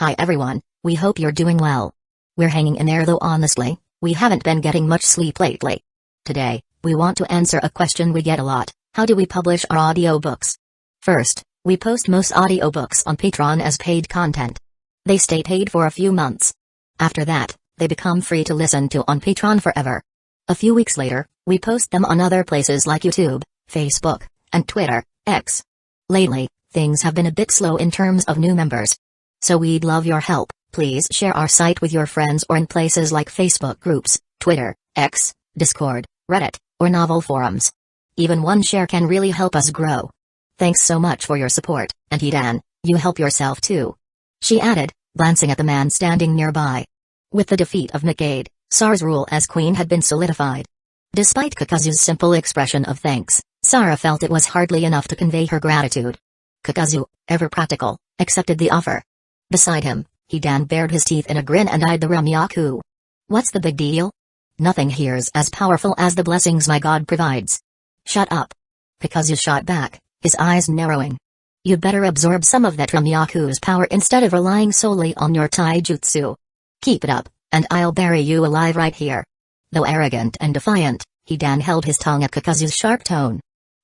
Hi everyone, we hope you're doing well. We're hanging in there though honestly, we haven't been getting much sleep lately. Today, we want to answer a question we get a lot: how do we publish our audiobooks? First, we post most audiobooks on Patreon as paid content. They stay paid for a few months. After that, they become free to listen to on Patreon forever. A few weeks later, we post them on other places like YouTube, Facebook, and Twitter, X. Lately, things have been a bit slow in terms of new members. So we'd love your help. Please share our site with your friends or in places like Facebook groups, Twitter, X, Discord, Reddit, or novel forums. Even one share can really help us grow. Thanks so much for your support, and Hidan, you help yourself too. She added, glancing at the man standing nearby. With the defeat of Nikade, Sara's rule as queen had been solidified. Despite Kakuzu's simple expression of thanks, Sara felt it was hardly enough to convey her gratitude. Kakuzu, ever practical, accepted the offer. Beside him, Hidan bared his teeth in a grin and eyed the Ramyaku. What's the big deal? Nothing here's as powerful as the blessings my god provides. Shut up. Kakuzu shot back, his eyes narrowing. You'd better absorb some of that Ramyaku's power instead of relying solely on your taijutsu. Keep it up, and I'll bury you alive right here. Though arrogant and defiant, Hidan held his tongue at Kakuzu's sharp tone.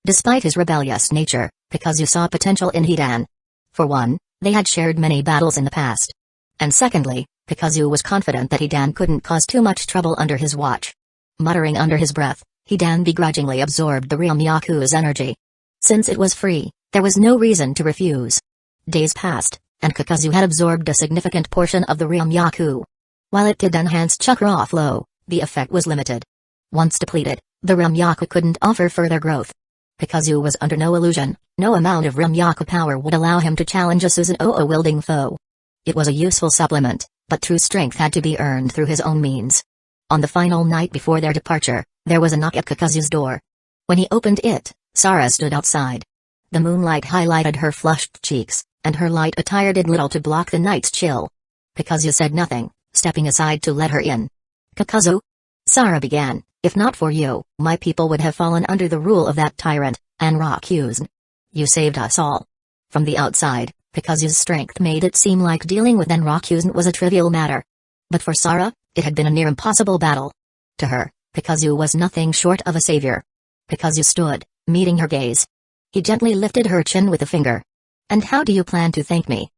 Despite his rebellious nature, Kakuzu saw potential in Hidan. For one, they had shared many battles in the past. And secondly, Kakuzu was confident that Hidan couldn't cause too much trouble under his watch. Muttering under his breath, Hidan begrudgingly absorbed the Ramyaku's energy. Since it was free, there was no reason to refuse. Days passed, and Kakuzu had absorbed a significant portion of the Ramyaku. While it did enhance chakra flow, the effect was limited. Once depleted, the Ramyaku couldn't offer further growth. Kakuzu was under no illusion, no amount of Ramyaku power would allow him to challenge a Susanoo-wielding foe. It was a useful supplement, but true strength had to be earned through his own means. On the final night before their departure, there was a knock at Kakuzu's door. When he opened it, Sara stood outside. The moonlight highlighted her flushed cheeks, and her light attire did little to block the night's chill. Kakuzu said nothing, stepping aside to let her in. Kakuzu? Sara began, if not for you, my people would have fallen under the rule of that tyrant, Anrakuzen. You saved us all. From the outside, Kakuzu's strength made it seem like dealing with Anrakuzen was a trivial matter. But for Sara, it had been a near impossible battle. To her, Kakuzu was nothing short of a savior. Kakuzu stood, meeting her gaze. He gently lifted her chin with a finger. And how do you plan to thank me?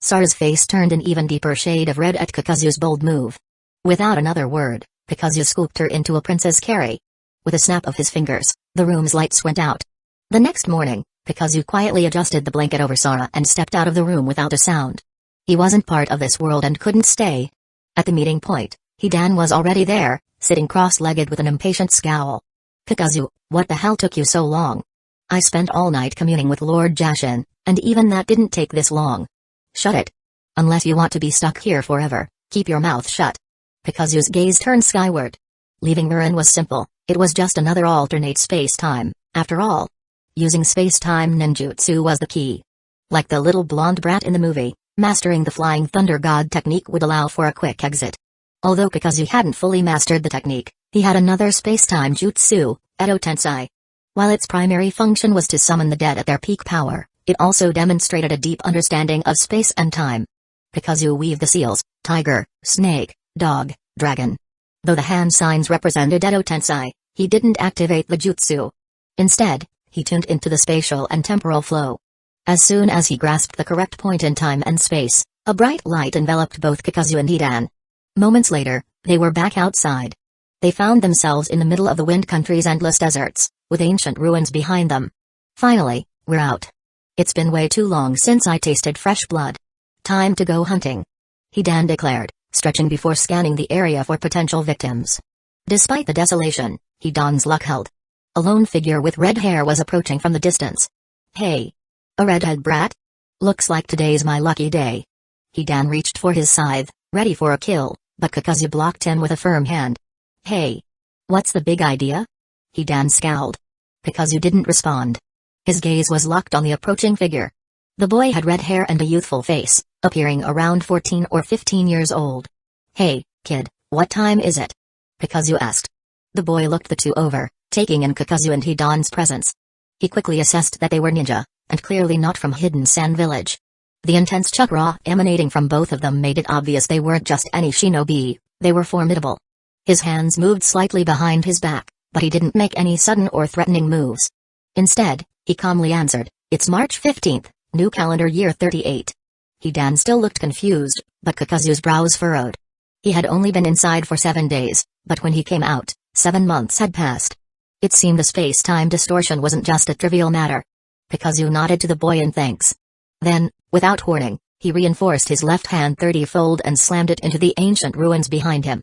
Sara's face turned an even deeper shade of red at Kakuzu's bold move. Without another word, Kakuzu scooped her into a princess carry. With a snap of his fingers, the room's lights went out. The next morning, Kakuzu quietly adjusted the blanket over Sara and stepped out of the room without a sound. He wasn't part of this world and couldn't stay. At the meeting point, Hidan was already there, sitting cross-legged with an impatient scowl. Kakuzu, what the hell took you so long? I spent all night communing with Lord Jashin, and even that didn't take this long. Shut it. Unless you want to be stuck here forever, keep your mouth shut. Kakuzu's gaze turned skyward. Leaving Murin was simple, it was just another alternate space-time, after all. Using space-time ninjutsu was the key. Like the little blonde brat in the movie, mastering the Flying Thunder God technique would allow for a quick exit. Although Kakuzu hadn't fully mastered the technique, he had another space-time jutsu, Edo Tensei. While its primary function was to summon the dead at their peak power, it also demonstrated a deep understanding of space and time. Kakuzu weaved the seals, tiger, snake, dog, dragon. Though the hand signs represented Edo Tensei, he didn't activate the jutsu. Instead, he tuned into the spatial and temporal flow. As soon as he grasped the correct point in time and space, a bright light enveloped both Kakuzu and Hidan. Moments later, they were back outside. They found themselves in the middle of the Wind Country's endless deserts, with ancient ruins behind them. Finally, we're out. It's been way too long since I tasted fresh blood. Time to go hunting. Hidan declared, stretching before scanning the area for potential victims. Despite the desolation, Hidan's luck held. A lone figure with red hair was approaching from the distance. Hey. A redhead brat? Looks like today's my lucky day. Hidan reached for his scythe, ready for a kill, but Kakuzu blocked him with a firm hand. Hey. What's the big idea? Hidan scowled. Kakuzu didn't respond. His gaze was locked on the approaching figure. The boy had red hair and a youthful face, appearing around 14 or 15 years old. Hey, kid, what time is it? Kakuzu asked. The boy looked the two over, taking in Kakuzu and Hidan's presence. He quickly assessed that they were ninja, and clearly not from Hidden Sand Village. The intense chakra emanating from both of them made it obvious they weren't just any shinobi, they were formidable. His hands moved slightly behind his back, but he didn't make any sudden or threatening moves. Instead, he calmly answered, "It's March 15th, new calendar year 38. Hidan still looked confused, but Kakuzu's brows furrowed. He had only been inside for 7 days, but when he came out, 7 months had passed. It seemed the space-time distortion wasn't just a trivial matter. Kakuzu nodded to the boy in thanks. Then, without warning, he reinforced his left hand 30-fold and slammed it into the ancient ruins behind him.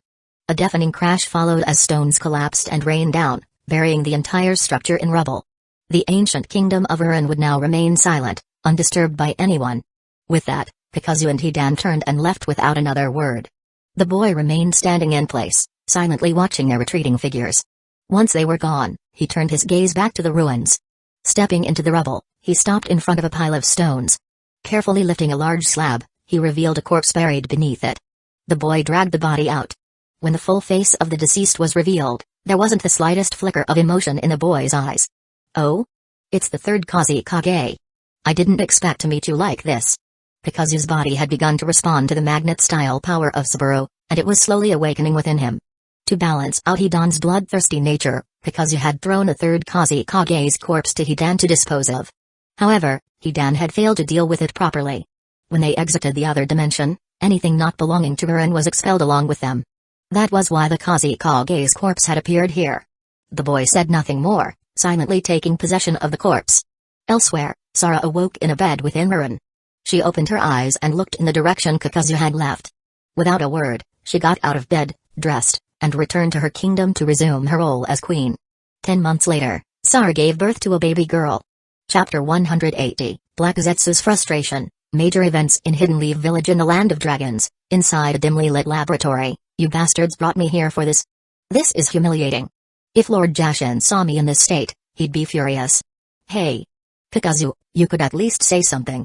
A deafening crash followed as stones collapsed and rained down, burying the entire structure in rubble. The ancient kingdom of Uran would now remain silent, undisturbed by anyone. With that, Kakuzu and Hidan turned and left without another word. The boy remained standing in place, silently watching their retreating figures. Once they were gone, he turned his gaze back to the ruins. Stepping into the rubble, he stopped in front of a pile of stones. Carefully lifting a large slab, he revealed a corpse buried beneath it. The boy dragged the body out. When the full face of the deceased was revealed, there wasn't the slightest flicker of emotion in the boy's eyes. "Oh? It's the third Kazekage. I didn't expect to meet you like this." Kakuzu's body had begun to respond to the magnet-style power of Saburo, and it was slowly awakening within him. To balance out Hidan's bloodthirsty nature, Kakuzu had thrown a third Kazekage's corpse to Hidan to dispose of. However, Hidan had failed to deal with it properly. When they exited the other dimension, anything not belonging to Uran was expelled along with them. That was why the Kazekage's corpse had appeared here. The boy said nothing more, silently taking possession of the corpse. Elsewhere, Sara awoke in a bed within Uran. She opened her eyes and looked in the direction Kakuzu had left. Without a word, she got out of bed, dressed, and returned to her kingdom to resume her role as queen. 10 months later, Sara gave birth to a baby girl. Chapter 180, Black Zetsu's Frustration, Major Events in Hidden Leaf Village in the Land of Dragons, inside a dimly lit laboratory. "You bastards brought me here for this? This is humiliating. If Lord Jashin saw me in this state, he'd be furious. Hey! Kakuzu, you could at least say something."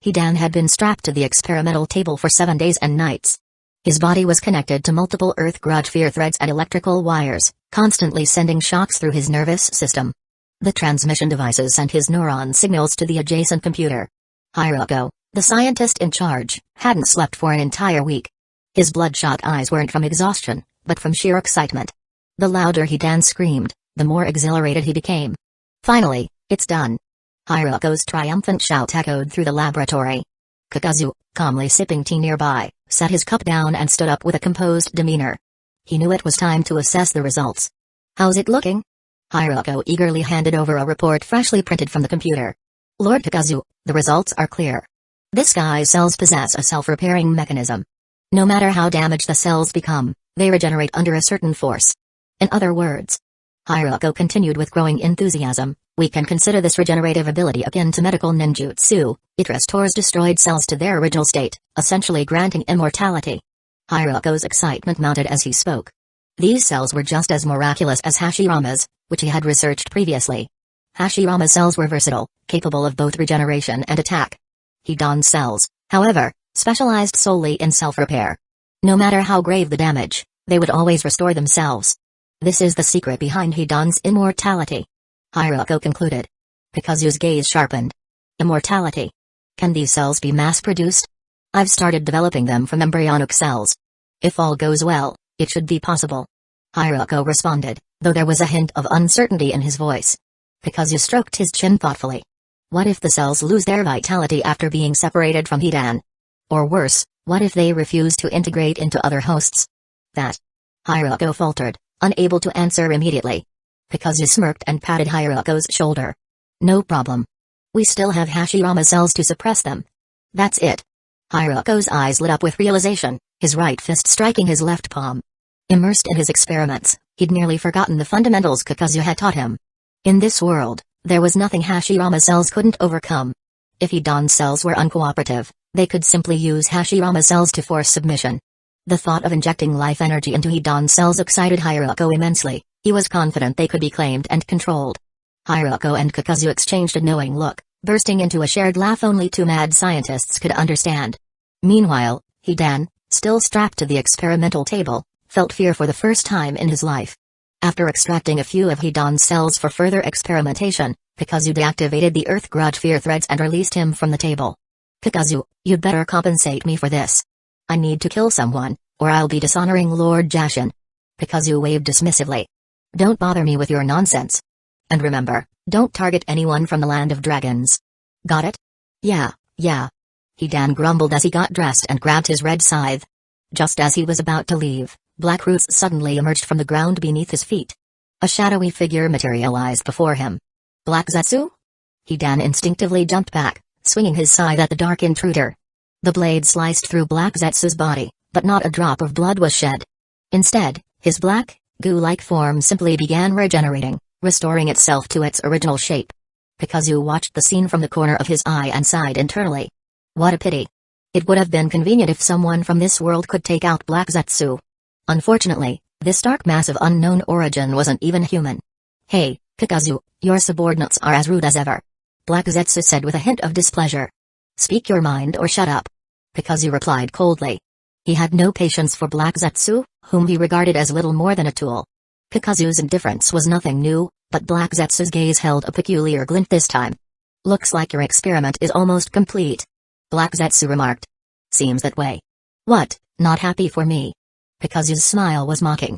Hidan had been strapped to the experimental table for 7 days and nights. His body was connected to multiple earth grudge fear threads and electrical wires, constantly sending shocks through his nervous system. The transmission devices sent his neuron signals to the adjacent computer. Hiroko, the scientist in charge, hadn't slept for an entire week. His bloodshot eyes weren't from exhaustion, but from sheer excitement. The louder Hidan screamed, the more exhilarated he became. Finally, "It's done." Hiroko's triumphant shout echoed through the laboratory. Kakuzu, calmly sipping tea nearby, set his cup down and stood up with a composed demeanor. He knew it was time to assess the results. "How's it looking?" Hiroko eagerly handed over a report freshly printed from the computer. "Lord Kakuzu, the results are clear. This guy's cells possess a self-repairing mechanism. No matter how damaged the cells become, they regenerate under a certain force. In other words," Hiroko continued with growing enthusiasm, "we can consider this regenerative ability akin to medical ninjutsu. It restores destroyed cells to their original state, essentially granting immortality." Hiroko's excitement mounted as he spoke. These cells were just as miraculous as Hashirama's, which he had researched previously. Hashirama's cells were versatile, capable of both regeneration and attack. Hidan's cells, however, specialized solely in self-repair. No matter how grave the damage, they would always restore themselves. This is the secret behind Hidan's immortality. Hiroko concluded. Kakuzu's gaze sharpened. Immortality. Can these cells be mass-produced? I've started developing them from embryonic cells. If all goes well, it should be possible. Hiroko responded, though there was a hint of uncertainty in his voice. Kakuzu stroked his chin thoughtfully. What if the cells lose their vitality after being separated from Hidan? Or worse, what if they refuse to integrate into other hosts? That. Hiroko faltered, unable to answer immediately. Kakuzu smirked and patted Hiroko's shoulder. "No problem. We still have Hashirama cells to suppress them." "That's it." Hiroko's eyes lit up with realization, his right fist striking his left palm. Immersed in his experiments, he'd nearly forgotten the fundamentals Kakuzu had taught him. In this world, there was nothing Hashirama cells couldn't overcome. If Hidan's cells were uncooperative, they could simply use Hashirama cells to force submission. The thought of injecting life energy into Hidan's cells excited Hiroko immensely. He was confident they could be claimed and controlled. Hiroko and Kakuzu exchanged a knowing look, bursting into a shared laugh only two mad scientists could understand. Meanwhile, Hidan, still strapped to the experimental table, felt fear for the first time in his life. After extracting a few of Hidan's cells for further experimentation, Kakuzu deactivated the Earth Grudge fear threads and released him from the table. Kakuzu, you'd better compensate me for this. I need to kill someone, or I'll be dishonoring Lord Jashin. Kakuzu waved dismissively. Don't bother me with your nonsense. And remember, don't target anyone from the land of dragons. Got it? Yeah. Hidan grumbled as he got dressed and grabbed his red scythe. Just as he was about to leave, black roots suddenly emerged from the ground beneath his feet. A shadowy figure materialized before him. Black Zetsu? Hidan instinctively jumped back, swinging his scythe at the dark intruder. The blade sliced through Black Zetsu's body, but not a drop of blood was shed. Instead, his black, goo-like form simply began regenerating, restoring itself to its original shape. Kakuzu watched the scene from the corner of his eye and sighed internally. What a pity. It would have been convenient if someone from this world could take out Black Zetsu. Unfortunately, this dark mass of unknown origin wasn't even human. Hey, Kakuzu, your subordinates are as rude as ever. Black Zetsu said with a hint of displeasure. Speak your mind or shut up. Kakuzu replied coldly. He had no patience for Black Zetsu, whom he regarded as little more than a tool. Kakuzu's indifference was nothing new, but Black Zetsu's gaze held a peculiar glint this time. Looks like your experiment is almost complete. Black Zetsu remarked. Seems that way. What, not happy for me? Kakuzu's smile was mocking.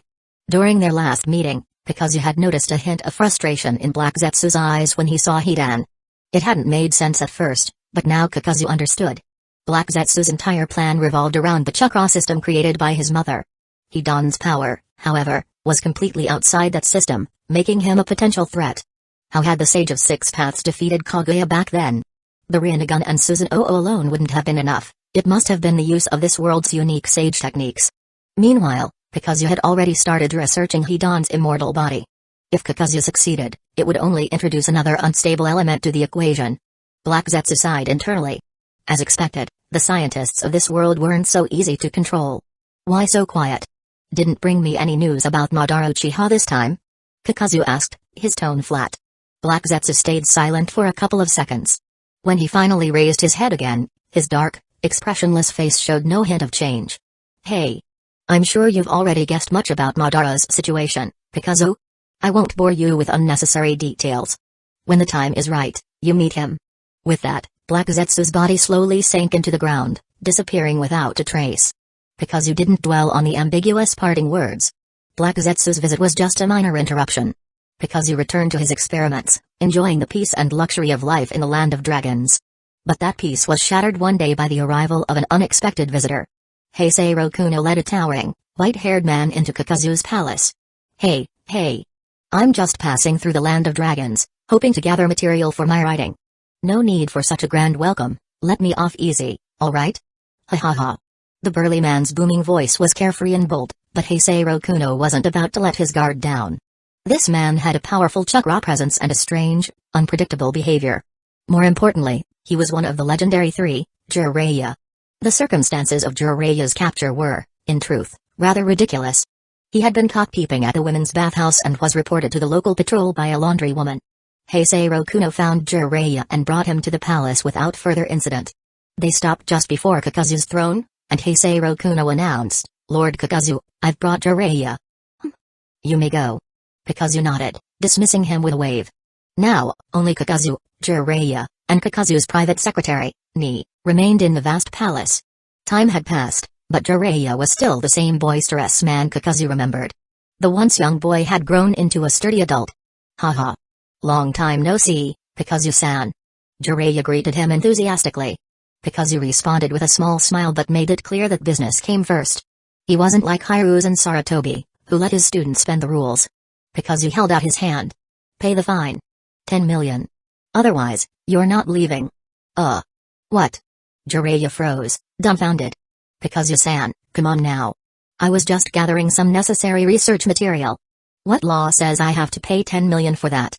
During their last meeting, Kakuzu had noticed a hint of frustration in Black Zetsu's eyes when he saw Hidan. It hadn't made sense at first, but now Kakuzu understood. Black Zetsu's entire plan revolved around the chakra system created by his mother. Hidan's power, however, was completely outside that system, making him a potential threat. How had the Sage of Six Paths defeated Kaguya back then? The Rinnegan and Susanoo alone wouldn't have been enough, it must have been the use of this world's unique sage techniques. Meanwhile, Kakuzu had already started researching Hidan's immortal body. If Kakuzu succeeded, it would only introduce another unstable element to the equation. Black Zetsu sighed internally. As expected, the scientists of this world weren't so easy to control. Why so quiet? Didn't bring me any news about Madara Uchiha this time? Kakuzu asked, his tone flat. Black Zetsu stayed silent for a couple of seconds. When he finally raised his head again, his dark, expressionless face showed no hint of change. Hey. I'm sure you've already guessed much about Madara's situation, Kakuzu. I won't bore you with unnecessary details. When the time is right, you meet him. With that, Black Zetsu's body slowly sank into the ground, disappearing without a trace. Kakuzu didn't dwell on the ambiguous parting words. Black Zetsu's visit was just a minor interruption. Kakuzu returned to his experiments, enjoying the peace and luxury of life in the land of dragons. But that peace was shattered one day by the arrival of an unexpected visitor. Heisei Rokuno led a towering, white-haired man into Kakuzu's palace. Hey. I'm just passing through the land of dragons, hoping to gather material for my writing. No need for such a grand welcome, let me off easy, alright? Ha ha ha. The burly man's booming voice was carefree and bold, but Heisei Rokuno wasn't about to let his guard down. This man had a powerful chakra presence and a strange, unpredictable behavior. More importantly, he was one of the legendary three, Jiraiya. The circumstances of Jiraiya's capture were, in truth, rather ridiculous. He had been caught peeping at the women's bathhouse and was reported to the local patrol by a laundry woman. Heisei Rokuno found Jiraiya and brought him to the palace without further incident. They stopped just before Kakuzu's throne, and Heisei Rokuno announced, Lord Kakuzu, I've brought Jiraiya. You may go. Kakuzu nodded, dismissing him with a wave. Now, only Kakuzu, Jiraiya, and Kakuzu's private secretary, Ni, remained in the vast palace. Time had passed, but Jiraiya was still the same boisterous man Kakuzu remembered. The once young boy had grown into a sturdy adult. Haha. Long time no see, Kakuzu-san. Jiraiya greeted him enthusiastically. Kakuzu responded with a small smile but made it clear that business came first. He wasn't like Hiruzen and Saratobi, who let his students spend the rules. Kakuzu held out his hand. Pay the fine. 10 million. Otherwise, you're not leaving. What? Jiraiya froze, dumbfounded. Kakuzu-san, come on now. I was just gathering some necessary research material. What law says I have to pay 10 million for that?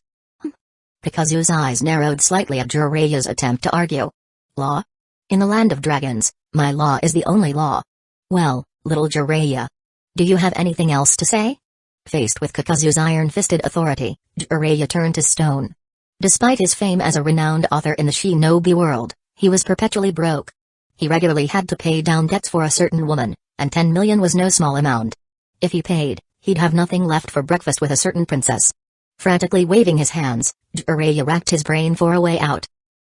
Kakuzu's eyes narrowed slightly at Jiraiya's attempt to argue. Law? In the land of dragons, my law is the only law. Well, little Jiraiya. Do you have anything else to say? Faced with Kakuzu's iron-fisted authority, Jiraiya turned to stone. Despite his fame as a renowned author in the shinobi world, he was perpetually broke. He regularly had to pay down debts for a certain woman, and 10 million was no small amount. If he paid, he'd have nothing left for breakfast with a certain princess. Frantically waving his hands, Jiraiya racked his brain for a way out.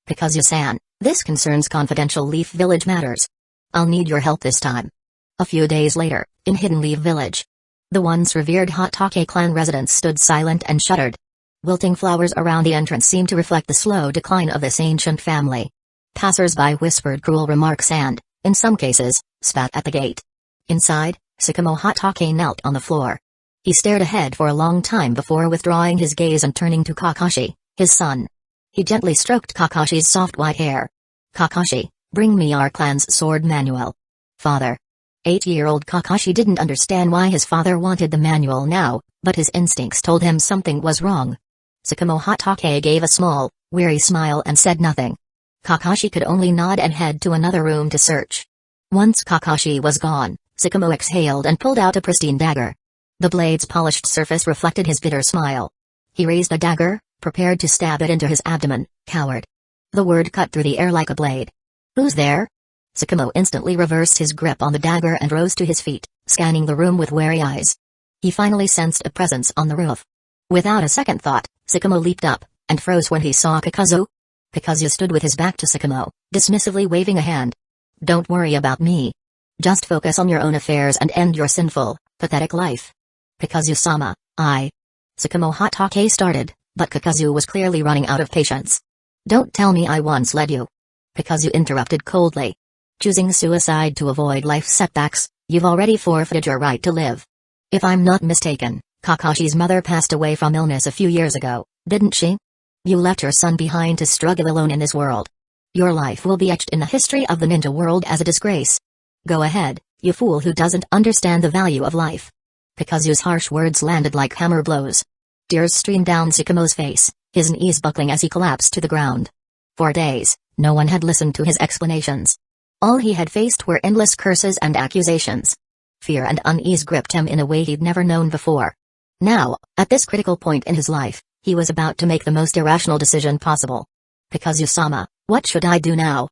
Kakuzu-san, This concerns confidential Leaf Village matters. I'll need your help this time. A few days later, in Hidden Leaf Village, the once revered Hatake clan residents stood silent and shuddered. Wilting flowers around the entrance seemed to reflect the slow decline of this ancient family. Passers-by whispered cruel remarks and, in some cases, spat at the gate. Inside, Tsukumo Hatake knelt on the floor. He stared ahead for a long time before withdrawing his gaze and turning to Kakashi, his son. He gently stroked Kakashi's soft white hair. Kakashi, bring me our clan's sword manual. Father. 8-year-old Kakashi didn't understand why his father wanted the manual now, but his instincts told him something was wrong. Tsukumo Hatake gave a small, weary smile and said nothing. Kakashi could only nod and head to another room to search. Once Kakashi was gone, Tsukumo exhaled and pulled out a pristine dagger. The blade's polished surface reflected his bitter smile. He raised a dagger, prepared to stab it into his abdomen. Coward. The word cut through the air like a blade. Who's there? Tsukumo instantly reversed his grip on the dagger and rose to his feet, scanning the room with wary eyes. He finally sensed a presence on the roof. Without a second thought, Tsukumo leaped up, and froze when he saw Kakuzu. Kakuzu stood with his back to Tsukumo, dismissively waving a hand. Don't worry about me. Just focus on your own affairs and end your sinful, pathetic life. Kakuzu-sama, Tsukumo Hatake started, but Kakuzu was clearly running out of patience. Don't tell me I once led you. Kakuzu interrupted coldly. Choosing suicide to avoid life setbacks, you've already forfeited your right to live. If I'm not mistaken, Kakashi's mother passed away from illness a few years ago, didn't she? You left your son behind to struggle alone in this world. Your life will be etched in the history of the ninja world as a disgrace. Go ahead, you fool who doesn't understand the value of life. Kakuzu's harsh words landed like hammer blows. Tears streamed down Tsukumo's face, his knees buckling as he collapsed to the ground. For days, no one had listened to his explanations. All he had faced were endless curses and accusations. Fear and unease gripped him in a way he'd never known before. Now, at this critical point in his life, he was about to make the most irrational decision possible. Kakuzu-sama, what should I do now?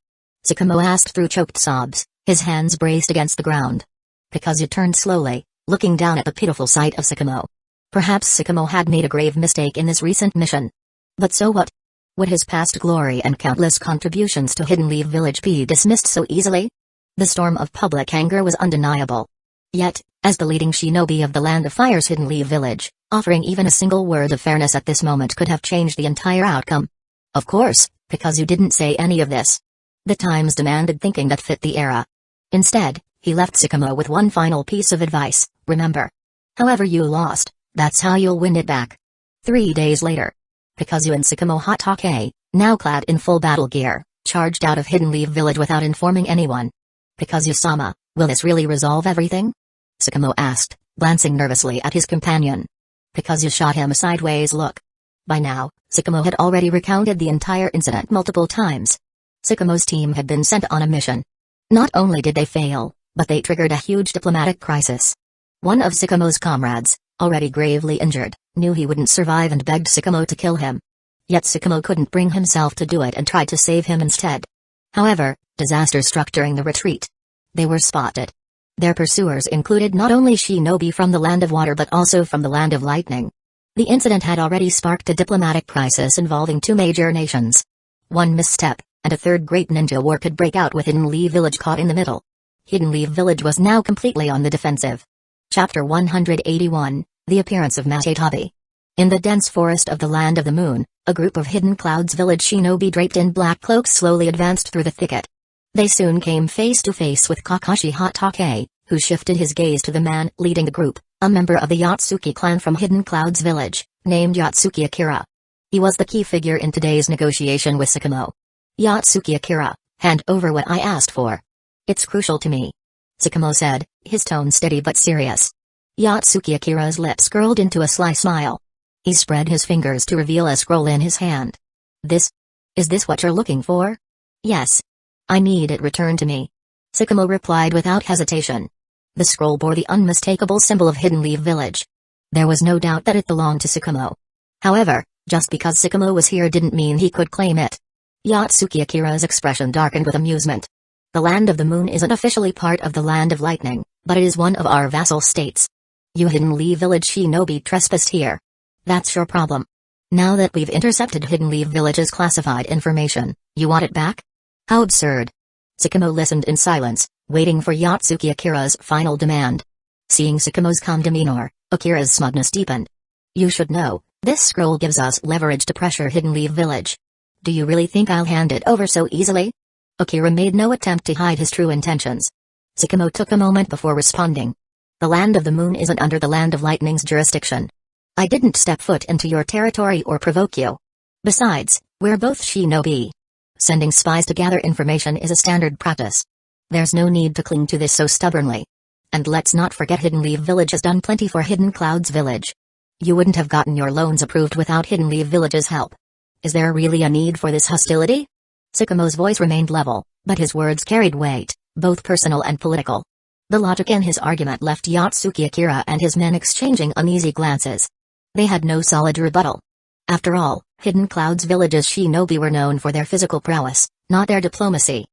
Tsukumo asked through choked sobs, his hands braced against the ground. Kakuzu turned slowly, looking down at the pitiful sight of Tsukumo. Perhaps Tsukumo had made a grave mistake in this recent mission. But so what? Would his past glory and countless contributions to Hidden Leaf Village be dismissed so easily? The storm of public anger was undeniable. Yet, as the leading shinobi of the Land of Fire's Hidden Leaf Village, offering even a single word of fairness at this moment could have changed the entire outcome. Of course, Kakuzu didn't say any of this. The times demanded thinking that fit the era. Instead, he left Tsukumo with one final piece of advice: remember. However you lost, that's how you'll win it back. 3 days later, Kakuzu and Tsukumo Hatake, now clad in full battle gear, charged out of Hidden Leaf Village without informing anyone. Kakuzu-sama, will this really resolve everything? Tsukumo asked, glancing nervously at his companion. Kakuzu shot him a sideways look. By now, Tsukumo had already recounted the entire incident multiple times. Tsukumo's team had been sent on a mission. Not only did they fail, but they triggered a huge diplomatic crisis. One of Tsukumo's comrades, already gravely injured, knew he wouldn't survive and begged Tsukumo to kill him. Yet Tsukumo couldn't bring himself to do it and tried to save him instead. However, disaster struck during the retreat. They were spotted. Their pursuers included not only shinobi from the Land of Water but also from the Land of Lightning. The incident had already sparked a diplomatic crisis involving 2 major nations. One misstep, and a third great ninja war could break out with Hidden Leaf Village caught in the middle. Hidden Leaf Village was now completely on the defensive. Chapter 181, The Appearance of Matatabi. In the dense forest of the Land of the Moon, a group of Hidden Cloud's village shinobi draped in black cloaks slowly advanced through the thicket. They soon came face to face with Kakashi Hatake, who shifted his gaze to the man leading the group, a member of the Yatsuki clan from Hidden Cloud's village, named Yatsuki Akira. He was the key figure in today's negotiation with Tsukumo. Yatsuki Akira, hand over what I asked for. It's crucial to me. Tsukumo said, his tone steady but serious. Yatsuki Akira's lips curled into a sly smile. He spread his fingers to reveal a scroll in his hand. Is this what you're looking for? Yes. I need it returned to me. Tsukumo replied without hesitation. The scroll bore the unmistakable symbol of Hidden Leaf Village. There was no doubt that it belonged to Tsukumo. However, just because Tsukumo was here didn't mean he could claim it. Yatsuki Akira's expression darkened with amusement. The Land of the Moon isn't officially part of the Land of Lightning, but it is one of our vassal states. You Hidden Leaf Village shinobi trespassed here. That's your problem. Now that we've intercepted Hidden Leaf Village's classified information, you want it back? How absurd. Tsukumo listened in silence, waiting for Yatsuki Akira's final demand. Seeing Tsukumo's calm demeanor, Akira's smugness deepened. You should know, this scroll gives us leverage to pressure Hidden Leaf Village. Do you really think I'll hand it over so easily? Akira made no attempt to hide his true intentions. Tsukumo took a moment before responding. The Land of the Moon isn't under the Land of Lightning's jurisdiction. I didn't step foot into your territory or provoke you. Besides, we're both shinobi. Sending spies to gather information is a standard practice. There's no need to cling to this so stubbornly. And let's not forget Hidden Leaf Village has done plenty for Hidden Cloud's village. You wouldn't have gotten your loans approved without Hidden Leaf Village's help. Is there really a need for this hostility? Tsukumo's voice remained level, but his words carried weight, both personal and political. The logic in his argument left Yatsuki Akira and his men exchanging uneasy glances. They had no solid rebuttal. After all, Hidden Cloud's village's shinobi were known for their physical prowess, not their diplomacy.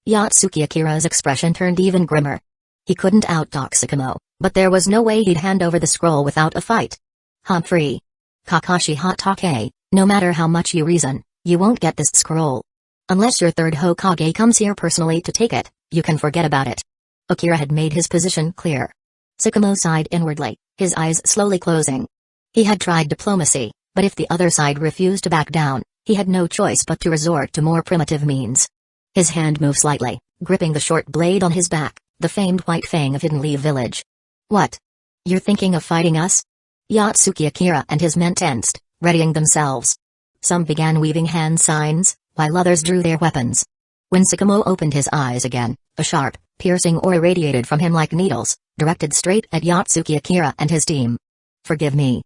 Yatsuki Akira's expression turned even grimmer. He couldn't outtalk Tsukumo, but there was no way he'd hand over the scroll without a fight. Humphrey. Kakashi Hatake, no matter how much you reason, you won't get this scroll. Unless your third Hokage comes here personally to take it, you can forget about it. Akira had made his position clear. Tsukumo sighed inwardly, his eyes slowly closing. He had tried diplomacy, but if the other side refused to back down, he had no choice but to resort to more primitive means. His hand moved slightly, gripping the short blade on his back, the famed white fang of Hidden Leaf Village. What? You're thinking of fighting us? Yatsuki Akira and his men tensed, readying themselves. Some began weaving hand signs, while others drew their weapons. When Tsukumo opened his eyes again, a sharp, piercing aura radiated from him like needles, directed straight at Yatsuki Akira and his team. Forgive me.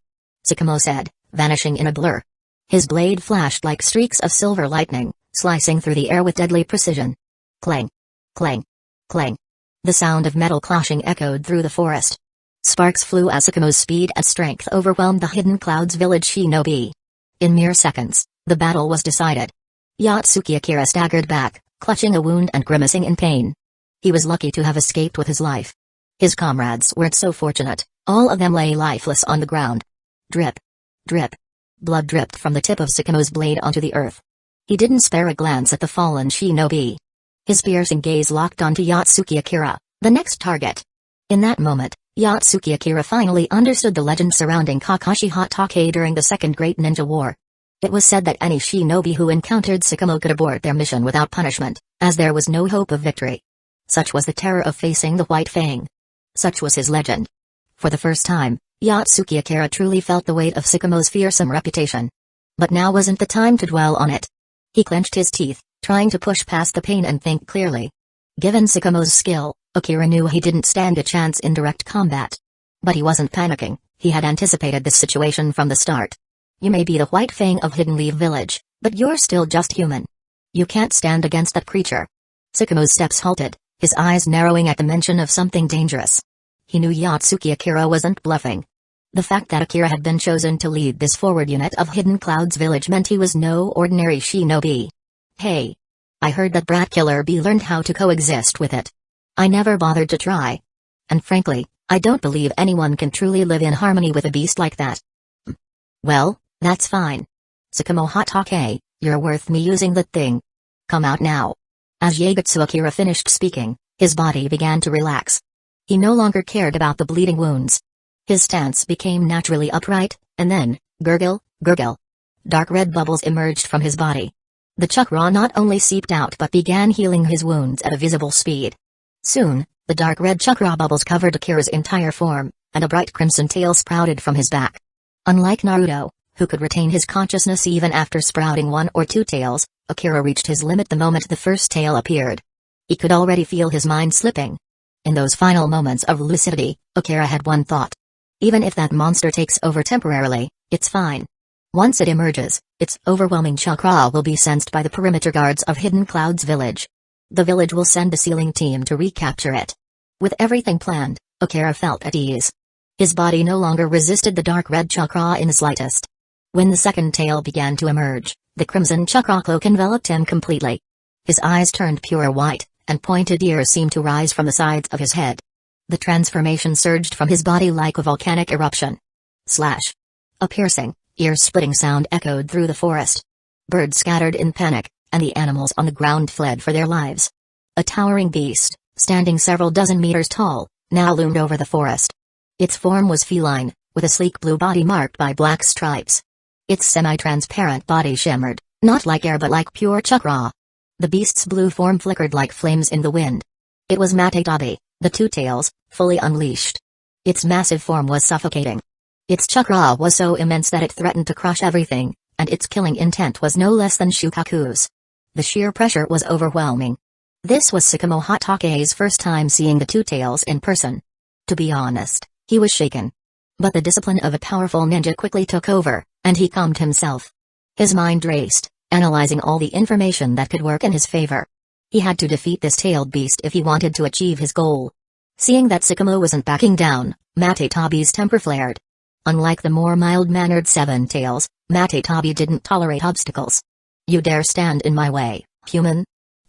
Tsukumo said, vanishing in a blur. His blade flashed like streaks of silver lightning, slicing through the air with deadly precision. Clang! Clang! Clang! The sound of metal clashing echoed through the forest. Sparks flew as Tsukumo's speed and strength overwhelmed the Hidden Cloud's village shinobi. In mere seconds, the battle was decided. Yatsuki Akira staggered back, clutching a wound and grimacing in pain. He was lucky to have escaped with his life. His comrades weren't so fortunate, all of them lay lifeless on the ground. Drip. Drip. Blood dripped from the tip of Tsukumo's blade onto the earth. He didn't spare a glance at the fallen shinobi. His piercing gaze locked onto Yatsuki Akira, the next target. In that moment, Yatsuki Akira finally understood the legend surrounding Kakashi Hatake during the Second Great Ninja War. It was said that any shinobi who encountered Tsukumo could abort their mission without punishment, as there was no hope of victory. Such was the terror of facing the White Fang. Such was his legend. For the first time, Yatsuki Akira truly felt the weight of Tsukumo's fearsome reputation. But now wasn't the time to dwell on it. He clenched his teeth, trying to push past the pain and think clearly. Given Tsukumo's skill, Akira knew he didn't stand a chance in direct combat. But he wasn't panicking, he had anticipated this situation from the start. You may be the White Fang of Hidden Leaf Village, but you're still just human. You can't stand against that creature. Tsukumo's steps halted, his eyes narrowing at the mention of something dangerous. He knew Yatsuki Akira wasn't bluffing. The fact that Akira had been chosen to lead this forward unit of Hidden Cloud's village meant he was no ordinary shinobi. Hey! I heard that Brat Killer Bee learned how to coexist with it. I never bothered to try. And frankly, I don't believe anyone can truly live in harmony with a beast like that. Well, that's fine. Tsukumo Hatake, you're worth me using that thing. Come out now. As Yagetsu Akira finished speaking, his body began to relax. He no longer cared about the bleeding wounds. His stance became naturally upright, and then, gurgle, gurgle. Dark red bubbles emerged from his body. The chakra not only seeped out but began healing his wounds at a visible speed. Soon, the dark red chakra bubbles covered Akira's entire form, and a bright crimson tail sprouted from his back. Unlike Naruto, who could retain his consciousness even after sprouting one or two tails, Akira reached his limit the moment the first tail appeared. He could already feel his mind slipping. In those final moments of lucidity, Akira had one thought. Even if that monster takes over temporarily, it's fine. Once it emerges, its overwhelming chakra will be sensed by the perimeter guards of Hidden Cloud's village. The village will send a sealing team to recapture it. With everything planned, Akira felt at ease. His body no longer resisted the dark red chakra in the slightest. When the second tail began to emerge, the crimson chakra cloak enveloped him completely. His eyes turned pure white, and pointed ears seemed to rise from the sides of his head. The transformation surged from his body like a volcanic eruption. Slash! A piercing, ear-splitting sound echoed through the forest. Birds scattered in panic, and the animals on the ground fled for their lives. A towering beast, standing several dozen meters tall, now loomed over the forest. Its form was feline, with a sleek blue body marked by black stripes. Its semi-transparent body shimmered, not like air but like pure chakra. The beast's blue form flickered like flames in the wind. It was Matetabi, the two tails, fully unleashed. Its massive form was suffocating. Its chakra was so immense that it threatened to crush everything, and its killing intent was no less than Shukaku's. The sheer pressure was overwhelming. This was Sakamo Hatake's first time seeing the two tails in person. To be honest, he was shaken. But the discipline of a powerful ninja quickly took over, and he calmed himself. His mind raced, analyzing all the information that could work in his favor. He had to defeat this tailed beast if he wanted to achieve his goal. Seeing that Sakamo wasn't backing down, Matetabi's temper flared. Unlike the more mild-mannered Seven Tails, Matetabi didn't tolerate obstacles. "You dare stand in my way, human?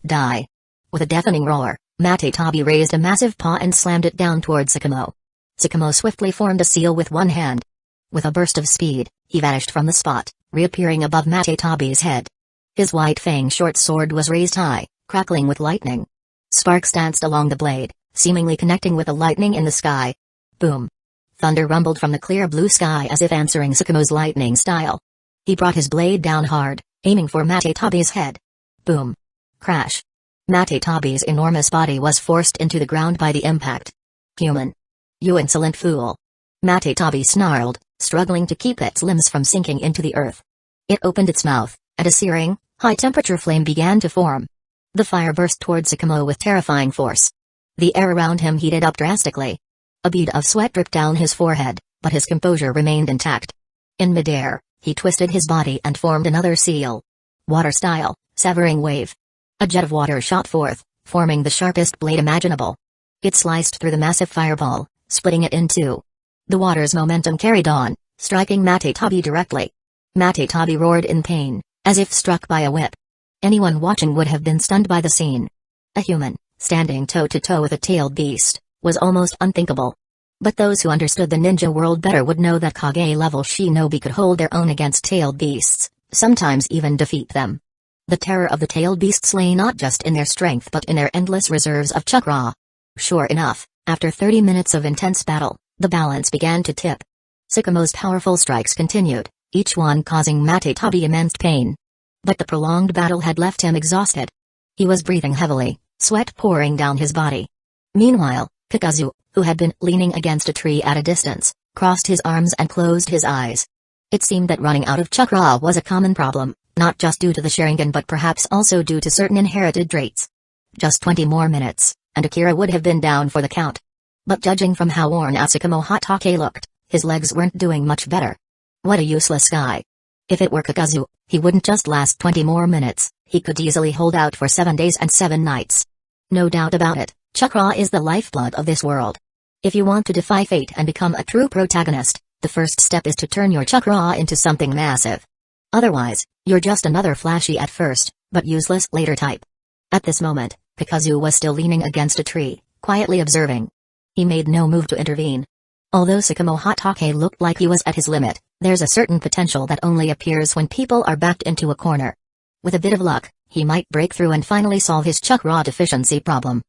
Die!" With a deafening roar, Matetabi raised a massive paw and slammed it down toward Sakamo. Sakamo swiftly formed a seal with one hand. With a burst of speed, he vanished from the spot, reappearing above Matetabi's head. His white-fanged short sword was raised high, crackling with lightning. Sparks danced along the blade, seemingly connecting with the lightning in the sky. Boom! Thunder rumbled from the clear blue sky as if answering Sakamo's lightning style. He brought his blade down hard, aiming for Matetabi's head. Boom! Crash! Matetabi's enormous body was forced into the ground by the impact. "Human! You insolent fool!" Matetabi snarled, struggling to keep its limbs from sinking into the earth. It opened its mouth, and a searing, high-temperature flame began to form. The fire burst toward Sakamo with terrifying force. The air around him heated up drastically. A bead of sweat dripped down his forehead, but his composure remained intact. In midair, he twisted his body and formed another seal. Water-style, severing wave. A jet of water shot forth, forming the sharpest blade imaginable. It sliced through the massive fireball, splitting it in two. The water's momentum carried on, striking Matetabi directly. Matetabi roared in pain, as if struck by a whip. Anyone watching would have been stunned by the scene. A human, standing toe-to-toe with a tailed beast, was almost unthinkable. But those who understood the ninja world better would know that Kage-level shinobi could hold their own against tailed beasts, sometimes even defeat them. The terror of the tailed beasts lay not just in their strength but in their endless reserves of chakra. Sure enough, after 30 minutes of intense battle, the balance began to tip. Sakamo's powerful strikes continued, each one causing Matetabi immense pain. But the prolonged battle had left him exhausted. He was breathing heavily, sweat pouring down his body. Meanwhile, Kakuzu, who had been leaning against a tree at a distance, crossed his arms and closed his eyes. It seemed that running out of chakra was a common problem, not just due to the Sharingan but perhaps also due to certain inherited traits. Just 20 more minutes, and Akira would have been down for the count. But judging from how worn out Sakamo Hatake looked, his legs weren't doing much better. What a useless guy. If it were Kakuzu, he wouldn't just last 20 more minutes, he could easily hold out for 7 days and 7 nights. No doubt about it, chakra is the lifeblood of this world. If you want to defy fate and become a true protagonist, the first step is to turn your chakra into something massive. Otherwise, you're just another flashy at first, but useless later type. At this moment, Kakuzu was still leaning against a tree, quietly observing. He made no move to intervene. Although Sakamo Hatake looked like he was at his limit, there's a certain potential that only appears when people are backed into a corner. With a bit of luck, he might break through and finally solve his chakra deficiency problem.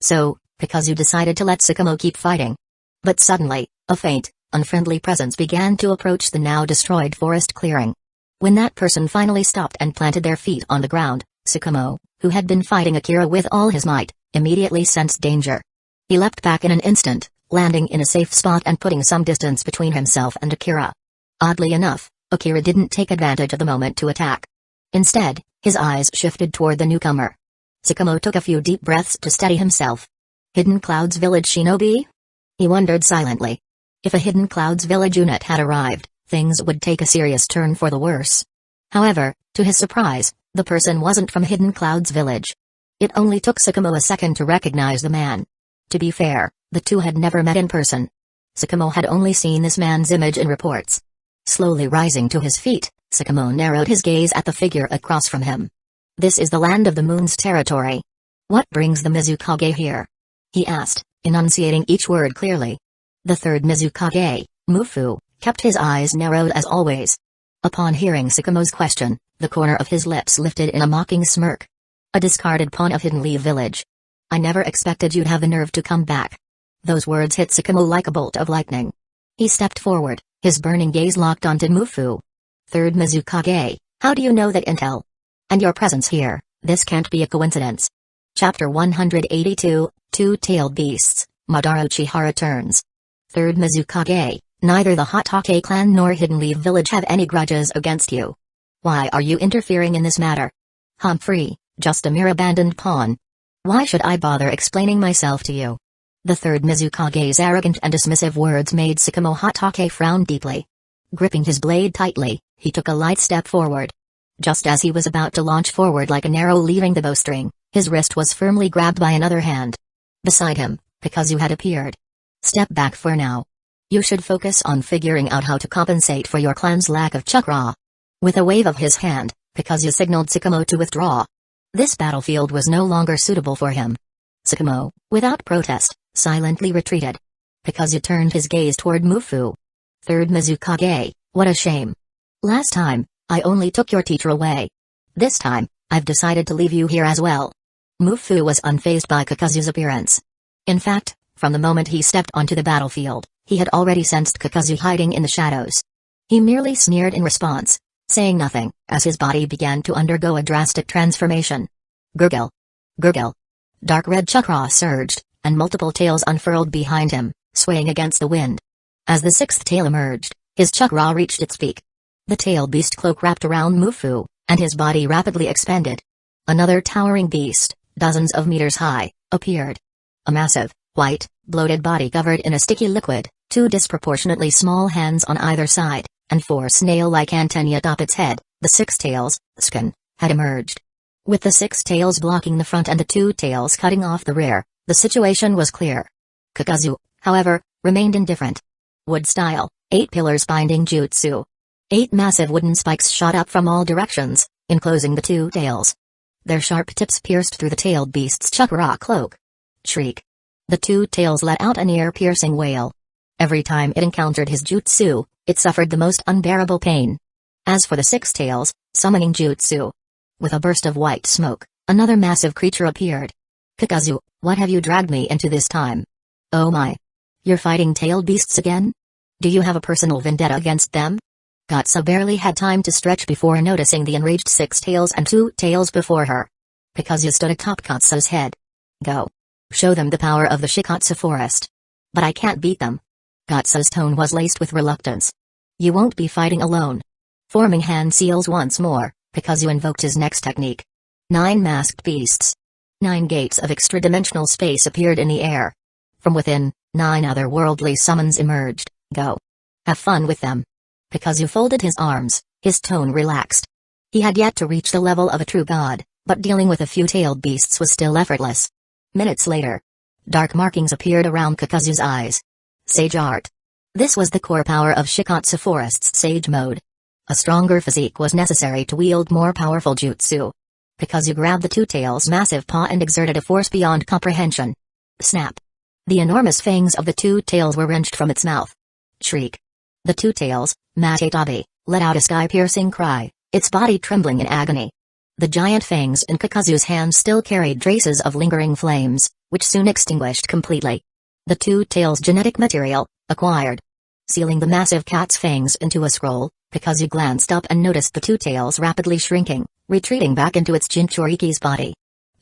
So, Kakuzu decided to let Sakamo keep fighting. But suddenly, a faint, unfriendly presence began to approach the now destroyed forest clearing. When that person finally stopped and planted their feet on the ground, Sakamo, who had been fighting Akira with all his might, immediately sensed danger. He leapt back in an instant, landing in a safe spot and putting some distance between himself and Akira. Oddly enough, Akira didn't take advantage of the moment to attack. Instead, his eyes shifted toward the newcomer. Sakamo took a few deep breaths to steady himself. Hidden Clouds Village Shinobi? He wondered silently. If a Hidden Clouds Village unit had arrived, things would take a serious turn for the worse. However, to his surprise, the person wasn't from Hidden Clouds Village. It only took Sakamo a second to recognize the man. To be fair, the two had never met in person. Sakamo had only seen this man's image in reports. Slowly rising to his feet, Sakamo narrowed his gaze at the figure across from him. This is the land of the moon's territory. What brings the Mizukage here? He asked, enunciating each word clearly. The third Mizukage, Mufu, kept his eyes narrowed as always. Upon hearing Sakamo's question, The corner of his lips lifted in a mocking smirk. A discarded pawn of Hidden Leaf Village. I never expected you'd have the nerve to come back. Those words hit Sakamo like a bolt of lightning. He stepped forward, his burning gaze locked onto Mufu. Third Mizukage, how do you know that intel? And your presence here, this can't be a coincidence. Chapter 182, Two-Tailed Beasts, Madara Uchiha returns. Third Mizukage, neither the Hatake clan nor Hidden Leaf Village have any grudges against you. Why are you interfering in this matter? Humphrey, just a mere abandoned pawn. Why should I bother explaining myself to you? The third Mizukage's arrogant and dismissive words made Sakamo Hatake frown deeply. Gripping his blade tightly, he took a light step forward. Just as he was about to launch forward like an arrow leaving the bowstring, his wrist was firmly grabbed by another hand. Beside him, Kakuzu had appeared. Step back for now. You should focus on figuring out how to compensate for your clan's lack of chakra. With a wave of his hand, Kakuzu signaled Sakamo to withdraw. This battlefield was no longer suitable for him. Sakamo, without protest, silently retreated. Kakuzu turned his gaze toward Mufu. Third Mizukage, what a shame. Last time, I only took your teacher away. This time, I've decided to leave you here as well. Mufu was unfazed by Kakuzu's appearance. In fact, from the moment he stepped onto the battlefield, he had already sensed Kakuzu hiding in the shadows. He merely sneered in response, saying nothing, as his body began to undergo a drastic transformation. Gurgle. Gurgle. Dark red chakra surged, and multiple tails unfurled behind him, swaying against the wind. As the sixth tail emerged, his chakra reached its peak. The tail beast cloak wrapped around Mufu, and his body rapidly expanded. Another towering beast, dozens of meters high, appeared. A massive, white, bloated body covered in a sticky liquid, two disproportionately small hands on either side, and four snail-like antennae atop its head, the six tails, skin, had emerged. With the six tails blocking the front and the two tails cutting off the rear, the situation was clear. Kakuzu, however, remained indifferent. Wood style, 8 pillars binding jutsu. 8 massive wooden spikes shot up from all directions, enclosing the two tails. Their sharp tips pierced through the tailed beast's chakra cloak. Shriek. The two tails let out an ear-piercing wail. Every time it encountered his jutsu, it suffered the most unbearable pain. As for the six tails, summoning jutsu. With a burst of white smoke, another massive creature appeared. Kakuzu, what have you dragged me into this time? Oh my. You're fighting tailed beasts again? Do you have a personal vendetta against them? Katsu barely had time to stretch before noticing the enraged six tails and two tails before her. Kakuzu stood atop Katsu's head. Go. Show them the power of the Shikatsu forest. But I can't beat them. Katsu's tone was laced with reluctance. You won't be fighting alone. Forming hand seals once more, Kakuzu invoked his next technique. 9 masked beasts. 9 gates of extra-dimensional space appeared in the air. From within, 9 otherworldly summons emerged. Go. Have fun with them. Kakuzu folded his arms, his tone relaxed. He had yet to reach the level of a true god, but dealing with a few tailed beasts was still effortless. Minutes later, dark markings appeared around Kakuzu's eyes. Sage Art. This was the core power of Shikatsu Forest's Sage Mode. A stronger physique was necessary to wield more powerful jutsu. Kakuzu grabbed the two tails' massive paw and exerted a force beyond comprehension. Snap. The enormous fangs of the two tails were wrenched from its mouth. Shriek. The two tails, Matatabi, let out a sky-piercing cry, its body trembling in agony. The giant fangs in Kakuzu's hands still carried traces of lingering flames, which soon extinguished completely. The two tails' genetic material, acquired. Sealing the massive cat's fangs into a scroll, Kakuzu glanced up and noticed the two tails rapidly shrinking, retreating back into its Jinchuriki's body.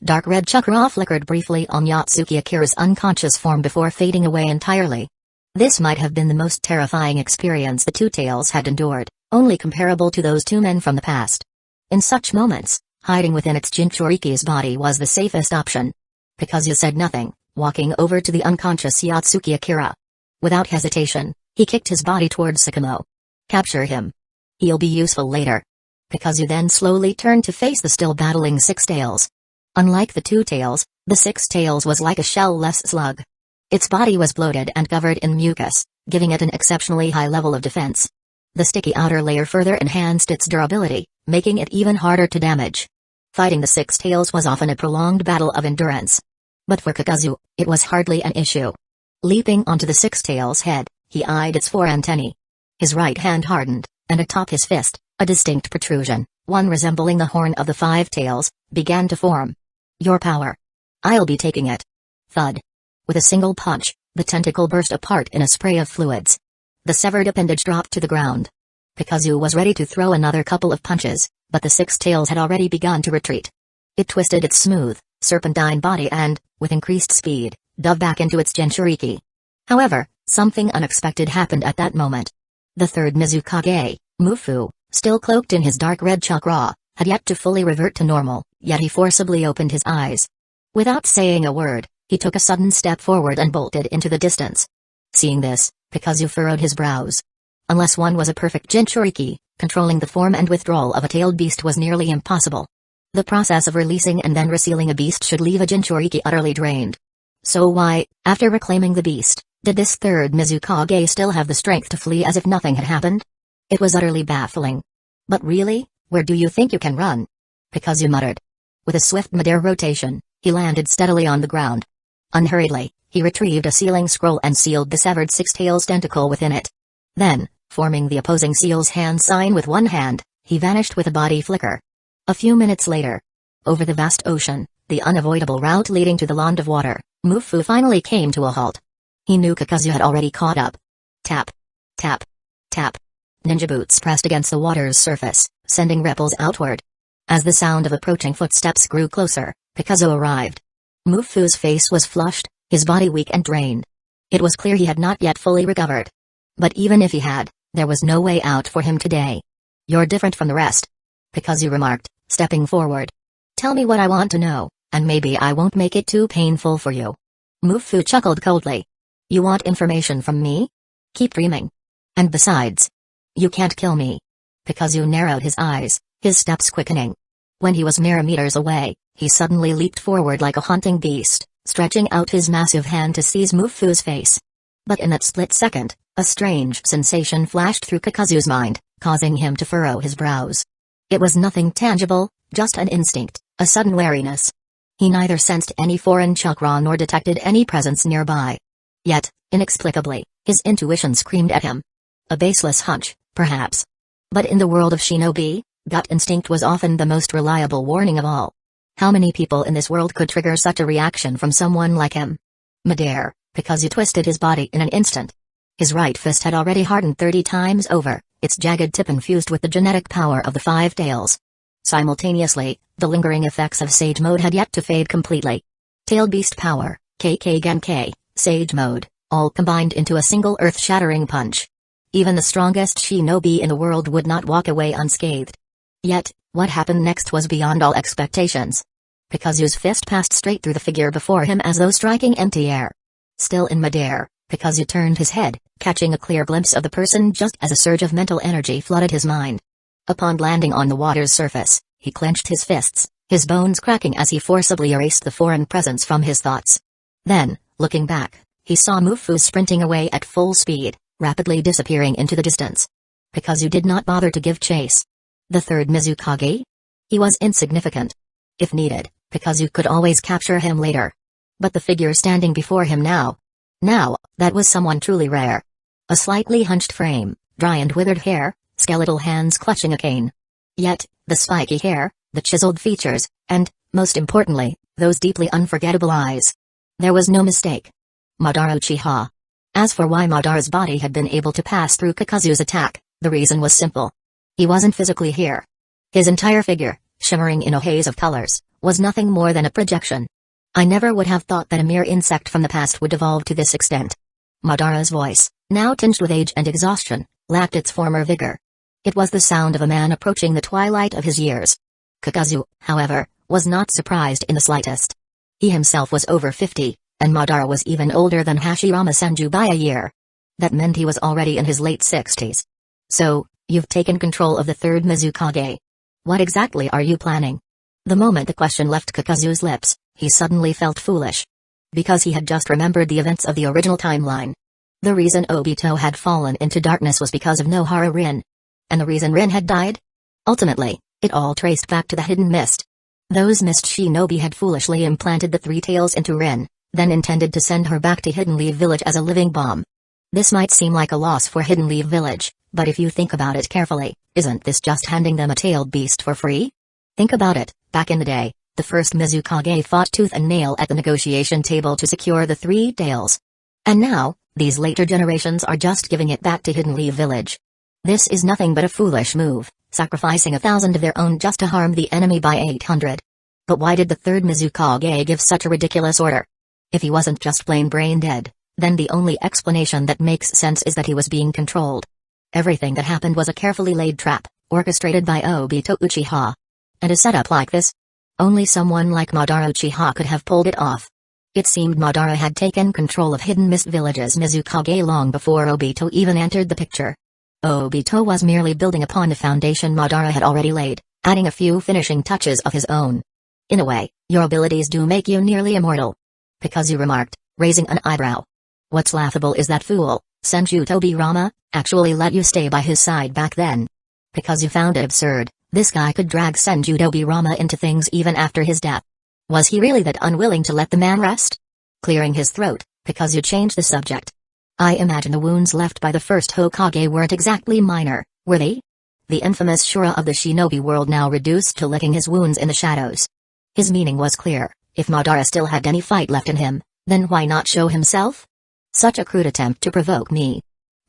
Dark red chakra flickered briefly on Yatsuki Akira's unconscious form before fading away entirely. This might have been the most terrifying experience the two tails had endured, only comparable to those two men from the past. In such moments, hiding within its Jinchuriki's body was the safest option. Kakuzu said nothing, walking over to the unconscious Yatsuki Akira. Without hesitation, he kicked his body towards Sakamo. Capture him. He'll be useful later. Kakuzu then slowly turned to face the still battling six tails. Unlike the two tails, the six tails was like a shell-less slug. Its body was bloated and covered in mucus, giving it an exceptionally high level of defense. The sticky outer layer further enhanced its durability, making it even harder to damage. Fighting the six tails was often a prolonged battle of endurance. But for Kakuzu, it was hardly an issue. Leaping onto the six tails' head, he eyed its four antennae. His right hand hardened, and atop his fist, a distinct protrusion, one resembling the horn of the five tails, began to form. Your power. I'll be taking it. Thud. With a single punch, the tentacle burst apart in a spray of fluids. The severed appendage dropped to the ground. Kakuzu was ready to throw another couple of punches, but the six tails had already begun to retreat. It twisted its smooth, serpentine body and, with increased speed, dove back into its Jinchuriki. However, something unexpected happened at that moment. The third Mizukage, Mufu, still cloaked in his dark red chakra, had yet to fully revert to normal, yet he forcibly opened his eyes. Without saying a word, he took a sudden step forward and bolted into the distance. Seeing this, Kakuzu furrowed his brows. Unless one was a perfect Jinchuriki, controlling the form and withdrawal of a tailed beast was nearly impossible. The process of releasing and then resealing a beast should leave a Jinchuriki utterly drained. So why, after reclaiming the beast, did this third Mizukage still have the strength to flee as if nothing had happened? It was utterly baffling. But really, where do you think you can run? Kakuzu muttered. With a swift mid-air rotation, he landed steadily on the ground. Unhurriedly, he retrieved a sealing scroll and sealed the severed six-tails tentacle within it. Then, forming the opposing seal's hand sign with one hand, he vanished with a body flicker. A few minutes later, over the vast ocean, the unavoidable route leading to the land of water, Mufu finally came to a halt. He knew Kakuzu had already caught up. Tap. Tap. Tap. Ninja boots pressed against the water's surface, sending ripples outward. As the sound of approaching footsteps grew closer, Kakuzu arrived. Mufu's face was flushed, his body weak and drained. It was clear he had not yet fully recovered. But even if he had, there was no way out for him today. You're different from the rest, Kakuzu remarked, stepping forward. Tell me what I want to know, and maybe I won't make it too painful for you. Mufu chuckled coldly. You want information from me? Keep dreaming. And besides, you can't kill me. Kakuzu narrowed his eyes, his steps quickening. When he was mere meters away, he suddenly leaped forward like a hunting beast, stretching out his massive hand to seize Mufu's face. But in that split second, a strange sensation flashed through Kakuzu's mind, causing him to furrow his brows. It was nothing tangible, just an instinct, a sudden wariness. He neither sensed any foreign chakra nor detected any presence nearby. Yet, inexplicably, his intuition screamed at him. A baseless hunch, perhaps. But in the world of shinobi, gut instinct was often the most reliable warning of all. How many people in this world could trigger such a reaction from someone like him? Midair, Kakuzu twisted his body in an instant. His right fist had already hardened 30 times over, its jagged tip infused with the genetic power of the five tails. Simultaneously, the lingering effects of Sage Mode had yet to fade completely. Tailed Beast Power, KK Genkai, Sage Mode, all combined into a single earth-shattering punch. Even the strongest shinobi in the world would not walk away unscathed. Yet, what happened next was beyond all expectations. Kakuzu's fist passed straight through the figure before him as though striking empty air. Still in midair, Kakuzu turned his head, catching a clear glimpse of the person just as a surge of mental energy flooded his mind. Upon landing on the water's surface, he clenched his fists, his bones cracking as he forcibly erased the foreign presence from his thoughts. Then, looking back, he saw Mufu sprinting away at full speed, rapidly disappearing into the distance. Kakuzu did not bother to give chase. The third Mizukage? He was insignificant. If needed, Kakuzu could always capture him later. But the figure standing before him now, that was someone truly rare. A slightly hunched frame, dry and withered hair, skeletal hands clutching a cane. Yet, the spiky hair, the chiseled features, and, most importantly, those deeply unforgettable eyes. There was no mistake. Madara Uchiha. As for why Madara's body had been able to pass through Kakuzu's attack, the reason was simple. He wasn't physically here. His entire figure, shimmering in a haze of colors, was nothing more than a projection. I never would have thought that a mere insect from the past would evolve to this extent. Madara's voice, now tinged with age and exhaustion, lacked its former vigor. It was the sound of a man approaching the twilight of his years. Kakuzu, however, was not surprised in the slightest. He himself was over 50, and Madara was even older than Hashirama Senju by a year. That meant he was already in his late 60s. So, you've taken control of the third Mizukage. What exactly are you planning? The moment the question left Kakuzu's lips, he suddenly felt foolish. Because he had just remembered the events of the original timeline. The reason Obito had fallen into darkness was because of Nohara Rin. And the reason Rin had died? Ultimately, it all traced back to the hidden mist. Those mist shinobi had foolishly implanted the three tails into Rin, then intended to send her back to Hidden Leaf Village as a living bomb. This might seem like a loss for Hidden Leaf Village, but if you think about it carefully, Isn't this just handing them a tailed beast for free? Think about it, back in the day, the first Mizukage fought tooth and nail at the negotiation table to secure the 3 tails. And now, these later generations are just giving it back to Hidden Leaf Village. This is nothing but a foolish move, sacrificing 1,000 of their own just to harm the enemy by 800. But why did the 3rd Mizukage give such a ridiculous order? If he wasn't just plain brain dead, then the only explanation that makes sense is that he was being controlled. Everything that happened was a carefully laid trap, orchestrated by Obito Uchiha. And a setup like this? Only someone like Madara Uchiha could have pulled it off. It seemed Madara had taken control of Hidden Mist Village's Mizukage long before Obito even entered the picture. Obito was merely building upon the foundation Madara had already laid, adding a few finishing touches of his own. In a way, your abilities do make you nearly immortal. Kakuzu remarked, raising an eyebrow. What's laughable is that fool, Senju Tobirama, actually let you stay by his side back then. Kakuzu found it absurd, this guy could drag Senju Tobirama into things even after his death. Was he really that unwilling to let the man rest? Clearing his throat, Kakuzu changed the subject. I imagine the wounds left by the first Hokage weren't exactly minor, were they? The infamous Shura of the shinobi world now reduced to licking his wounds in the shadows. His meaning was clear, if Madara still had any fight left in him, then why not show himself? Such a crude attempt to provoke me.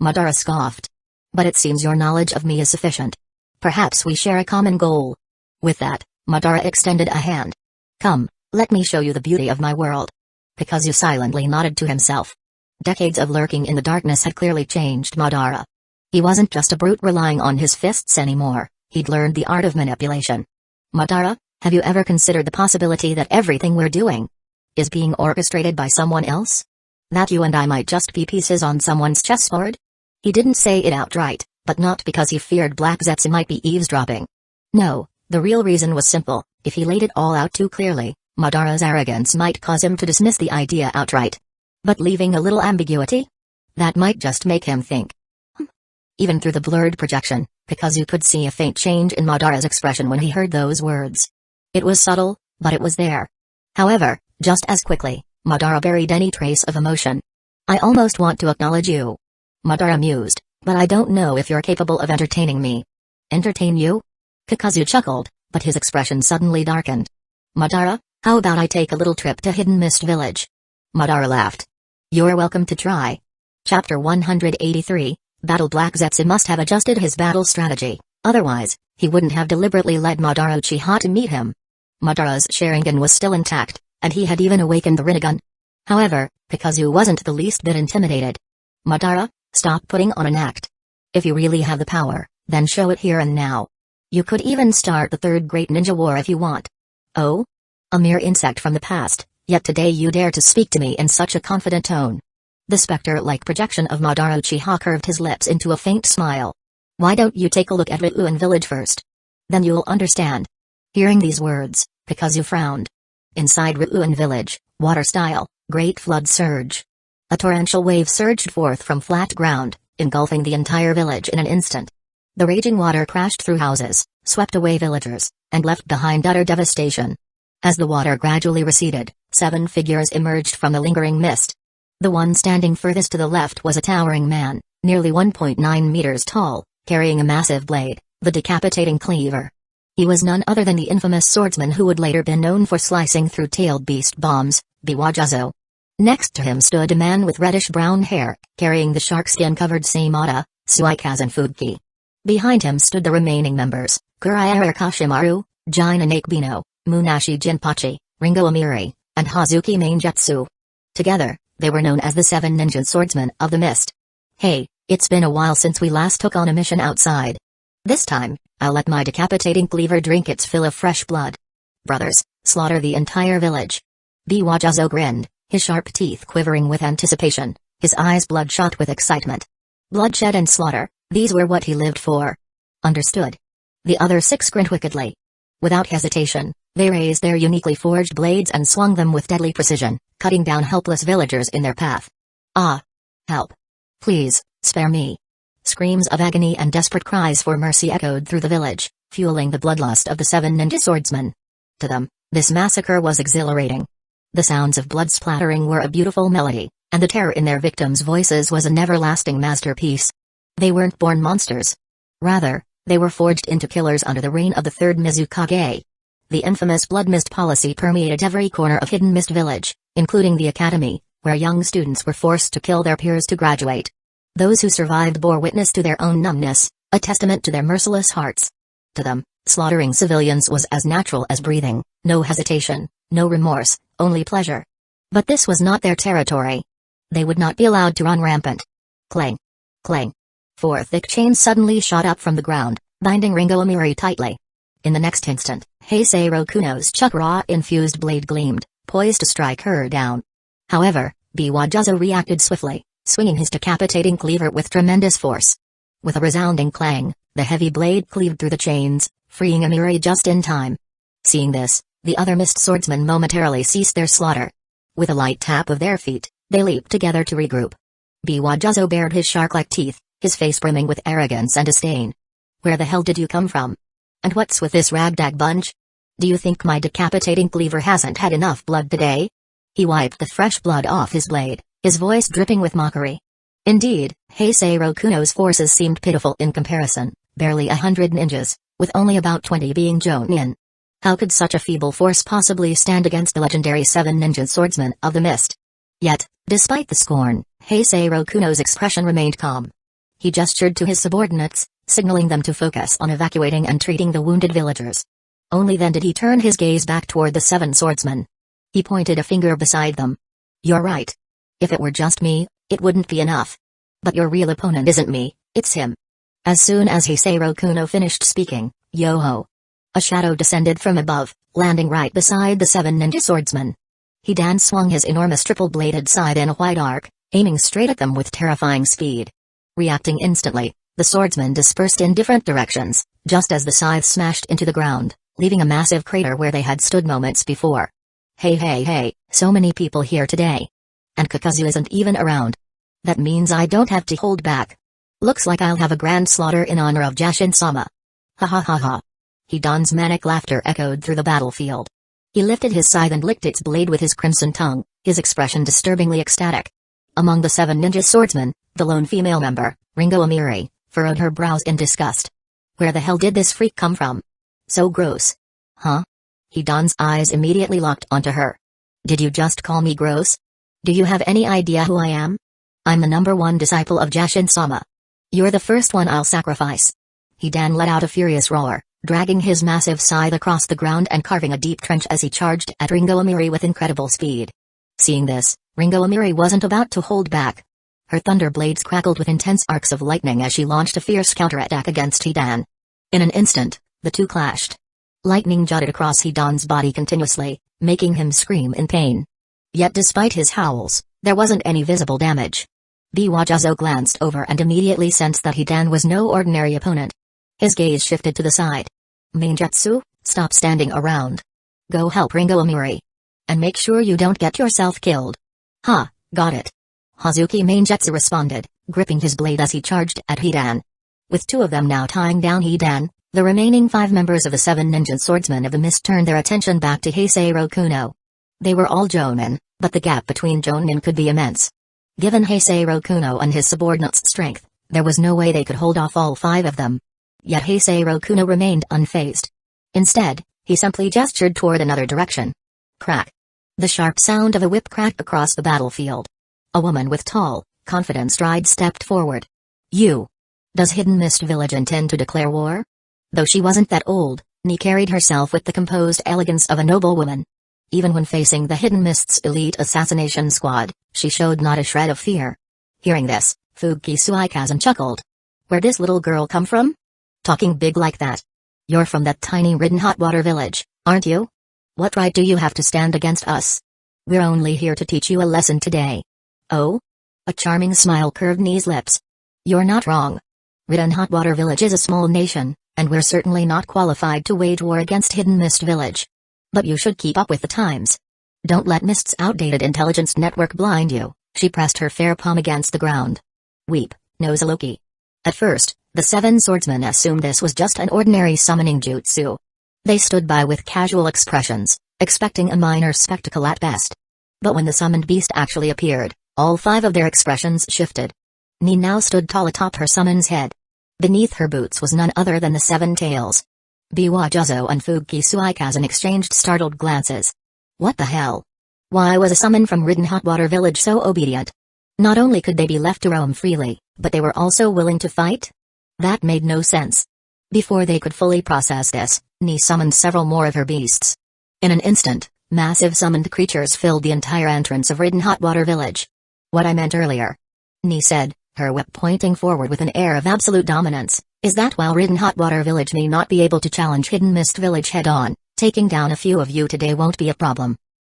Madara scoffed. But it seems your knowledge of me is sufficient. Perhaps we share a common goal. With that, Madara extended a hand. Come, let me show you the beauty of my world. Kakuzu silently nodded to himself. Decades of lurking in the darkness had clearly changed Madara. He wasn't just a brute relying on his fists anymore, he'd learned the art of manipulation. Madara, have you ever considered the possibility that everything we're doing is being orchestrated by someone else? That you and I might just be pieces on someone's chessboard? He didn't say it outright, but not because he feared Black Zetsu might be eavesdropping. No, the real reason was simple, if he laid it all out too clearly, Madara's arrogance might cause him to dismiss the idea outright. But leaving a little ambiguity? That might just make him think. Even through the blurred projection, Kakuzu could see a faint change in Madara's expression when he heard those words. It was subtle, but it was there. However, just as quickly, Madara buried any trace of emotion. I almost want to acknowledge you. Madara mused, but I don't know if you're capable of entertaining me. Entertain you? Kakuzu chuckled, but his expression suddenly darkened. Madara, how about I take a little trip to Hidden Mist Village? Madara laughed. You're welcome to try. Chapter 183, Battle Black Zetsu must have adjusted his battle strategy, otherwise, he wouldn't have deliberately led Madara Uchiha to meet him. Madara's Sharingan was still intact, and he had even awakened the Rinnegan. However, Kakuzu wasn't the least bit intimidated. Madara, stop putting on an act. If you really have the power, then show it here and now. You could even start the 3rd Great Ninja War if you want. Oh? A mere insect from the past, yet today you dare to speak to me in such a confident tone. The spectre-like projection of Madara Uchiha curved his lips into a faint smile. Why don't you take a look at Reborn Village first? Then you'll understand. Hearing these words, Kakuzu frowned. Inside Reborn Village, water-style, great flood surge. A torrential wave surged forth from flat ground, engulfing the entire village in an instant. The raging water crashed through houses, swept away villagers, and left behind utter devastation. As the water gradually receded, 7 figures emerged from the lingering mist. The one standing furthest to the left was a towering man, nearly 1.9 meters tall, carrying a massive blade, the decapitating cleaver. He was none other than the infamous swordsman who would later be known for slicing through tailed beast bombs, Biwajazo. Next to him stood a man with reddish-brown hair, carrying the shark-skin-covered Seimata, Suikazen Fuki. Behind him stood the remaining members, Kuraiara Kashimaru, Jina Nakebino, Munashi Jinpachi, Ringo Amiri, and Hazuki Mainjutsu. Together, they were known as the 7 Ninja Swordsmen of the Mist. Hey, it's been a while since we last took on a mission outside. This time, I'll let my decapitating cleaver drink its fill of fresh blood. Brothers, slaughter the entire village. Biwajazo grinned, his sharp teeth quivering with anticipation, his eyes bloodshot with excitement. Bloodshed and slaughter, these were what he lived for. Understood. The other 6 grinned wickedly. Without hesitation, they raised their uniquely forged blades and swung them with deadly precision, cutting down helpless villagers in their path. Ah! Help! Please, spare me! Screams of agony and desperate cries for mercy echoed through the village, fueling the bloodlust of the 7 ninja swordsmen. To them, this massacre was exhilarating. The sounds of blood splattering were a beautiful melody, and the terror in their victims' voices was an everlasting masterpiece. They weren't born monsters. Rather, They were forged into killers under the reign of the third Mizukage. The infamous blood mist policy permeated every corner of Hidden Mist Village, including the academy, where young students were forced to kill their peers to graduate. Those who survived bore witness to their own numbness, a testament to their merciless hearts. To them, slaughtering civilians was as natural as breathing, no hesitation, no remorse, only pleasure. But this was not their territory. They would not be allowed to run rampant. Clang. Clang. Four thick chains suddenly shot up from the ground, binding Ringo Amiri tightly. In the next instant, Heisei Rokuno's chakra-infused blade gleamed, poised to strike her down. However, Biwajuzo reacted swiftly, swinging his decapitating cleaver with tremendous force. With a resounding clang, the heavy blade cleaved through the chains, freeing Amiri just in time. Seeing this, the other mist swordsmen momentarily ceased their slaughter. With a light tap of their feet, they leaped together to regroup. Biwajuzo bared his shark-like teeth, his face brimming with arrogance and disdain. "Where the hell did you come from? And what's with this ragtag bunch? Do you think my decapitating cleaver hasn't had enough blood today?" He wiped the fresh blood off his blade, his voice dripping with mockery. Indeed, Heisei Rokuno's forces seemed pitiful in comparison, barely 100 ninjas, with only about 20 being Jonin. How could such a feeble force possibly stand against the legendary 7 ninja swordsmen of the mist? Yet, despite the scorn, Heisei Rokuno's expression remained calm. He gestured to his subordinates, signaling them to focus on evacuating and treating the wounded villagers. Only then did he turn his gaze back toward the 7 swordsmen. He pointed a finger beside them. "You're right. If it were just me, it wouldn't be enough. But your real opponent isn't me, it's him." As soon as Heisei Rokuno finished speaking, yo-ho! A shadow descended from above, landing right beside the 7 ninja swordsmen. Hidan swung his enormous triple-bladed scythe in a wide arc, aiming straight at them with terrifying speed. Reacting instantly, the swordsmen dispersed in different directions, just as the scythe smashed into the ground, leaving a massive crater where they had stood moments before. Hey, so many people here today. And Kakuzu isn't even around. That means I don't have to hold back. Looks like I'll have a grand slaughter in honor of Jashin-sama. Ha ha ha ha. Hidan's manic laughter echoed through the battlefield. He lifted his scythe and licked its blade with his crimson tongue, his expression disturbingly ecstatic. Among the 7 ninja swordsmen, the lone female member, Ringo Amiri, furrowed her brows in disgust. Where the hell did this freak come from? So gross. Huh? Hidan's eyes immediately locked onto her. Did you just call me gross? Do you have any idea who I am? I'm the #1 disciple of Jashin-sama. You're the first one I'll sacrifice. Hidan let out a furious roar, dragging his massive scythe across the ground and carving a deep trench as he charged at Ringo Amiri with incredible speed. Seeing this, Ringo Amiri wasn't about to hold back. Her thunder blades crackled with intense arcs of lightning as she launched a fierce counterattack against Hidan. In an instant, the two clashed. Lightning jutted across Hidan's body continuously, making him scream in pain. Yet despite his howls, there wasn't any visible damage. Biwajuzo glanced over and immediately sensed that Hidan was no ordinary opponent. His gaze shifted to the side. "Mainjutsu, stop standing around. Go help Ringo Amiri. And make sure you don't get yourself killed." "Ha, got it." Hazuki Mainjutsu responded, gripping his blade as he charged at Hidan. With 2 of them now tying down Hidan, the remaining 5 members of the 7 ninja swordsmen of the mist turned their attention back to Heisei Rokuno. They were all Jonin, but the gap between Jonin could be immense. Given Heisei Rokuno and his subordinates' strength, there was no way they could hold off all 5 of them. Yet Heisei Rokuno remained unfazed. Instead, he simply gestured toward another direction. Crack. The sharp sound of a whip cracked across the battlefield. A woman with tall, confident strides stepped forward. "You. Does Hidden Mist Village intend to declare war?" Though she wasn't that old, Ni carried herself with the composed elegance of a noble woman. Even when facing the Hidden Mist's elite assassination squad, she showed not a shred of fear. Hearing this, Fuki Suikazen chuckled. "Where'd this little girl come from? Talking big like that. You're from that tiny ridden hot water village, aren't you? What right do you have to stand against us? We're only here to teach you a lesson today." "Oh?" A charming smile curved Ni's lips. "You're not wrong. Ridden Hot Water Village is a small nation, and we're certainly not qualified to wage war against Hidden Mist Village. But you should keep up with the times. Don't let Mist's outdated intelligence network blind you." She pressed her fair palm against the ground. "Weep, Nozaloki." At first, the 7 swordsmen assumed this was just an ordinary summoning jutsu. They stood by with casual expressions, expecting a minor spectacle at best. But when the summoned beast actually appeared, all 5 of their expressions shifted. Ni now stood tall atop her summon's head. Beneath her boots was none other than the Seven Tails. Biwajuzo and Fuki Suikazan exchanged startled glances. What the hell? Why was a summon from Ridden Hotwater Village so obedient? Not only could they be left to roam freely, but they were also willing to fight? That made no sense. Before they could fully process this, Ni summoned several more of her beasts. In an instant, massive summoned creatures filled the entire entrance of Ridden Hotwater Village. What I meant earlier, Ni said, her whip pointing forward with an air of absolute dominance, is that while Ridden Hotwater Village may not be able to challenge Hidden Mist Village head-on, taking down a few of you today won't be a problem.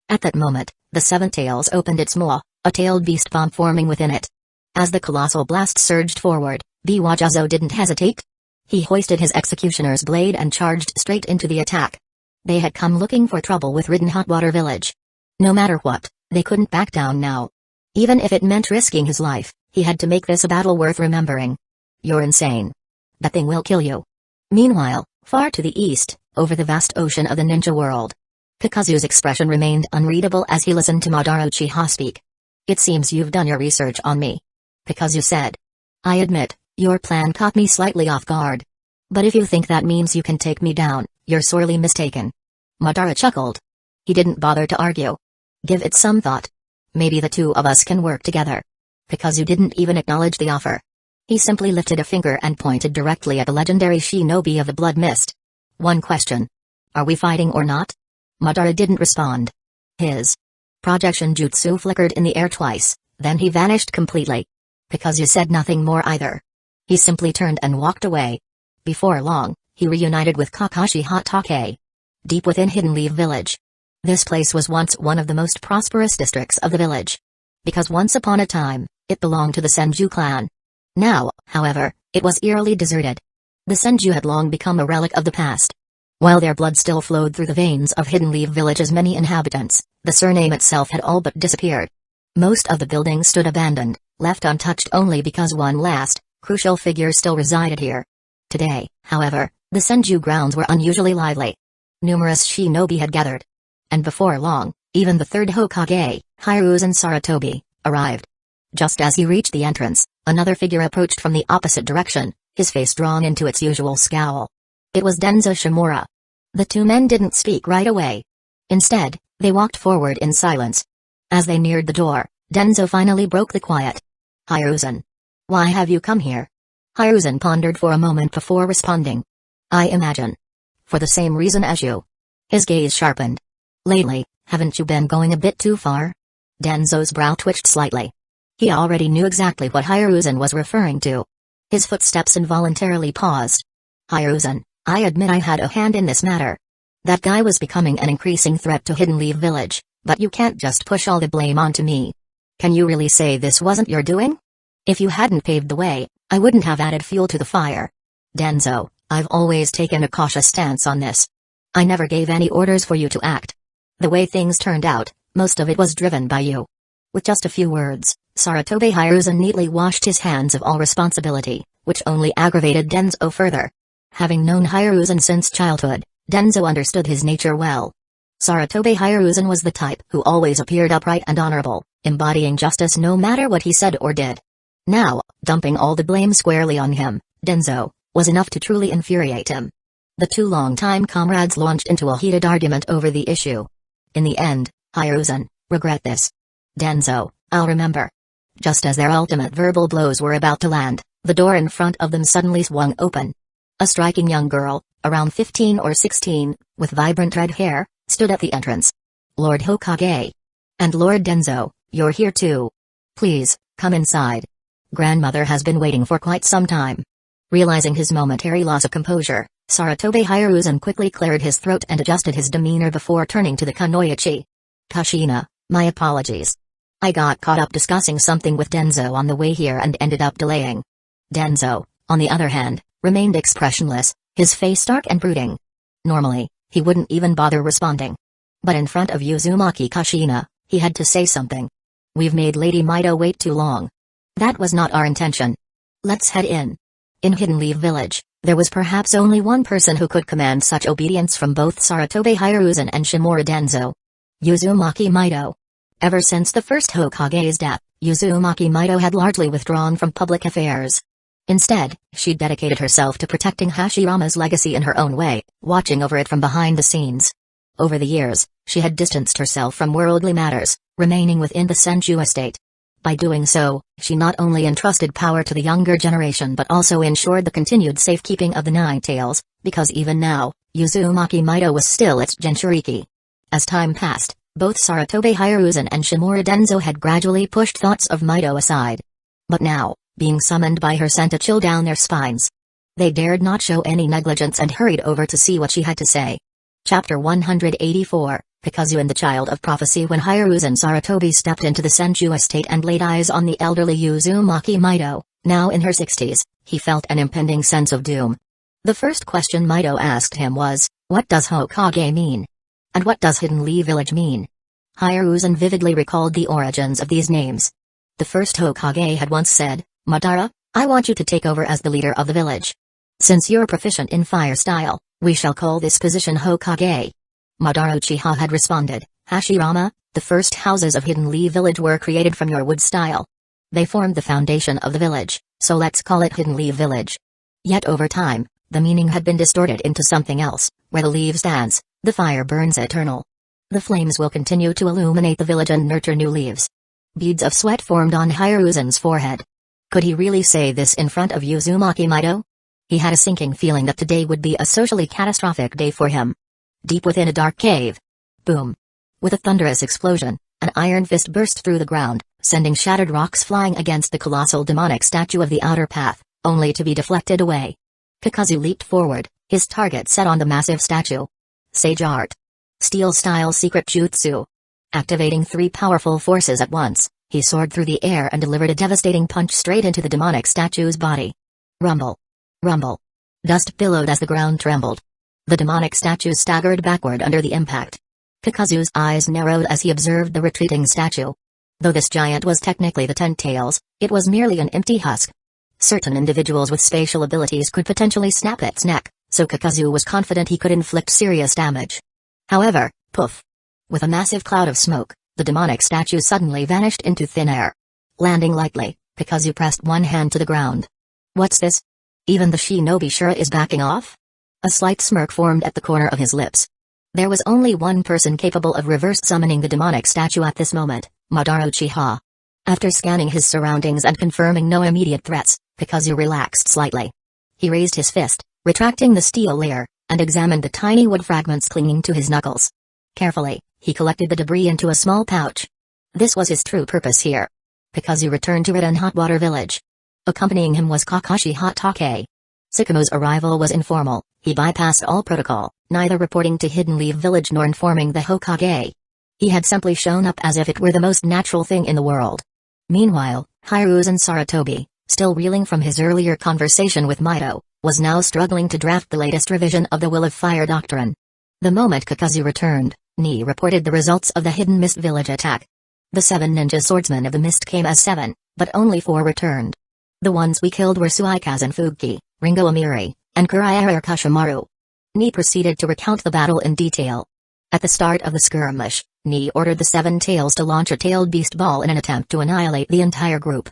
At that moment, the Seven Tails opened its maw, a tailed beast bomb forming within it. As the colossal blast surged forward, Biwajuzo didn't hesitate. He hoisted his executioner's blade and charged straight into the attack. They had come looking for trouble with Ridden Hotwater Village. No matter what, they couldn't back down now. Even if it meant risking his life, he had to make this a battle worth remembering. You're insane. That thing will kill you. Meanwhile, far to the east, over the vast ocean of the ninja world, Kakuzu's expression remained unreadable as he listened to Madara Uchiha speak. It seems you've done your research on me. Kakuzu said. I admit, your plan caught me slightly off guard. But if you think that means you can take me down, you're sorely mistaken. Madara chuckled. He didn't bother to argue. Give it some thought. Maybe the two of us can work together. Kakuzu didn't even acknowledge the offer. He simply lifted a finger and pointed directly at the legendary shinobi of the Blood Mist. One question. Are we fighting or not? Madara didn't respond. His projection jutsu flickered in the air twice, then he vanished completely. Kakuzu said nothing more either. He simply turned and walked away. Before long, he reunited with Kakashi Hatake. Deep within Hidden Leaf Village. This place was once one of the most prosperous districts of the village. Because once upon a time, it belonged to the Senju clan. Now, however, it was eerily deserted. The Senju had long become a relic of the past. While their blood still flowed through the veins of Hidden Leaf Village's many inhabitants, the surname itself had all but disappeared. Most of the buildings stood abandoned, left untouched only because one last, crucial figure still resided here. Today, however, the Senju grounds were unusually lively. Numerous shinobi had gathered. And before long, even the third Hokage, Hiruzen Sarutobi, arrived. Just as he reached the entrance, another figure approached from the opposite direction, his face drawn into its usual scowl. It was Denzo Shimura. The two men didn't speak right away. Instead, they walked forward in silence. As they neared the door, Denzo finally broke the quiet. Hiruzen. Why have you come here? Hiruzen pondered for a moment before responding. I imagine. For the same reason as you. His gaze sharpened. Lately, haven't you been going a bit too far? Denzo's brow twitched slightly. He already knew exactly what Hiruzen was referring to. His footsteps involuntarily paused. Hiruzen, I admit I had a hand in this matter. That guy was becoming an increasing threat to Hidden Leaf Village, but you can't just push all the blame onto me. Can you really say this wasn't your doing? If you hadn't paved the way, I wouldn't have added fuel to the fire. Denzo, I've always taken a cautious stance on this. I never gave any orders for you to act. The way things turned out, most of it was driven by you. With just a few words, Sarutobi Hiruzen neatly washed his hands of all responsibility, which only aggravated Denzo further. Having known Hiruzen since childhood, Denzo understood his nature well. Sarutobi Hiruzen was the type who always appeared upright and honorable, embodying justice no matter what he said or did. Now, dumping all the blame squarely on him, Denzo, was enough to truly infuriate him. The two longtime comrades launched into a heated argument over the issue. In the end, Hiruzen, regret this. Denzo, I'll remember. Just as their ultimate verbal blows were about to land, the door in front of them suddenly swung open. A striking young girl, around 15 or 16, with vibrant red hair, stood at the entrance. Lord Hokage. And Lord Denzo, you're here too. Please, come inside. Grandmother has been waiting for quite some time. Realizing his momentary loss of composure, Sarutobi Hiruzen quickly cleared his throat and adjusted his demeanor before turning to the Kunoichi. Kushina, my apologies. I got caught up discussing something with Denzo on the way here and ended up delaying. Denzo, on the other hand, remained expressionless, his face dark and brooding. Normally, he wouldn't even bother responding. But in front of Uzumaki Kushina, he had to say something. We've made Lady Mido wait too long. That was not our intention. Let's head in. In Hidden Leaf Village, there was perhaps only one person who could command such obedience from both Sarutobi Hiruzen and Shimura Denzo. Uzumaki Mido. Ever since the first Hokage's death, Uzumaki Mido had largely withdrawn from public affairs. Instead, she dedicated herself to protecting Hashirama's legacy in her own way, watching over it from behind the scenes. Over the years, she had distanced herself from worldly matters, remaining within the Senju estate. By doing so, she not only entrusted power to the younger generation but also ensured the continued safekeeping of the Nine Tails, because even now, Uzumaki Mido was still its Jinchuriki. As time passed, both Sarutobi Hiruzen and Shimura Denzo had gradually pushed thoughts of Mido aside. But now, being summoned by her sent a chill down their spines. They dared not show any negligence and hurried over to see what she had to say. Chapter 184, Kakuzu and the Child of Prophecy. When Hiruzen Sarutobi stepped into the Senju estate and laid eyes on the elderly Uzumaki Mido, now in her 60s, he felt an impending sense of doom. The first question Mido asked him was, "What does Hokage mean? And what does Hidden Lee Village mean?" Hiruzen vividly recalled the origins of these names. The first Hokage had once said, "Madara, I want you to take over as the leader of the village. Since you're proficient in fire style, we shall call this position Hokage." Madara Uchiha had responded, "Hashirama, the first houses of Hidden Lee Village were created from your wood style. They formed the foundation of the village, so let's call it Hidden Lee Village." Yet over time, the meaning had been distorted into something else. Where the leaf stands, the fire burns eternal. The flames will continue to illuminate the village and nurture new leaves. Beads of sweat formed on Hiruzen's forehead. Could he really say this in front of Uzumaki Mido? He had a sinking feeling that today would be a socially catastrophic day for him. Deep within a dark cave. Boom. With a thunderous explosion, an iron fist burst through the ground, sending shattered rocks flying against the colossal demonic statue of the outer path, only to be deflected away. Kakuzu leaped forward, his target set on the massive statue. Sage Art. Steel-style secret jutsu. Activating three powerful forces at once, he soared through the air and delivered a devastating punch straight into the demonic statue's body. Rumble. Rumble. Dust billowed as the ground trembled. The demonic statue staggered backward under the impact. Kakuzu's eyes narrowed as he observed the retreating statue. Though this giant was technically the Ten Tails, it was merely an empty husk. Certain individuals with spatial abilities could potentially snap its neck, so Kakuzu was confident he could inflict serious damage. However, poof. With a massive cloud of smoke, the demonic statue suddenly vanished into thin air. Landing lightly, Kakuzu pressed one hand to the ground. What's this? Even the shinobi Shura is backing off? A slight smirk formed at the corner of his lips. There was only one person capable of reverse summoning the demonic statue at this moment, Madara Uchiha. After scanning his surroundings and confirming no immediate threats, Kakuzu relaxed slightly. He raised his fist, retracting the steel layer, and examined the tiny wood fragments clinging to his knuckles. Carefully, he collected the debris into a small pouch. This was his true purpose here. Kakuzu returned to Red Hot Water Village. Accompanying him was Kakashi Hatake. Tsukumo's arrival was informal. He bypassed all protocol, neither reporting to Hidden Leaf Village nor informing the Hokage. He had simply shown up as if it were the most natural thing in the world. Meanwhile, Hiruzen Sarutobi, still reeling from his earlier conversation with Mido, was now struggling to draft the latest revision of the Will of Fire doctrine. The moment Kakuzu returned, Ni reported the results of the Hidden Mist Village attack. The 7 ninja swordsmen of the mist came as 7, but only 4 returned. The ones we killed were Suikazen Fuki, Ringo Amiri, and Kuraiara Kashimaru. Ni proceeded to recount the battle in detail. At the start of the skirmish, Ni ordered the 7 tails to launch a tailed beast ball in an attempt to annihilate the entire group.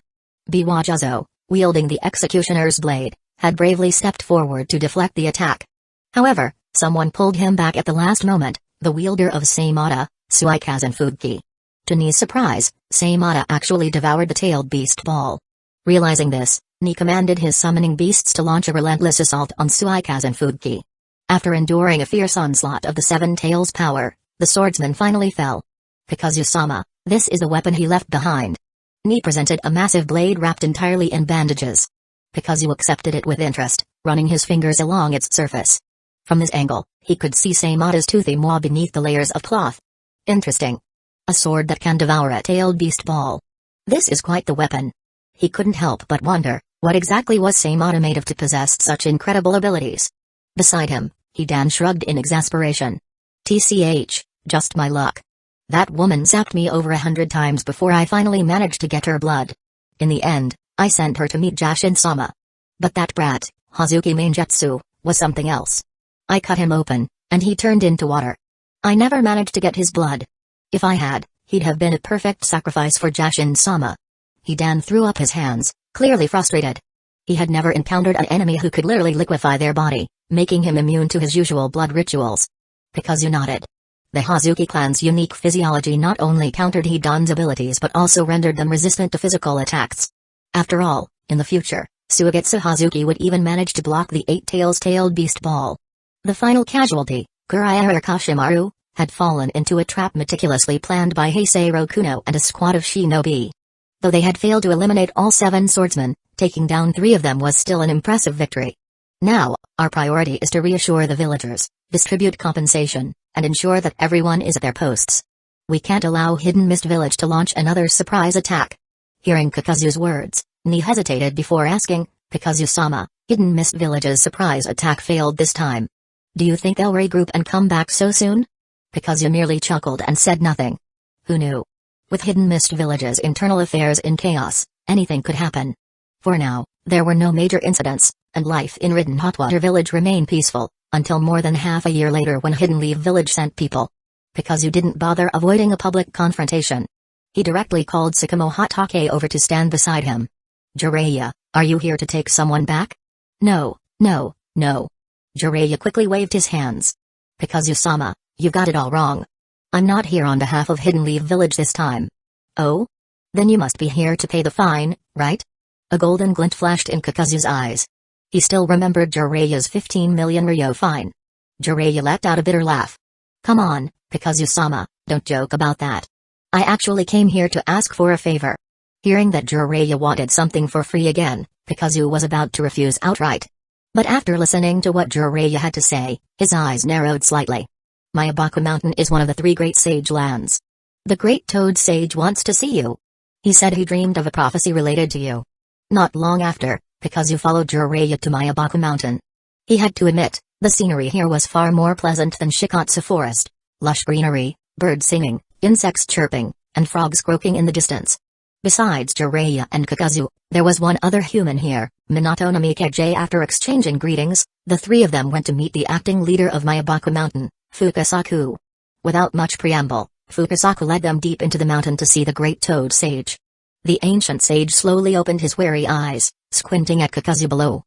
Biwajazo, wielding the executioner's blade, had bravely stepped forward to deflect the attack. However, someone pulled him back at the last moment, the wielder of Seimata, Suikazen Fuki. To Ni's surprise, Seimata actually devoured the tailed beast ball. Realizing this, Ni commanded his summoning beasts to launch a relentless assault on Suikazen Fuki. After enduring a fierce onslaught of the 7 tails power, the swordsman finally fell. Kakuzu-sama, this is the weapon he left behind. Ni presented a massive blade wrapped entirely in bandages. Kakuzu accepted it with interest, running his fingers along its surface. From this angle, he could see Seimata's toothy maw beneath the layers of cloth. Interesting. A sword that can devour a tailed beast ball. This is quite the weapon. He couldn't help but wonder, what exactly was Seimata made of to possess such incredible abilities? Beside him, Hidan shrugged in exasperation. TCH, just my luck. That woman zapped me over 100 times before I finally managed to get her blood. In the end, I sent her to meet Jashin-sama. But that brat, Hazuki Mainjutsu, was something else. I cut him open, and he turned into water. I never managed to get his blood. If I had, he'd have been a perfect sacrifice for Jashin-sama. Hidan threw up his hands, clearly frustrated. He had never encountered an enemy who could literally liquefy their body, making him immune to his usual blood rituals. Kakuzu nodded. The Hazuki clan's unique physiology not only countered Hidan's abilities but also rendered them resistant to physical attacks. After all, in the future, Suigetsu Hazuki would even manage to block the eight-tailed beast ball. The final casualty, Kuraiara Kashimaru, had fallen into a trap meticulously planned by Heisei Kuno and a squad of shinobi. Though they had failed to eliminate all 7 swordsmen, taking down 3 of them was still an impressive victory. Now, our priority is to reassure the villagers, distribute compensation, and ensure that everyone is at their posts. We can't allow Hidden Mist Village to launch another surprise attack. Hearing Kakuzu's words, Ni hesitated before asking, Kakuzu-sama, Hidden Mist Village's surprise attack failed this time. Do you think they'll regroup and come back so soon? Kakuzu merely chuckled and said nothing. Who knew? With Hidden Mist Village's internal affairs in chaos, anything could happen. For now, there were no major incidents, and life in Ridden Hotwater Village remained peaceful, until more than half a year later when Hidden Leaf Village sent people. Kakuzu didn't bother avoiding a public confrontation. He directly called Sakamo Hatake over to stand beside him. Jiraiya, are you here to take someone back? No. Jiraiya quickly waved his hands. Kakuzu-sama, you got it all wrong. I'm not here on behalf of Hidden Leaf Village this time. Oh? Then you must be here to pay the fine, right? A golden glint flashed in Kakuzu's eyes. He still remembered Jiraiya's 15 million ryo fine. Jiraiya let out a bitter laugh. Come on, Kakuzu-sama, don't joke about that. I actually came here to ask for a favor. Hearing that Jiraiya wanted something for free again, Kakuzu was about to refuse outright. But after listening to what Jiraiya had to say, his eyes narrowed slightly. Mayabaku Mountain is one of the 3 great sage lands. The great toad sage wants to see you. He said he dreamed of a prophecy related to you. Not long after, Kakuzu followed Jiraiya to Mayabaku Mountain. He had to admit, the scenery here was far more pleasant than Shikatsu Forest. Lush greenery, birds singing, insects chirping, and frogs croaking in the distance. Besides Jiraiya and Kakuzu, there was one other human here, Minato Namikaze. After exchanging greetings, the 3 of them went to meet the acting leader of Mayabaku Mountain, Fukasaku. Without much preamble, Fukasaku led them deep into the mountain to see the great toad sage. The ancient sage slowly opened his weary eyes, squinting at Kakuzu below.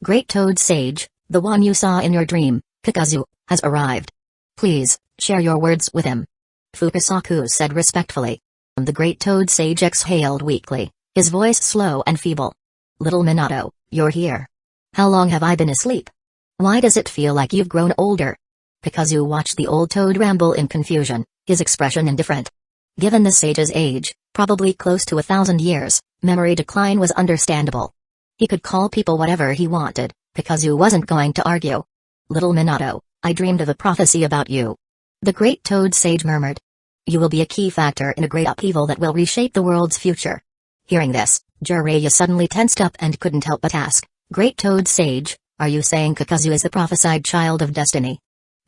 Great toad sage, the one you saw in your dream, Kakuzu, has arrived. Please, share your words with him. Fukasaku said respectfully. The great toad sage exhaled weakly, his voice slow and feeble. Little Minato, you're here. How long have I been asleep? Why does it feel like you've grown older? Kakuzu watched the old toad ramble in confusion, his expression indifferent. Given the sage's age, probably close to 1,000 years, memory decline was understandable. He could call people whatever he wanted, Kakuzu wasn't going to argue. Little Minato, I dreamed of a prophecy about you. The great toad sage murmured. You will be a key factor in a great upheaval that will reshape the world's future. Hearing this, Jiraiya suddenly tensed up and couldn't help but ask, Great toad sage, are you saying Kakuzu is the prophesied child of destiny?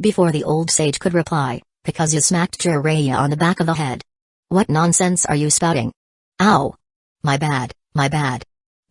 Before the old sage could reply, Kakuzu smacked Jiraiya on the back of the head. What nonsense are you spouting? Ow! My bad.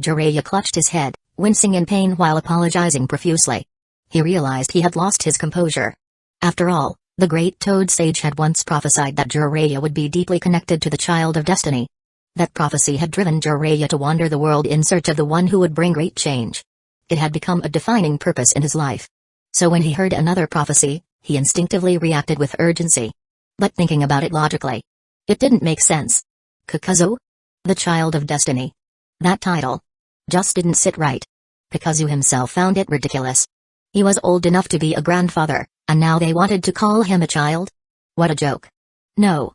Jiraiya clutched his head, wincing in pain while apologizing profusely. He realized he had lost his composure. After all, the great toad sage had once prophesied that Jiraiya would be deeply connected to the child of destiny. That prophecy had driven Jiraiya to wander the world in search of the one who would bring great change. It had become a defining purpose in his life. So when he heard another prophecy, he instinctively reacted with urgency. But thinking about it logically, it didn't make sense. Kakuzu? The child of destiny. That title just didn't sit right. Kakuzu himself found it ridiculous. He was old enough to be a grandfather, and now they wanted to call him a child? What a joke. No.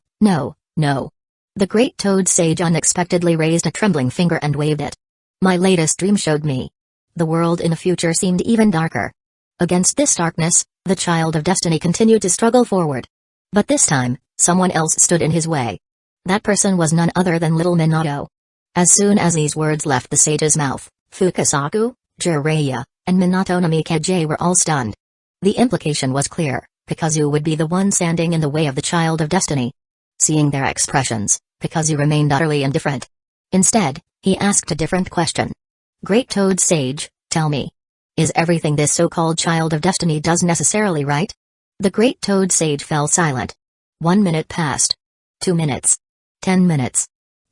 The great toad sage unexpectedly raised a trembling finger and waved it. My latest dream showed me. The world in the future seemed even darker. Against this darkness, the child of destiny continued to struggle forward. But this time, someone else stood in his way. That person was none other than little Minato. As soon as these words left the sage's mouth, Fukasaku, Jiraiya, and Minato Namikaze were all stunned. The implication was clear, Kakuzu would be the one standing in the way of the child of destiny. Seeing their expressions, Kakuzu remained utterly indifferent. Instead, he asked a different question. Great toad sage, tell me. Is everything this so-called child of destiny does necessarily right? The great toad sage fell silent. 1 minute passed. 2 minutes. 10 minutes.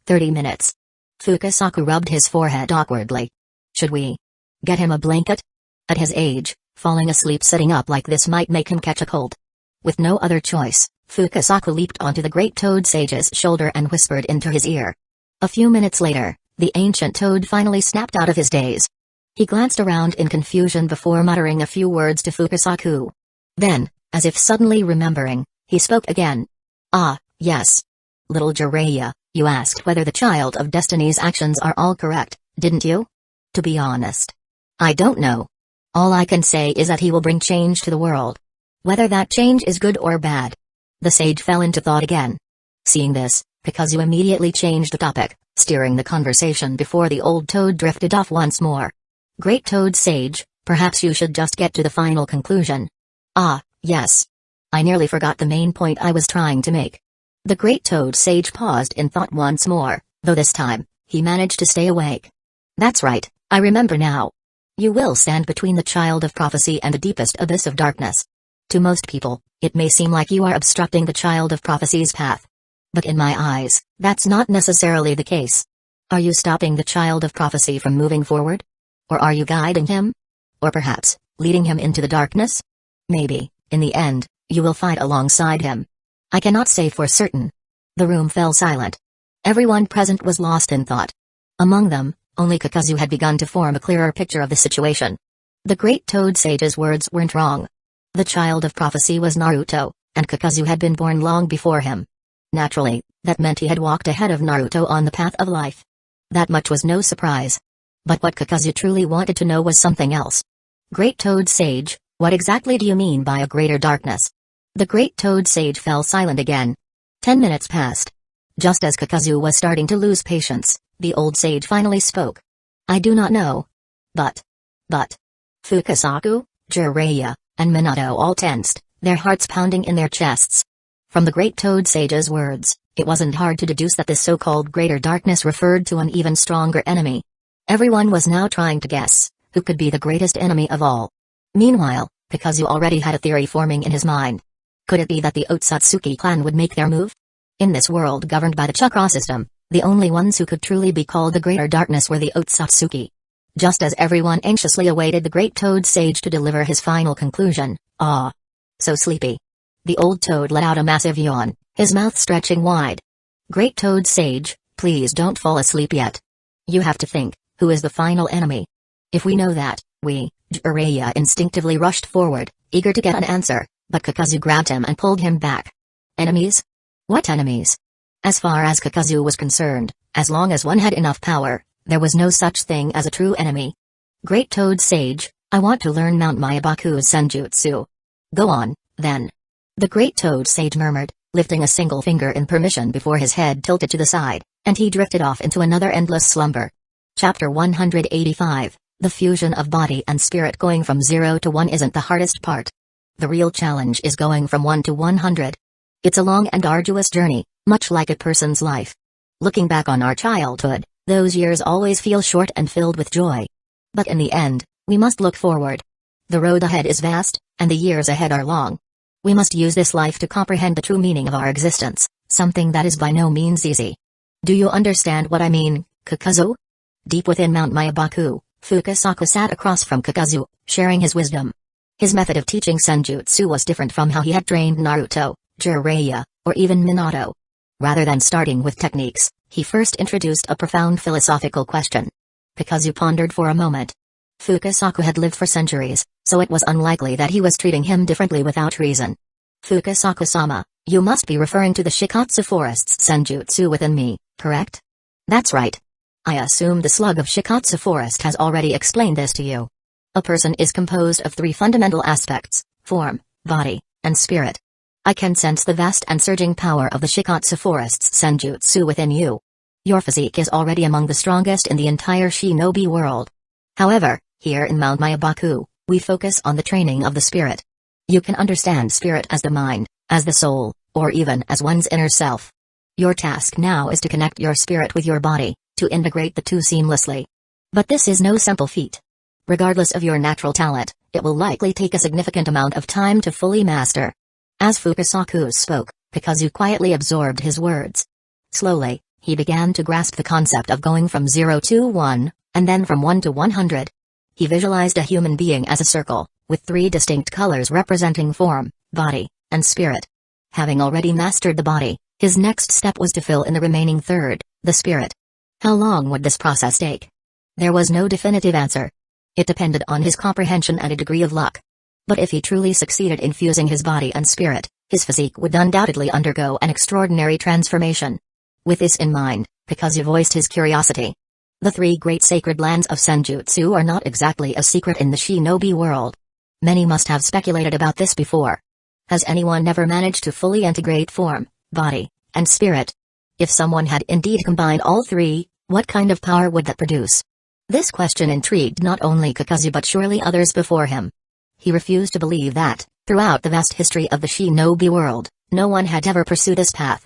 30 minutes. Fukasaku rubbed his forehead awkwardly. Should we get him a blanket? At his age, falling asleep sitting up like this might make him catch a cold. With no other choice, Fukasaku leaped onto the great toad sage's shoulder and whispered into his ear. A few minutes later, the ancient toad finally snapped out of his daze. He glanced around in confusion before muttering a few words to Fukasaku. Then, as if suddenly remembering, he spoke again. Ah, yes. Little Jiraiya, you asked whether the Child of Destiny's actions are all correct, didn't you? To be honest, I don't know. All I can say is that he will bring change to the world. Whether that change is good or bad. The sage fell into thought again. Seeing this, Kakuzu immediately changed the topic, steering the conversation before the old toad drifted off once more. Great Toad Sage, perhaps you should just get to the final conclusion. Ah, yes. I nearly forgot the main point I was trying to make. The Great Toad Sage paused in thought once more, though this time, he managed to stay awake. That's right, I remember now. You will stand between the Child of Prophecy and the deepest abyss of darkness. To most people, it may seem like you are obstructing the Child of Prophecy's path. But in my eyes, that's not necessarily the case. Are you stopping the Child of Prophecy from moving forward? Or are you guiding him? Or perhaps, leading him into the darkness? Maybe, in the end, you will fight alongside him. I cannot say for certain. The room fell silent. Everyone present was lost in thought. Among them, only Kakuzu had begun to form a clearer picture of the situation. The Great Toad Sage's words weren't wrong. The Child of Prophecy was Naruto, and Kakuzu had been born long before him. Naturally, that meant he had walked ahead of Naruto on the path of life. That much was no surprise. But what Kakuzu truly wanted to know was something else. Great Toad Sage, what exactly do you mean by a greater darkness? The Great Toad Sage fell silent again. 10 minutes passed. Just as Kakuzu was starting to lose patience, the old sage finally spoke. I do not know. But. Fukasaku, Jiraiya, and Minato all tensed, their hearts pounding in their chests. From the Great Toad Sage's words, it wasn't hard to deduce that this so-called greater darkness referred to an even stronger enemy. Everyone was now trying to guess, who could be the greatest enemy of all. Meanwhile, Kakuzu already had a theory forming in his mind. Could it be that the Otsutsuki clan would make their move? In this world governed by the chakra system, the only ones who could truly be called the greater darkness were the Otsutsuki. Just as everyone anxiously awaited the Great Toad Sage to deliver his final conclusion, so sleepy. The old toad let out a massive yawn, his mouth stretching wide. Great Toad Sage, please don't fall asleep yet. You have to think, who is the final enemy? If we know that, Jiraiya instinctively rushed forward, eager to get an answer, but Kakuzu grabbed him and pulled him back. Enemies? What enemies? As far as Kakuzu was concerned, as long as one had enough power, there was no such thing as a true enemy. Great Toad Sage, I want to learn Mount Mayabaku's senjutsu. Go on, then. The Great Toad Sage murmured, lifting a single finger in permission before his head tilted to the side, and he drifted off into another endless slumber. Chapter 185, The Fusion of Body and Spirit. Going from 0 to 1 isn't the hardest part. The real challenge is going from 1 to 100. It's a long and arduous journey, much like a person's life. Looking back on our childhood, those years always feel short and filled with joy. But in the end, we must look forward. The road ahead is vast, and the years ahead are long. We must use this life to comprehend the true meaning of our existence, something that is by no means easy. Do you understand what I mean, Kakuzu? Deep within Mount Mayabaku, Fukasaku sat across from Kakuzu, sharing his wisdom. His method of teaching senjutsu was different from how he had trained Naruto, Jiraiya, or even Minato. Rather than starting with techniques, he first introduced a profound philosophical question. Kakuzu pondered for a moment. Fukasaku had lived for centuries, so it was unlikely that he was treating him differently without reason. Fukasaku-sama, you must be referring to the Shikatsu Forest's senjutsu within me, correct? That's right. I assume the slug of Shikatsu Forest has already explained this to you. A person is composed of 3 fundamental aspects: form, body, and spirit. I can sense the vast and surging power of the Shikatsu Forest's senjutsu within you. Your physique is already among the strongest in the entire shinobi world. However, here in Mount Mayabaku, we focus on the training of the spirit. You can understand spirit as the mind, as the soul, or even as one's inner self. Your task now is to connect your spirit with your body, to integrate the two seamlessly. But this is no simple feat. Regardless of your natural talent, it will likely take a significant amount of time to fully master. As Fukasaku spoke, Kakuzu quietly absorbed his words. Slowly, he began to grasp the concept of going from 0 to 1, and then from 1 to 100. He visualized a human being as a circle, with 3 distinct colors representing form, body, and spirit. Having already mastered the body, his next step was to fill in the remaining third, the spirit. How long would this process take? There was no definitive answer. It depended on his comprehension and a degree of luck. But if he truly succeeded in fusing his body and spirit, his physique would undoubtedly undergo an extraordinary transformation. With this in mind, Kakuzu voiced his curiosity. The 3 great sacred lands of Senjutsu are not exactly a secret in the shinobi world. Many must have speculated about this before. Has anyone never managed to fully integrate form, body, and spirit? If someone had indeed combined all 3, what kind of power would that produce? This question intrigued not only Kakuzu but surely others before him. He refused to believe that, throughout the vast history of the shinobi world, no one had ever pursued this path.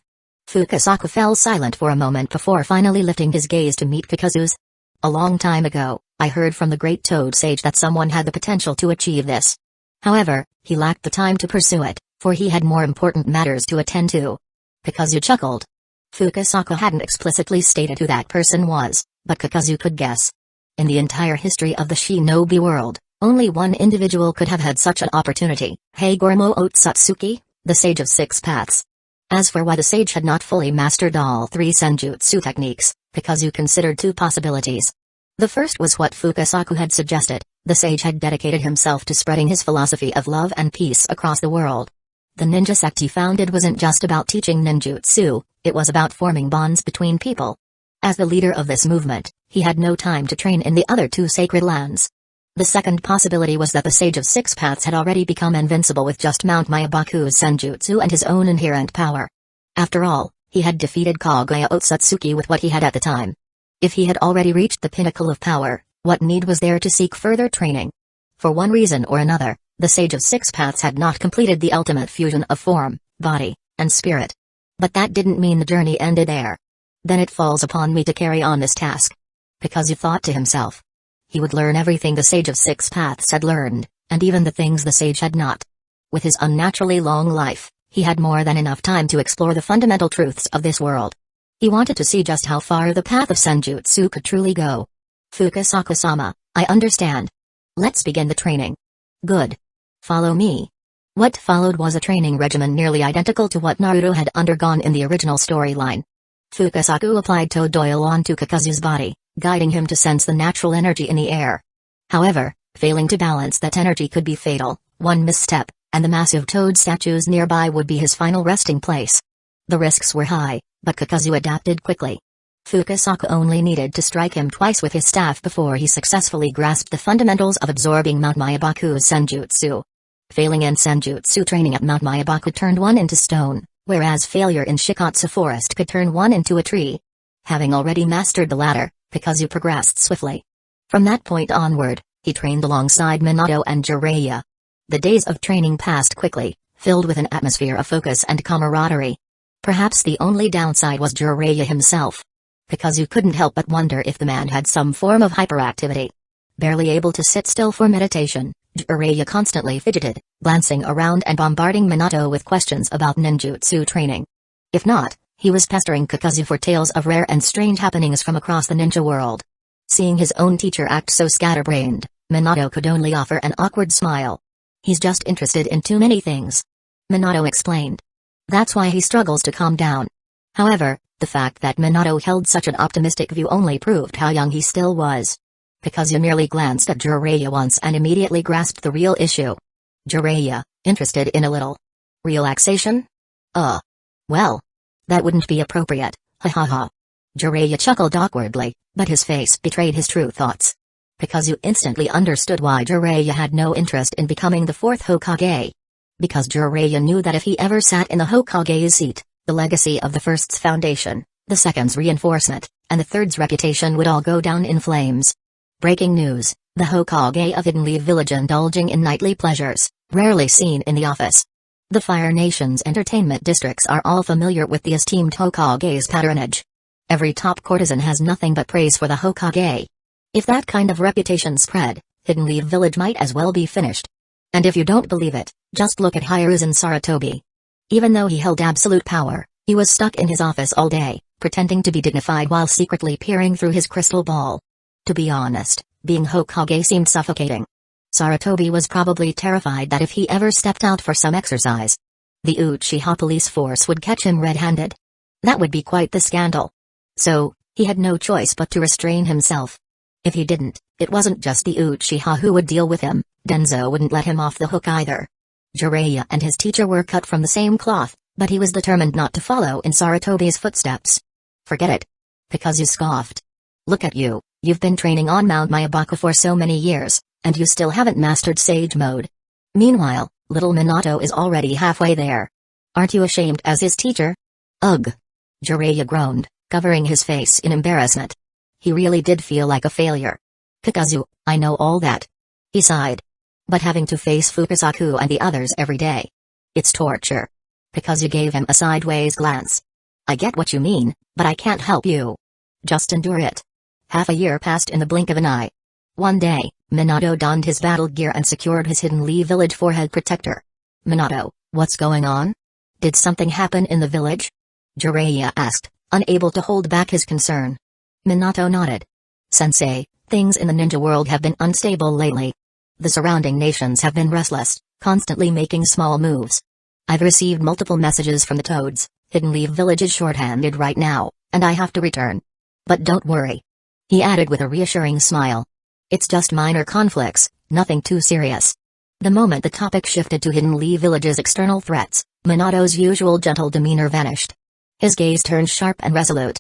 Fukasaku fell silent for a moment before finally lifting his gaze to meet Kakuzu's. A long time ago, I heard from the great Toad Sage that someone had the potential to achieve this. However, he lacked the time to pursue it, for he had more important matters to attend to. Kakuzu chuckled. Fukasaku hadn't explicitly stated who that person was, but Kakuzu could guess. In the entire history of the shinobi world, only one individual could have had such an opportunity, Hagoromo Otsutsuki, the Sage of 6 Paths. As for why the sage had not fully mastered all 3 senjutsu techniques, Kakuzu considered 2 possibilities. The first was what Fukasaku had suggested: the sage had dedicated himself to spreading his philosophy of love and peace across the world. The ninja sect he founded wasn't just about teaching ninjutsu, it was about forming bonds between people. As the leader of this movement, he had no time to train in the other 2 sacred lands. The second possibility was that the Sage of 6 Paths had already become invincible with just Mount Myabaku's senjutsu and his own inherent power. After all, he had defeated Kaguya Otsutsuki with what he had at the time. If he had already reached the pinnacle of power, what need was there to seek further training? For one reason or another, the Sage of 6 Paths had not completed the ultimate fusion of form, body, and spirit. But that didn't mean the journey ended there. Then it falls upon me to carry on this task. Kakuzu thought to himself. He would learn everything the Sage of 6 Paths had learned, and even the things the sage had not. With his unnaturally long life, he had more than enough time to explore the fundamental truths of this world. He wanted to see just how far the path of senjutsu could truly go. Fukasaku-sama, I understand. Let's begin the training. Good. Follow me. What followed was a training regimen nearly identical to what Naruto had undergone in the original storyline. Fukasaku applied Toad Oil onto Kakuzu's body, guiding him to sense the natural energy in the air. However, failing to balance that energy could be fatal. One misstep, and the massive toad statues nearby would be his final resting place. The risks were high, but Kakuzu adapted quickly. Fukasaku only needed to strike him twice with his staff before he successfully grasped the fundamentals of absorbing Mount Myabaku's senjutsu. Failing in senjutsu training at Mount Myabaku turned one into stone, whereas failure in Shikatsu Forest could turn one into a tree. Having already mastered the latter, Kakuzu progressed swiftly. From that point onward, he trained alongside Minato and Jiraiya. The days of training passed quickly, filled with an atmosphere of focus and camaraderie. Perhaps the only downside was Jiraiya himself. Kakuzu couldn't help but wonder if the man had some form of hyperactivity. Barely able to sit still for meditation, Jiraiya constantly fidgeted, glancing around and bombarding Minato with questions about ninjutsu training. If not, he was pestering Kakuzu for tales of rare and strange happenings from across the ninja world. Seeing his own teacher act so scatterbrained, Minato could only offer an awkward smile. He's just interested in too many things. Minato explained. That's why he struggles to calm down. However, the fact that Minato held such an optimistic view only proved how young he still was. Kakuzu merely glanced at Jiraiya once and immediately grasped the real issue. Jiraiya, interested in a little relaxation? Well, that wouldn't be appropriate, ha ha ha. Jiraiya chuckled awkwardly, but his face betrayed his true thoughts. Kakuzu instantly understood why Jiraiya had no interest in becoming the 4th Hokage. Because Jiraiya knew that if he ever sat in the Hokage's seat, the legacy of the first's foundation, the second's reinforcement, and the third's reputation would all go down in flames. Breaking news, the Hokage of Hidden Leaf Village indulging in nightly pleasures, rarely seen in the office. The Fire Nation's entertainment districts are all familiar with the esteemed Hokage's patronage. Every top courtesan has nothing but praise for the Hokage. If that kind of reputation spread, Hidden Leaf Village might as well be finished. And if you don't believe it, just look at Hiruzen Sarutobi. Even though he held absolute power, he was stuck in his office all day, pretending to be dignified while secretly peering through his crystal ball. To be honest, being Hokage seemed suffocating. Sarutobi was probably terrified that if he ever stepped out for some exercise, the Uchiha police force would catch him red-handed. That would be quite the scandal. So, he had no choice but to restrain himself. If he didn't, it wasn't just the Uchiha who would deal with him, Denzo wouldn't let him off the hook either. Jiraiya and his teacher were cut from the same cloth, but he was determined not to follow in Sarutobi's footsteps. Forget it. Kakuzu scoffed. Look at you, you've been training on Mount Myabaku for so many years, and you still haven't mastered Sage Mode. Meanwhile, little Minato is already halfway there. Aren't you ashamed as his teacher? Ugh. Jiraiya groaned, covering his face in embarrassment. He really did feel like a failure. Kakuzu, I know all that. He sighed. But having to face Fukasaku and the others every day. It's torture. Kakuzu gave him a sideways glance. I get what you mean, but I can't help you. Just endure it. Half a year passed in the blink of an eye. One day, Minato donned his battle gear and secured his Hidden Leaf Village forehead protector. Minato, what's going on? Did something happen in the village? Jiraiya asked, unable to hold back his concern. Minato nodded. Sensei, things in the ninja world have been unstable lately. The surrounding nations have been restless, constantly making small moves. I've received multiple messages from the Toads. Hidden Leaf Village is shorthanded right now, and I have to return. But don't worry. He added with a reassuring smile. It's just minor conflicts, nothing too serious. The moment the topic shifted to Hidden Leaf Village's external threats, Minato's usual gentle demeanor vanished. His gaze turned sharp and resolute.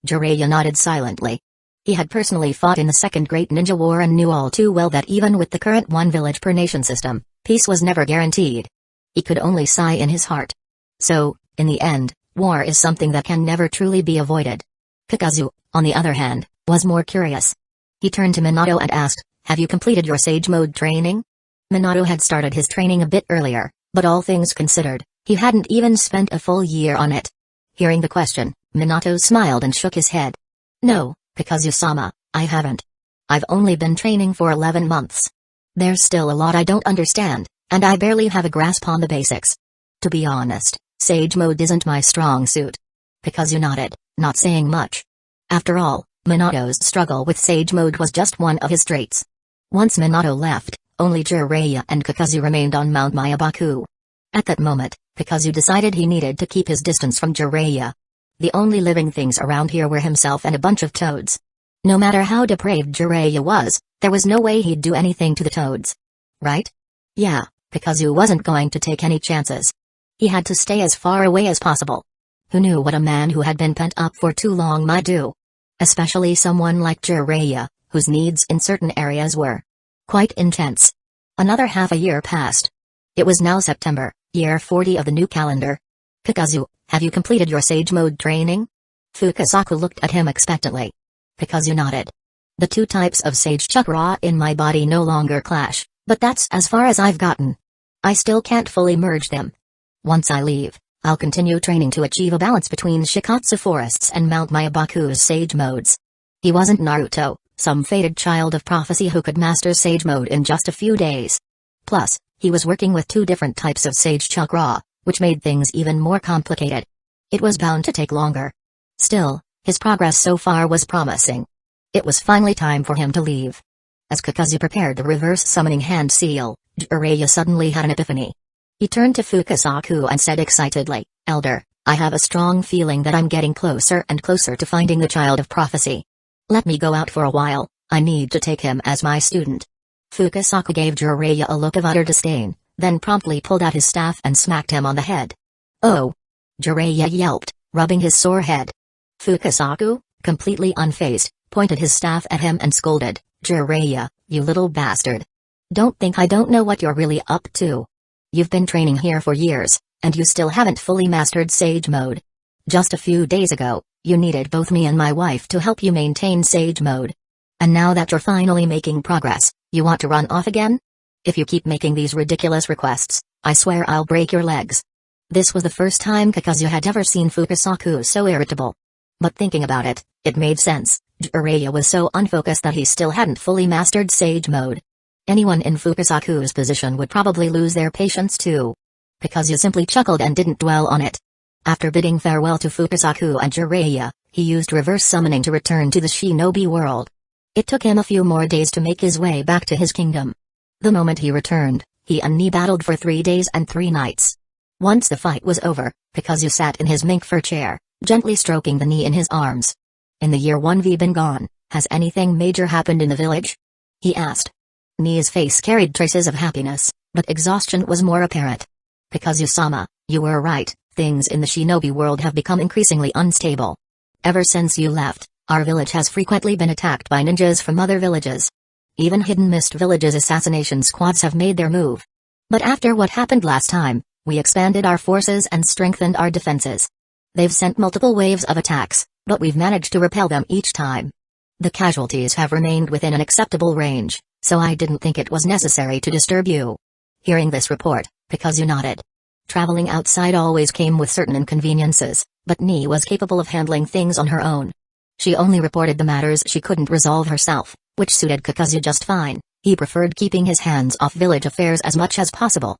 Jiraiya nodded silently. He had personally fought in the Second Great Ninja War and knew all too well that even with the current one village per nation system, peace was never guaranteed. He could only sigh in his heart. So, in the end, war is something that can never truly be avoided. Kakuzu, on the other hand, was more curious. He turned to Minato and asked, have you completed your Sage Mode training? Minato had started his training a bit earlier, but all things considered, he hadn't even spent a full year on it. Hearing the question, Minato smiled and shook his head. No, Kakuzu-sama, I haven't. I've only been training for 11 months. There's still a lot I don't understand, and I barely have a grasp on the basics. To be honest, Sage Mode isn't my strong suit. Kakuzu nodded, not saying much. After all, Minato's struggle with Sage Mode was just one of his traits. Once Minato left, only Jiraiya and Kakuzu remained on Mount Myabaku. At that moment, Kakuzu decided he needed to keep his distance from Jiraiya. The only living things around here were himself and a bunch of toads. No matter how depraved Jiraiya was, there was no way he'd do anything to the toads. Right? Yeah, Kakuzu wasn't going to take any chances. He had to stay as far away as possible. Who knew what a man who had been pent up for too long might do? Especially someone like Jiraiya, whose needs in certain areas were quite intense. Another half a year passed. It was now September, year 40 of the new calendar. Kakuzu, have you completed your Sage Mode training? Fukasaku looked at him expectantly. Kakuzu nodded. The two types of Sage Chakra in my body no longer clash, but that's as far as I've gotten. I still can't fully merge them. Once I leave, I'll continue training to achieve a balance between Shikatsu forests and Mount Myabaku's Sage Modes. He wasn't Naruto, some fated child of prophecy who could master Sage Mode in just a few days. Plus, he was working with two different types of Sage Chakra, which made things even more complicated. It was bound to take longer. Still, his progress so far was promising. It was finally time for him to leave. As Kakuzu prepared the reverse summoning hand seal, Jiraiya suddenly had an epiphany. He turned to Fukasaku and said excitedly, Elder, I have a strong feeling that I'm getting closer and closer to finding the child of prophecy. Let me go out for a while, I need to take him as my student. Fukasaku gave Jiraiya a look of utter disdain, then promptly pulled out his staff and smacked him on the head. Oh! Jiraiya yelped, rubbing his sore head. Fukasaku, completely unfazed, pointed his staff at him and scolded, Jiraiya, you little bastard. Don't think I don't know what you're really up to. You've been training here for years, and you still haven't fully mastered Sage Mode. Just a few days ago, you needed both me and my wife to help you maintain Sage Mode. And now that you're finally making progress, you want to run off again? If you keep making these ridiculous requests, I swear I'll break your legs. This was the first time Kakuzu had ever seen Fukasaku so irritable. But thinking about it, it made sense. Jiraiya was so unfocused that he still hadn't fully mastered Sage Mode. Anyone in Fukasaku's position would probably lose their patience too. Kakuzu simply chuckled and didn't dwell on it. After bidding farewell to Fukasaku and Jiraiya, he used reverse summoning to return to the shinobi world. It took him a few more days to make his way back to his kingdom. The moment he returned, he and Ni battled for 3 days and 3 nights. Once the fight was over, Kakuzu sat in his mink fur chair, gently stroking the Ni in his arms. "In the year 1V been gone, has anything major happened in the village?" he asked. Ni's face carried traces of happiness, but exhaustion was more apparent. "Kakuzu-sama, you were right, things in the shinobi world have become increasingly unstable. Ever since you left, our village has frequently been attacked by ninjas from other villages. Even Hidden Mist Village's assassination squads have made their move. But after what happened last time, we expanded our forces and strengthened our defenses. They've sent multiple waves of attacks, but we've managed to repel them each time. The casualties have remained within an acceptable range, so I didn't think it was necessary to disturb you." Hearing this report, Kakuzu nodded. Traveling outside always came with certain inconveniences, but Ni was capable of handling things on her own. She only reported the matters she couldn't resolve herself, which suited Kakuzu just fine. He preferred keeping his hands off village affairs as much as possible.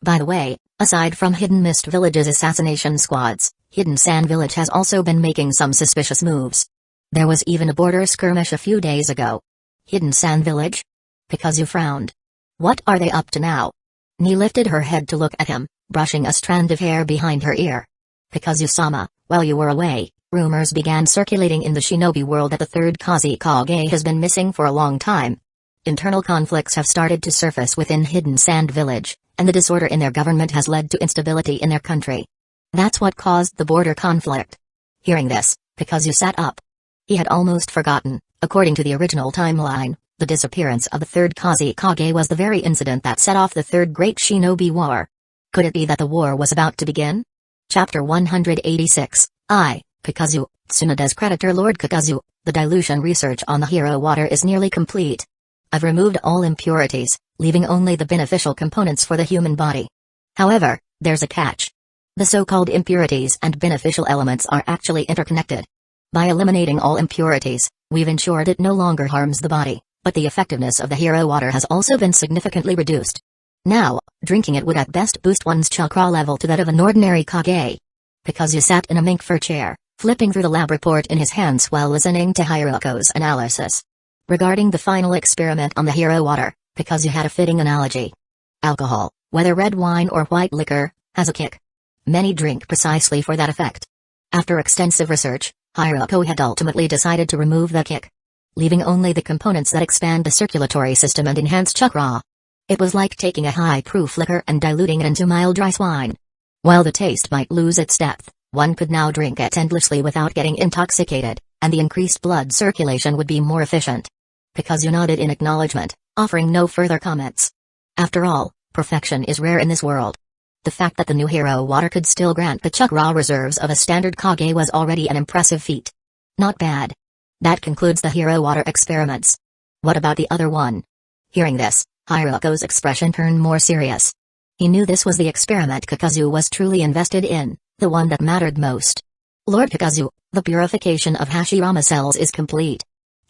By the way, aside from Hidden Mist Village's assassination squads, Hidden Sand Village has also been making some suspicious moves. There was even a border skirmish a few days ago. Hidden Sand Village? Kakuzu frowned. What are they up to now? Ni lifted her head to look at him, brushing a strand of hair behind her ear. Kakuzu-sama, while you were away, rumors began circulating in the shinobi world that the third Kazekage has been missing for a long time. Internal conflicts have started to surface within Hidden Sand Village, and the disorder in their government has led to instability in their country. That's what caused the border conflict. Hearing this, Kakuzu sat up. He had almost forgotten, according to the original timeline, the disappearance of the third Kazekage was the very incident that set off the Third Great Shinobi War. Could it be that the war was about to begin? Chapter 186, Kakuzu, Tsunoda's creditor Lord Kakuzu, the dilution research on the hero water is nearly complete. I've removed all impurities, leaving only the beneficial components for the human body. However, there's a catch. The so-called impurities and beneficial elements are actually interconnected. By eliminating all impurities, we've ensured it no longer harms the body, but the effectiveness of the hero water has also been significantly reduced. Now, drinking it would at best boost one's chakra level to that of an ordinary Kage. Kakuzu sat in a mink fur chair, flipping through the lab report in his hands while listening to Hiroko's analysis. Regarding the final experiment on the hero water, Kakuzu had a fitting analogy. Alcohol, whether red wine or white liquor, has a kick. Many drink precisely for that effect. After extensive research, Hiroko had ultimately decided to remove the kick, leaving only the components that expand the circulatory system and enhance chakra. It was like taking a high-proof liquor and diluting it into mild rice wine. While the taste might lose its depth, one could now drink it endlessly without getting intoxicated, and the increased blood circulation would be more efficient. Kakuzu nodded in acknowledgement, offering no further comments. After all, perfection is rare in this world. The fact that the new hero water could still grant the chakra reserves of a standard Kage was already an impressive feat. Not bad. That concludes the hero water experiments. What about the other one? Hearing this, Hiroko's expression turned more serious. He knew this was the experiment Kakuzu was truly invested in, the one that mattered most. Lord Kakuzu, the purification of Hashirama cells is complete.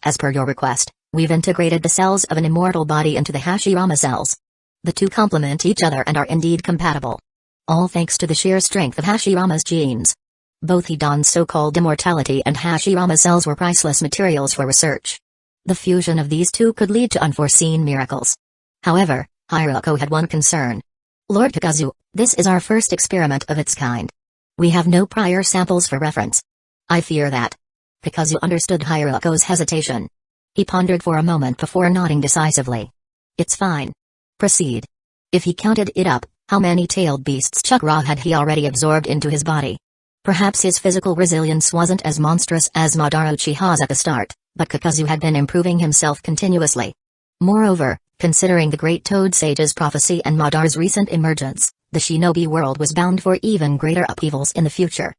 As per your request, we've integrated the cells of an immortal body into the Hashirama cells. The two complement each other and are indeed compatible. All thanks to the sheer strength of Hashirama's genes. Both Hidan's so-called immortality and Hashirama cells were priceless materials for research. The fusion of these two could lead to unforeseen miracles. However, Hiroko had one concern. Lord Kakuzu, this is our first experiment of its kind. We have no prior samples for reference. I fear that. Kakuzu understood Hiroko's hesitation. He pondered for a moment before nodding decisively. It's fine. Proceed. If he counted it up, how many tailed beasts' chakra had he already absorbed into his body? Perhaps his physical resilience wasn't as monstrous as Madara Uchiha's at the start, but Kakuzu had been improving himself continuously. Moreover, considering the Great Toad Sage's prophecy and Madara's recent emergence, the shinobi world was bound for even greater upheavals in the future.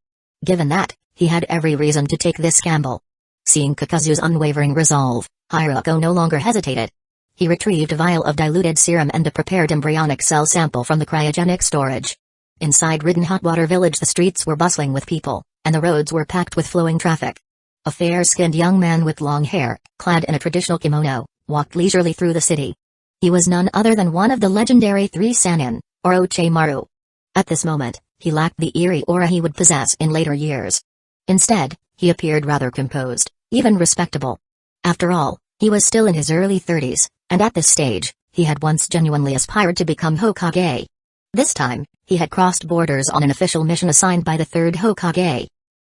Given that, he had every reason to take this gamble. Seeing Kakuzu's unwavering resolve, Hiroko no longer hesitated. He retrieved a vial of diluted serum and a prepared embryonic cell sample from the cryogenic storage. Inside Ridden Hot Water Village the streets were bustling with people, and the roads were packed with flowing traffic. A fair-skinned young man with long hair, clad in a traditional kimono, walked leisurely through the city. He was none other than one of the legendary three Sannin, or Orochimaru. At this moment, he lacked the eerie aura he would possess in later years. Instead, he appeared rather composed, even respectable. After all, He was still in his early 30s, and at this stage, he had once genuinely aspired to become Hokage. This time, he had crossed borders on an official mission assigned by the third Hokage.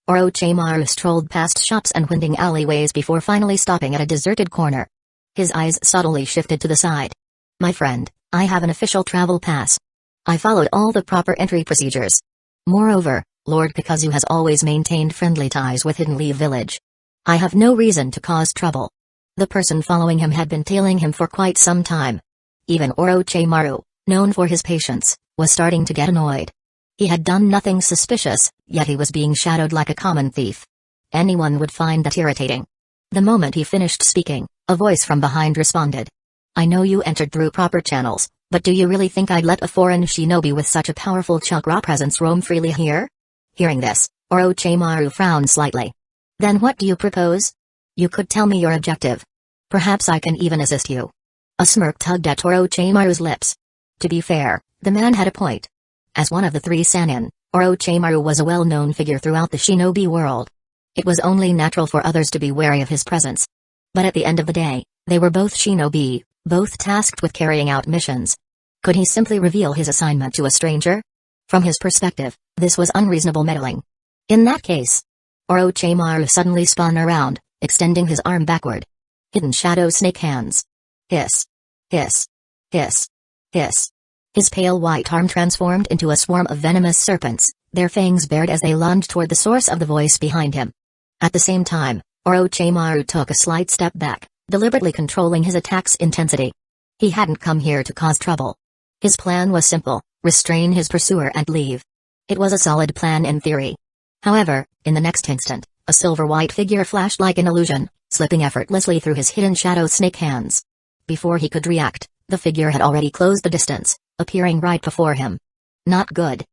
Orochimaru strolled past shops and winding alleyways before finally stopping at a deserted corner. His eyes subtly shifted to the side. "My friend, I have an official travel pass. I followed all the proper entry procedures. Moreover, Lord Kakuzu has always maintained friendly ties with Hidden Leaf Village. I have no reason to cause trouble." The person following him had been tailing him for quite some time. Even Orochimaru, known for his patience, was starting to get annoyed. He had done nothing suspicious, yet he was being shadowed like a common thief. Anyone would find that irritating. The moment he finished speaking, a voice from behind responded. "I know you entered through proper channels, but do you really think I'd let a foreign shinobi with such a powerful chakra presence roam freely here?" Hearing this, Orochimaru frowned slightly. "Then what do you propose? You could tell me your objective. Perhaps I can even assist you." A smirk tugged at Orochimaru's lips. To be fair, the man had a point. As one of the three Sannin, Orochimaru was a well-known figure throughout the shinobi world. It was only natural for others to be wary of his presence. But at the end of the day, they were both shinobi, both tasked with carrying out missions. Could he simply reveal his assignment to a stranger? From his perspective, this was unreasonable meddling. In that case, Orochimaru suddenly spun around, extending his arm backward. Hidden shadow snake hands. Hiss. Hiss. Hiss. Hiss. His pale white arm transformed into a swarm of venomous serpents, their fangs bared as they lunged toward the source of the voice behind him. At the same time, Orochimaru took a slight step back, deliberately controlling his attack's intensity. He hadn't come here to cause trouble. His plan was simple: restrain his pursuer and leave. It was a solid plan in theory. However, in the next instant, a silver-white figure flashed like an illusion, slipping effortlessly through his hidden shadow snake hands. Before he could react, the figure had already closed the distance, appearing right before him. Not good.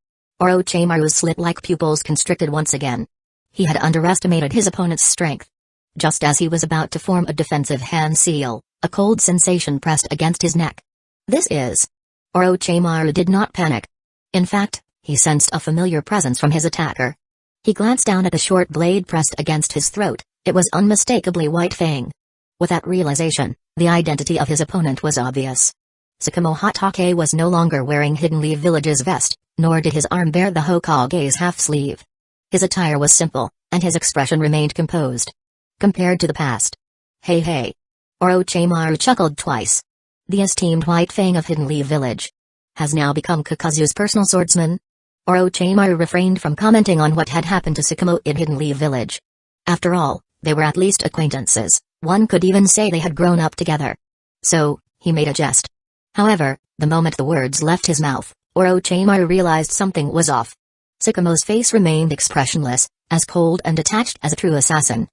Orochimaru's slit-like pupils constricted once again. He had underestimated his opponent's strength. Just as he was about to form a defensive hand seal, a cold sensation pressed against his neck. "This is..." Orochimaru did not panic. In fact, he sensed a familiar presence from his attacker. He glanced down at the short blade pressed against his throat. It was unmistakably White Fang. With that realization, the identity of his opponent was obvious. Tsukumo Hatake was no longer wearing Hidden Leaf Village's vest, nor did his arm bear the Hokage's half-sleeve. His attire was simple, and his expression remained composed. Compared to the past. "Hey hey." Orochimaru chuckled twice. The esteemed White Fang of Hidden Leaf Village has now become Kakuzu's personal swordsman? Orochimaru refrained from commenting on what had happened to Tsukumo in Hidden Leaf Village. After all, they were at least acquaintances, one could even say they had grown up together. So, he made a jest. However, the moment the words left his mouth, Orochimaru realized something was off. Tsukumo's face remained expressionless, as cold and detached as a true assassin.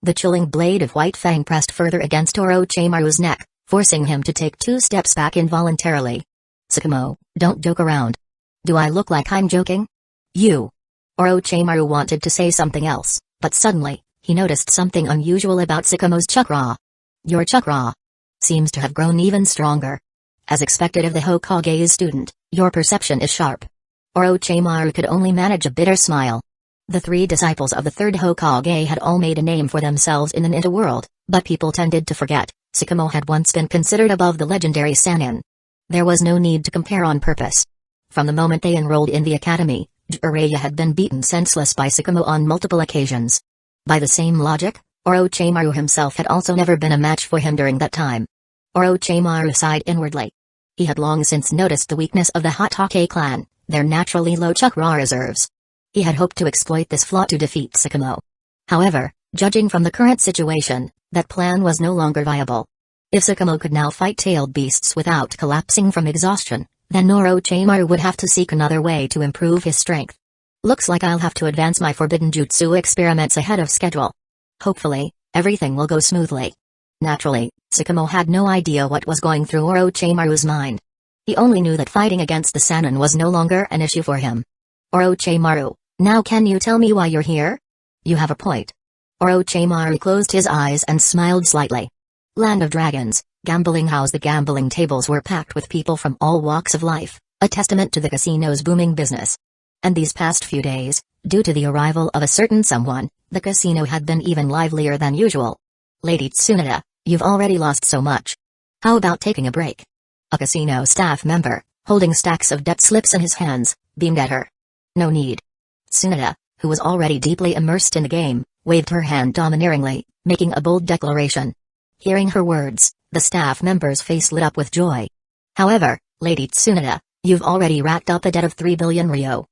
The chilling blade of White Fang pressed further against Orochimaru's neck, forcing him to take 2 steps back involuntarily. "Tsukumo, don't joke around. Do I look like I'm joking?" "You." Orochimaru wanted to say something else, but suddenly, he noticed something unusual about Tsukumo's chakra. "Your chakra seems to have grown even stronger. As expected of the Hokage's student, your perception is sharp." Orochimaru could only manage a bitter smile. The 3 disciples of the third Hokage had all made a name for themselves in the ninja world, but people tended to forget, Tsukumo had once been considered above the legendary Sannin. There was no need to compare on purpose. From the moment they enrolled in the academy, Jiraiya had been beaten senseless by Tsukumo on multiple occasions. By the same logic, Orochimaru himself had also never been a match for him during that time. Orochimaru sighed inwardly. He had long since noticed the weakness of the Hatake clan, their naturally low chakra reserves. He had hoped to exploit this flaw to defeat Tsukumo. However, judging from the current situation, that plan was no longer viable. If Tsukumo could now fight tailed beasts without collapsing from exhaustion, then Orochimaru would have to seek another way to improve his strength. "Looks like I'll have to advance my forbidden jutsu experiments ahead of schedule. Hopefully, everything will go smoothly." Naturally, Tsukumo had no idea what was going through Orochimaru's mind. He only knew that fighting against the Sannin was no longer an issue for him. "Orochimaru, now can you tell me why you're here?" "You have a point." Orochimaru closed his eyes and smiled slightly. Land of Dragons, gambling house. The gambling tables were packed with people from all walks of life, a testament to the casino's booming business. And these past few days, due to the arrival of a certain someone, the casino had been even livelier than usual. "Lady Tsunade, You've already lost so much. How about taking a break? A casino staff member, holding stacks of debt slips in his hands, beamed at her. No need. Tsunade, who was already deeply immersed in the game, waved her hand domineeringly, making a bold declaration. Hearing her words, the staff member's face lit up with joy. However, Lady Tsunade, you've already racked up a debt of 3 billion ryo.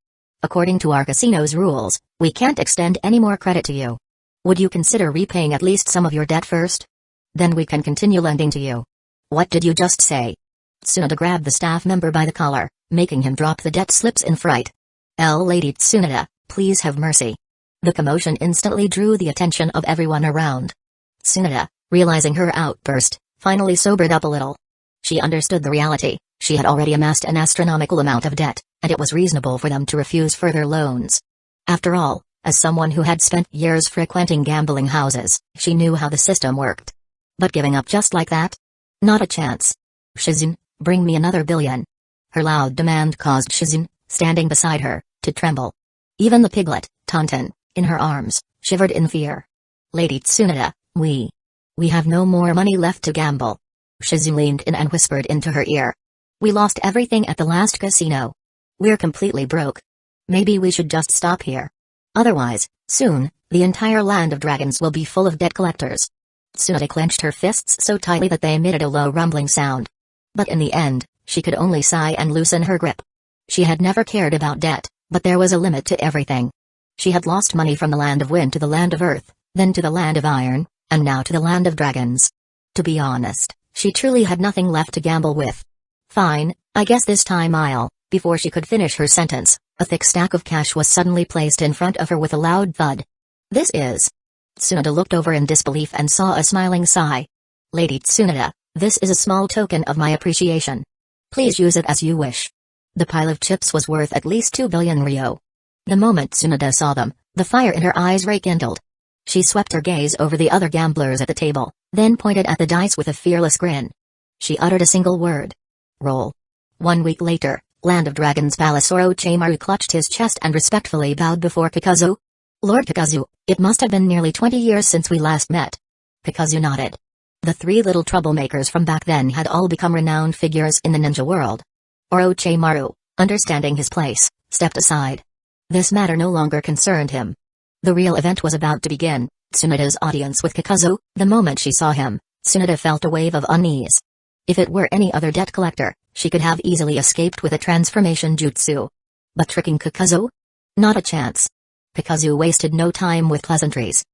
According to our casino's rules, we can't extend any more credit to you. Would you consider repaying at least some of your debt first? Then we can continue lending to you. What did you just say? Tsunade grabbed the staff member by the collar, making him drop the debt slips in fright. Lady Tsunade, please have mercy. The commotion instantly drew the attention of everyone around. Tsunade, realizing her outburst, finally sobered up a little. She understood the reality. She had already amassed an astronomical amount of debt, and it was reasonable for them to refuse further loans. After all, as someone who had spent years frequenting gambling houses, she knew how the system worked. But giving up just like that? Not a chance. Shizun, bring me another billion. Her loud demand caused Shizun, standing beside her, to tremble. Even the piglet, Tonton, in her arms, shivered in fear. Lady Tsunade, we have no more money left to gamble. Shizun leaned in and whispered into her ear. We lost everything at the last casino. We're completely broke. Maybe we should just stop here. Otherwise, soon, the entire land of dragons will be full of debt collectors. Tsunade clenched her fists so tightly that they emitted a low rumbling sound. But in the end, she could only sigh and loosen her grip. She had never cared about debt, but there was a limit to everything. She had lost money from the land of wind to the land of earth, then to the land of iron, and now to the land of dragons. To be honest, she truly had nothing left to gamble with. Fine, I guess this time I'll. Before she could finish her sentence, a thick stack of cash was suddenly placed in front of her with a loud thud. This is... Tsunade looked over in disbelief and saw a smiling sigh. Lady Tsunade, this is a small token of my appreciation. Please use it as you wish. The pile of chips was worth at least 2 billion ryo. The moment Tsunade saw them, the fire in her eyes rekindled. She swept her gaze over the other gamblers at the table, then pointed at the dice with a fearless grin. She uttered a single word. Roll. 1 week later, Land of Dragons Palace Orochimaru clutched his chest and respectfully bowed before Kakuzu. Lord Kakuzu, it must have been nearly 20 years since we last met. Kakuzu nodded. The 3 little troublemakers from back then had all become renowned figures in the ninja world. Orochimaru, understanding his place, stepped aside. This matter no longer concerned him. The real event was about to begin. Tsunade's audience with Kakuzu. The moment she saw him, Tsunade felt a wave of unease. If it were any other debt collector, she could have easily escaped with a transformation jutsu. But tricking Kakuzu? Not a chance. Kakuzu wasted no time with pleasantries.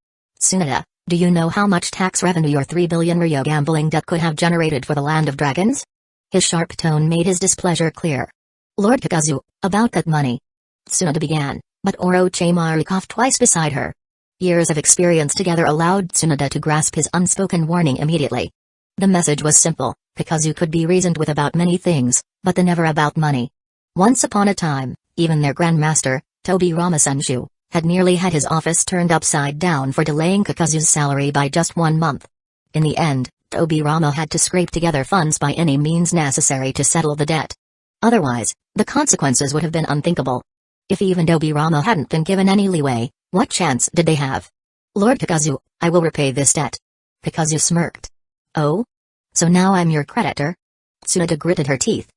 Tsunade, do you know how much tax revenue your 3 billion ryo gambling debt could have generated for the Land of Dragons? His sharp tone made his displeasure clear. Lord Kakuzu, about that money. Tsunade began, but Orochimaru coughed twice beside her. Years of experience together allowed Tsunade to grasp his unspoken warning immediately. The message was simple. Kakuzu could be reasoned with about many things, but never about money. Once upon a time, even their grandmaster, Tobirama Senju, had nearly had his office turned upside down for delaying Kakuzu's salary by just 1 month. In the end, Tobirama had to scrape together funds by any means necessary to settle the debt. Otherwise, the consequences would have been unthinkable. If even Tobirama hadn't been given any leeway, what chance did they have? Lord Kakuzu, I will repay this debt. Kakuzu smirked. Oh? So now I'm your creditor? Tsunade gritted her teeth.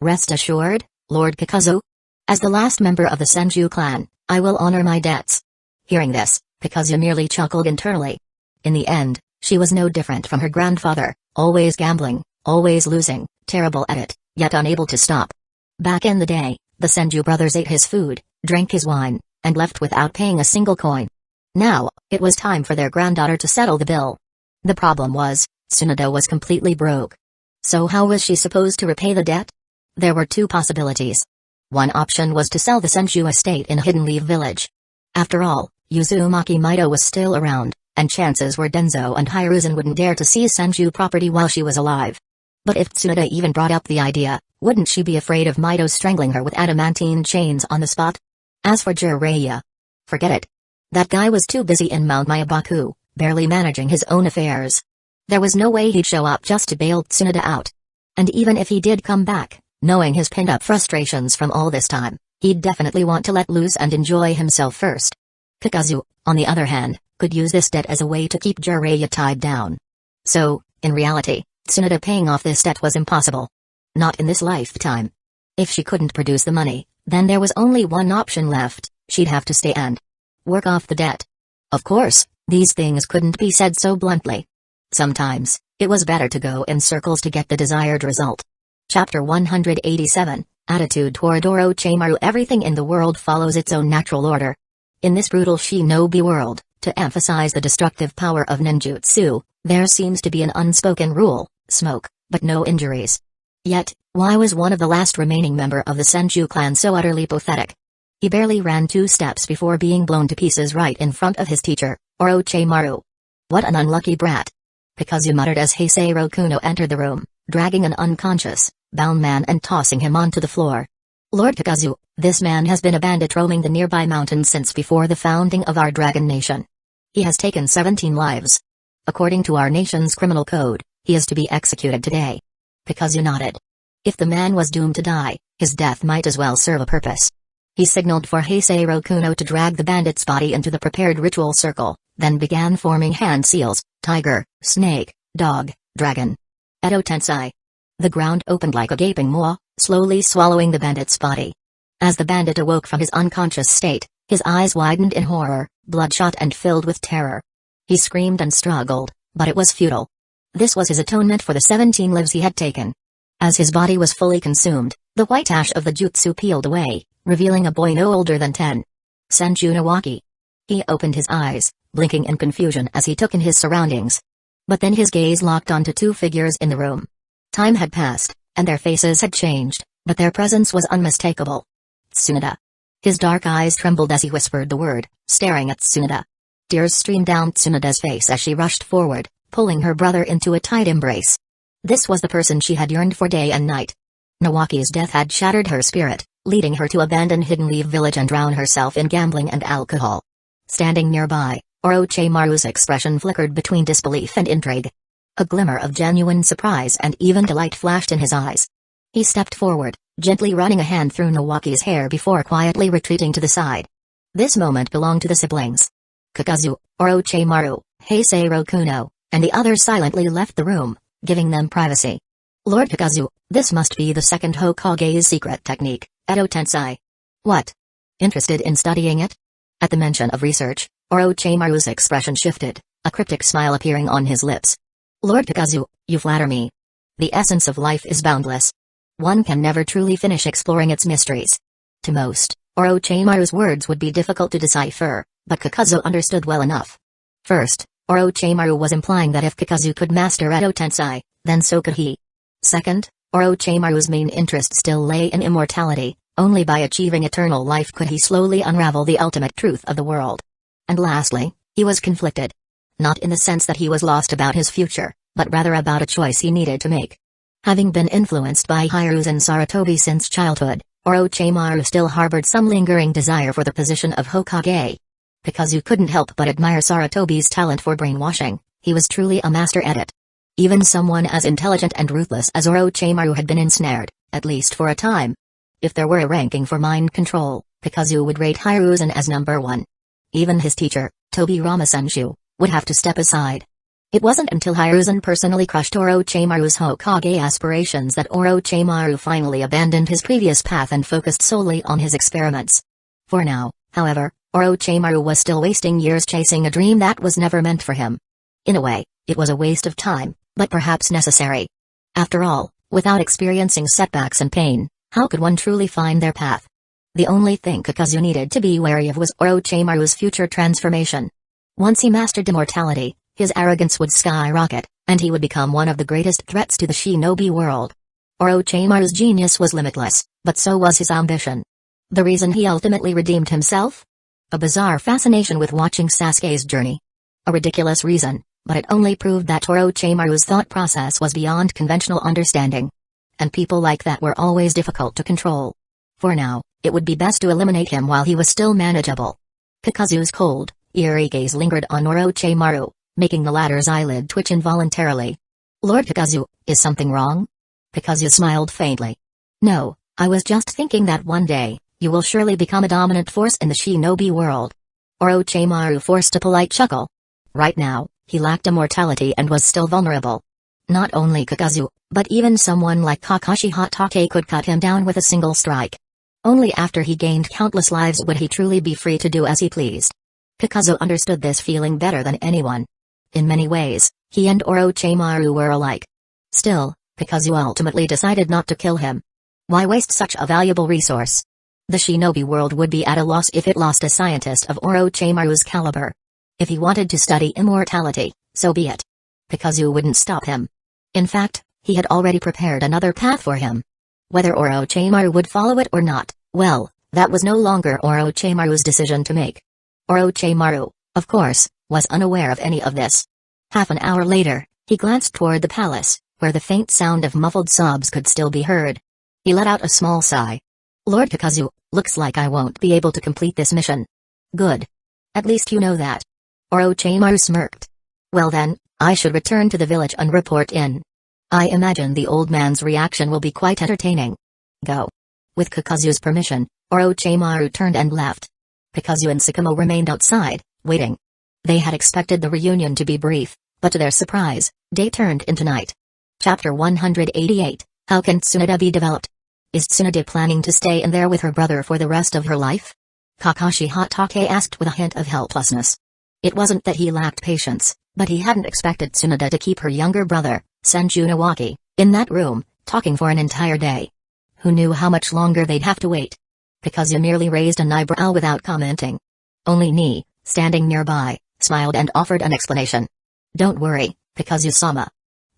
Rest assured, Lord Kakuzu. As the last member of the Senju clan, I will honor my debts. Hearing this, Kakuzu merely chuckled internally. In the end, she was no different from her grandfather, always gambling, always losing, terrible at it, yet unable to stop. Back in the day, the Senju brothers ate his food, drank his wine, and left without paying a single coin. Now, it was time for their granddaughter to settle the bill. The problem was, Tsunade was completely broke. So how was she supposed to repay the debt? There were 2 possibilities. One option was to sell the Senju estate in Hidden Leaf Village. After all, Uzumaki Mido was still around, and chances were Denzo and Hiruzen wouldn't dare to seize Senju property while she was alive. But if Tsunade even brought up the idea, wouldn't she be afraid of Mido strangling her with adamantine chains on the spot? As for Jiraiya, forget it. That guy was too busy in Mount Mayabaku, barely managing his own affairs. There was no way he'd show up just to bail Tsunade out. And even if he did come back, knowing his pinned-up frustrations from all this time, he'd definitely want to let loose and enjoy himself first. Kakuzu, on the other hand, could use this debt as a way to keep Jiraiya tied down. So, In reality, Tsunade paying off this debt was impossible. Not in this lifetime. If she couldn't produce the money, then there was only one option left: she'd have to stay and work off the debt. Of course, these things couldn't be said so bluntly. Sometimes, it was better to go in circles to get the desired result. Chapter 187, Attitude toward Orochimaru. Everything in the world follows its own natural order. In this brutal shinobi world, to emphasize the destructive power of ninjutsu, there seems to be an unspoken rule: smoke, but no injuries. Yet, why was one of the last remaining member of the Senju clan so utterly pathetic? He barely ran 2 steps before being blown to pieces right in front of his teacher, Orochimaru. What an unlucky brat. Kakuzu muttered as Heisei Kuno entered the room, dragging an unconscious, bound man and tossing him onto the floor. Lord Kakuzu, this man has been a bandit roaming the nearby mountains since before the founding of our dragon nation. He has taken 17 lives. According to our nation's criminal code, he is to be executed today. Kakuzu nodded. If the man was doomed to die, his death might as well serve a purpose. He signaled for Heisei Kuno to drag the bandit's body into the prepared ritual circle, then began forming hand seals: tiger, snake, dog, dragon. Edo Tensei. The ground opened like a gaping maw, slowly swallowing the bandit's body. As the bandit awoke from his unconscious state, his eyes widened in horror, bloodshot and filled with terror. He screamed and struggled, but it was futile. This was his atonement for the 17 lives he had taken. As his body was fully consumed, the white ash of the jutsu peeled away, revealing a boy no older than 10. Senju Nawaki. He opened his eyes, blinking in confusion as he took in his surroundings. But then his gaze locked onto 2 figures in the room. Time had passed, and their faces had changed, but their presence was unmistakable. Tsunade. His dark eyes trembled as he whispered the word, staring at Tsunade. Tears streamed down Tsunade's face as she rushed forward, pulling her brother into a tight embrace. This was the person she had yearned for day and night. Nawaki's death had shattered her spirit, leading her to abandon Hidden Leaf Village and drown herself in gambling and alcohol. Standing nearby, Orochimaru's expression flickered between disbelief and intrigue. A glimmer of genuine surprise and even delight flashed in his eyes. He stepped forward, gently running a hand through Nawaki's hair before quietly retreating to the side. This moment belonged to the siblings. Kakuzu, Orochimaru, Heisei Kuno, and the others silently left the room, giving them privacy. Lord Kakuzu, this must be the second Hokage's secret technique, Edo Tensei. What? Interested in studying it? At the mention of research, Orochimaru's expression shifted, a cryptic smile appearing on his lips. Lord Kakuzu, you flatter me. The essence of life is boundless. One can never truly finish exploring its mysteries. To most, Orochimaru's words would be difficult to decipher, but Kakuzu understood well enough. First, Orochimaru was implying that if Kakuzu could master Edo Tensei, then so could he. Second, Orochimaru's main interest still lay in immortality. Only by achieving eternal life could he slowly unravel the ultimate truth of the world. And lastly, he was conflicted. Not in the sense that he was lost about his future, but rather about a choice he needed to make. Having been influenced by Hiruzen Sarutobi since childhood, Orochimaru still harbored some lingering desire for the position of Hokage. Kakuzu couldn't help but admire Sarutobi's talent for brainwashing. He was truly a master at it. Even someone as intelligent and ruthless as Orochimaru had been ensnared, at least for a time. If there were a ranking for mind control, Kakuzu would rate Hiruzen as number 1. Even his teacher, Tobi Ramasenshu, would have to step aside. It wasn't until Hiruzen personally crushed Orochimaru's Hokage aspirations that Orochimaru finally abandoned his previous path and focused solely on his experiments. For now, however, Orochimaru was still wasting years chasing a dream that was never meant for him. In a way, it was a waste of time, but perhaps necessary. After all, without experiencing setbacks and pain, how could one truly find their path? The only thing Kakuzu needed to be wary of was Orochimaru's future transformation. Once he mastered immortality, his arrogance would skyrocket, and he would become one of the greatest threats to the shinobi world. Orochimaru's genius was limitless, but so was his ambition. The reason he ultimately redeemed himself? A bizarre fascination with watching Sasuke's journey. A ridiculous reason, but it only proved that Orochimaru's thought process was beyond conventional understanding. And people like that were always difficult to control. For now, it would be best to eliminate him while he was still manageable. Kakuzu's cold, eerie gaze lingered on Orochimaru, making the latter's eyelid twitch involuntarily. Lord Kakuzu, is something wrong? Kakuzu smiled faintly. No, I was just thinking that one day, you will surely become a dominant force in the shinobi world. Orochimaru forced a polite chuckle. Right now, he lacked immortality and was still vulnerable. Not only Kakuzu, but even someone like Kakashi Hatake could cut him down with a single strike. Only after he gained countless lives would he truly be free to do as he pleased. Kakuzu understood this feeling better than anyone. In many ways, he and Orochimaru were alike. Still, Kakuzu ultimately decided not to kill him. Why waste such a valuable resource? The shinobi world would be at a loss if it lost a scientist of Orochimaru's caliber. If he wanted to study immortality, so be it. Kakuzu wouldn't stop him. In fact, he had already prepared another path for him. Whether Orochimaru would follow it or not, well, that was no longer Orochimaru's decision to make. Orochimaru, of course, was unaware of any of this. Half an hour later, he glanced toward the palace, where the faint sound of muffled sobs could still be heard. He let out a small sigh. Lord Kakuzu, looks like I won't be able to complete this mission. Good. At least you know that. Orochimaru smirked. Well then, I should return to the village and report in. I imagine the old man's reaction will be quite entertaining. Go. With Kakuzu's permission, Orochimaru turned and left. Kakuzu and Sakamo remained outside, waiting. They had expected the reunion to be brief, but to their surprise, day turned into night. Chapter 188, How can Tsunade be developed? Is Tsunade planning to stay in there with her brother for the rest of her life? Kakashi Hatake asked with a hint of helplessness. It wasn't that he lacked patience, but he hadn't expected Tsunade to keep her younger brother, Senju Nawaki, in that room, talking for an entire day. Who knew how much longer they'd have to wait? Kakuzu merely raised an eyebrow without commenting. Only Ni, standing nearby, smiled and offered an explanation. Don't worry, Kakuzu-sama.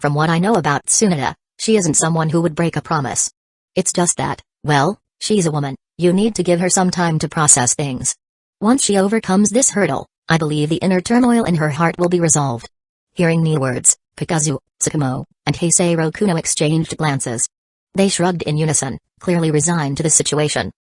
From what I know about Tsunade, she isn't someone who would break a promise. It's just that, well, she's a woman, you need to give her some time to process things. Once she overcomes this hurdle, I believe the inner turmoil in her heart will be resolved. Hearing Ni words, Kakuzu, Sakamo, and Heisei Kuno exchanged glances. They shrugged in unison, clearly resigned to the situation.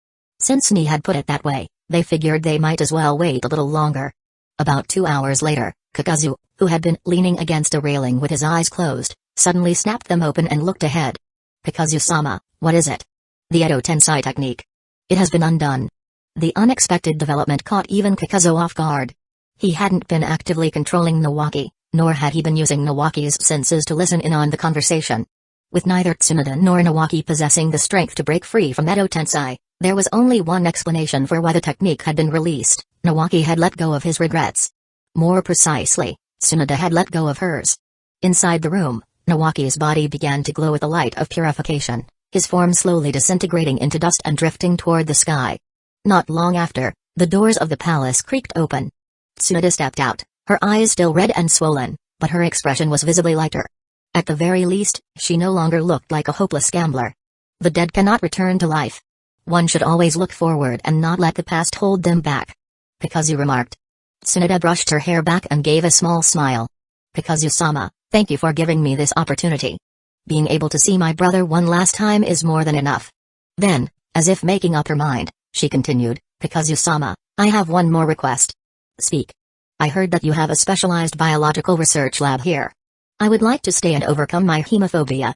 Since Ni had put it that way, they figured they might as well wait a little longer. About 2 hours later, Kakuzu, who had been leaning against a railing with his eyes closed, suddenly snapped them open and looked ahead. Kakuzu-sama, what is it? The Edo Tensei technique. It has been undone. The unexpected development caught even Kakuzu off guard. He hadn't been actively controlling Nawaki, nor had he been using Nawaki's senses to listen in on the conversation. With neither Tsunade nor Nawaki possessing the strength to break free from Edo Tensei, there was only one explanation for why the technique had been released: Nawaki had let go of his regrets. More precisely, Tsunade had let go of hers. Inside the room, Nawaki's body began to glow with the light of purification, his form slowly disintegrating into dust and drifting toward the sky. Not long after, the doors of the palace creaked open. Tsunade stepped out, her eyes still red and swollen, but her expression was visibly lighter. At the very least, she no longer looked like a hopeless gambler. The dead cannot return to life. One should always look forward and not let the past hold them back. Kakuzu remarked. Tsunade brushed her hair back and gave a small smile. Kakuzu-sama, thank you for giving me this opportunity. Being able to see my brother one last time is more than enough. Then, as if making up her mind, she continued, Kakuzu-sama, I have one more request. Speak. I heard that you have a specialized biological research lab here. I would like to stay and overcome my hemophobia.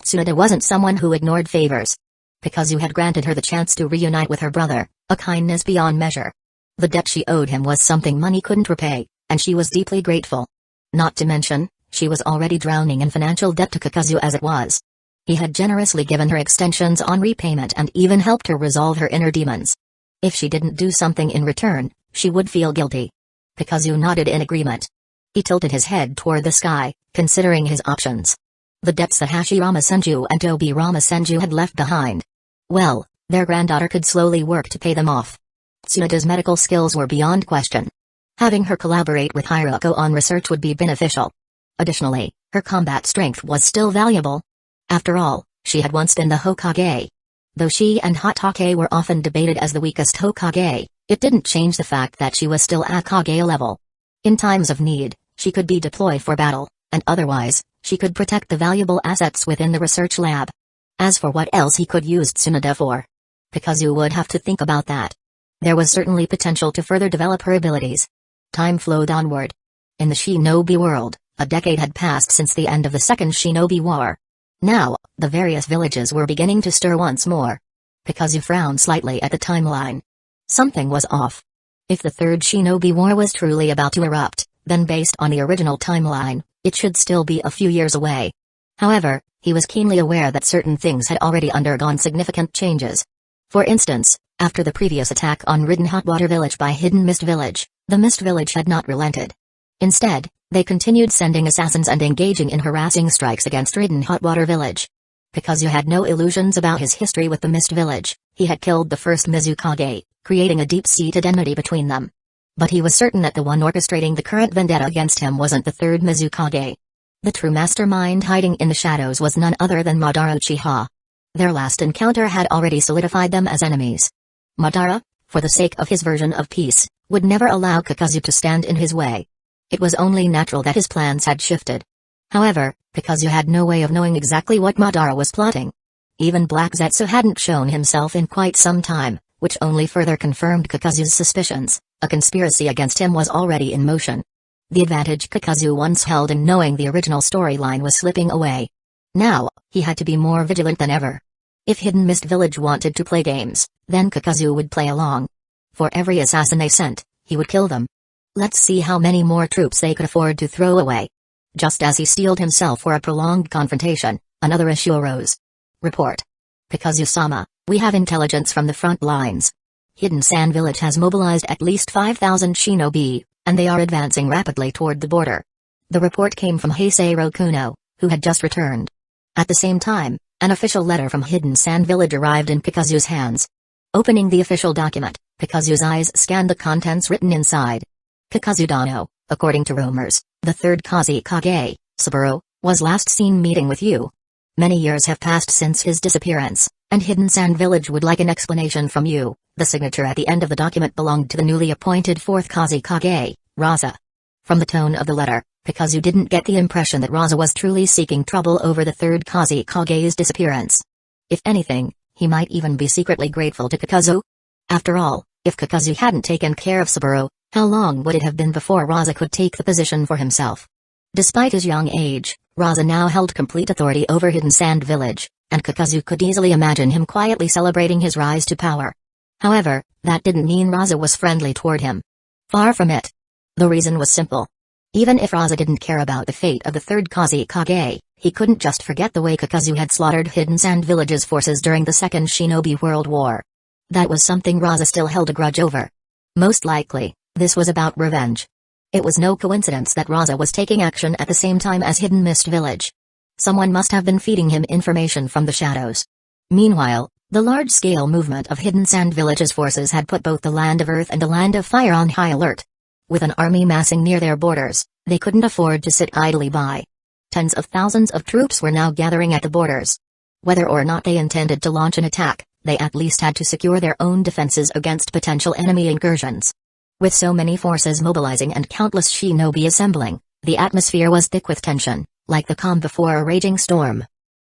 Tsunade wasn't someone who ignored favors. Kakuzu had granted her the chance to reunite with her brother, a kindness beyond measure. The debt she owed him was something money couldn't repay, and she was deeply grateful. Not to mention, she was already drowning in financial debt to Kakuzu as it was. He had generously given her extensions on repayment and even helped her resolve her inner demons. If she didn't do something in return, she would feel guilty. Kakuzu nodded in agreement. He tilted his head toward the sky, considering his options. The debts that Hashirama Senju and Tobirama Senju had left behind. Well, their granddaughter could slowly work to pay them off. Tsunade's medical skills were beyond question. Having her collaborate with Hiroko on research would be beneficial. Additionally, her combat strength was still valuable. After all, she had once been the Hokage. Though she and Hatake were often debated as the weakest Hokage, it didn't change the fact that she was still at Kage level. In times of need, she could be deployed for battle, and otherwise, she could protect the valuable assets within the research lab. As for what else he could use Tsunade for, Kakuzu would have to think about that. There was certainly potential to further develop her abilities. Time flowed onward. In the shinobi world, a decade had passed since the end of the Second Shinobi War. Now, the various villages were beginning to stir once more. Kakuzu frowned slightly at the timeline. Something was off. If the Third Shinobi War was truly about to erupt, then based on the original timeline, it should still be a few years away. However, he was keenly aware that certain things had already undergone significant changes. For instance, after the previous attack on Ridden Hotwater Village by Hidden Mist Village, the Mist Village had not relented. Instead, they continued sending assassins and engaging in harassing strikes against Ridden Hotwater Village. Kakuzu had no illusions about his history with the Mist Village. He had killed the first Mizukage, creating a deep-seated enmity between them. But he was certain that the one orchestrating the current vendetta against him wasn't the third Mizukage. The true mastermind hiding in the shadows was none other than Madara Uchiha. Their last encounter had already solidified them as enemies. Madara, for the sake of his version of peace, would never allow Kakuzu to stand in his way. It was only natural that his plans had shifted. However, Kakuzu had no way of knowing exactly what Madara was plotting. Even Black Zetsu hadn't shown himself in quite some time, which only further confirmed Kakuzu's suspicions. A conspiracy against him was already in motion. The advantage Kakuzu once held in knowing the original storyline was slipping away. Now, he had to be more vigilant than ever. If Hidden Mist Village wanted to play games, then Kakuzu would play along. For every assassin they sent, he would kill them. Let's see how many more troops they could afford to throw away. Just as he steeled himself for a prolonged confrontation, another issue arose. Report. Kakuzu-sama, we have intelligence from the front lines. Hidden Sand Village has mobilized at least 5,000 shinobi, and they are advancing rapidly toward the border. The report came from Heisei Kuno, who had just returned. At the same time, an official letter from Hidden Sand Village arrived in Kakuzu's hands. Opening the official document, Kakuzu's eyes scanned the contents written inside. Kakuzu Dano, according to rumors, the third Kazekage, Saburo, was last seen meeting with you. Many years have passed since his disappearance, and Hidden Sand Village would like an explanation from you. The signature at the end of the document belonged to the newly appointed fourth Kazekage, Raza. From the tone of the letter, Kakuzu didn't get the impression that Raza was truly seeking trouble over the third Kazekage's disappearance. If anything, he might even be secretly grateful to Kakuzu. After all, if Kakuzu hadn't taken care of Saburo, how long would it have been before Raza could take the position for himself? Despite his young age, Raza now held complete authority over Hidden Sand Village, and Kakuzu could easily imagine him quietly celebrating his rise to power. However, that didn't mean Raza was friendly toward him. Far from it. The reason was simple. Even if Raza didn't care about the fate of the third Kazekage, he couldn't just forget the way Kakuzu had slaughtered Hidden Sand Village's forces during the Second Shinobi World War. That was something Raza still held a grudge over. Most likely, this was about revenge. It was no coincidence that Raza was taking action at the same time as Hidden Mist Village. Someone must have been feeding him information from the shadows. Meanwhile, the large-scale movement of Hidden Sand Village's forces had put both the Land of Earth and the Land of Fire on high alert. With an army massing near their borders, they couldn't afford to sit idly by. Tens of thousands of troops were now gathering at the borders. Whether or not they intended to launch an attack, they at least had to secure their own defenses against potential enemy incursions. With so many forces mobilizing and countless shinobi assembling, the atmosphere was thick with tension, like the calm before a raging storm.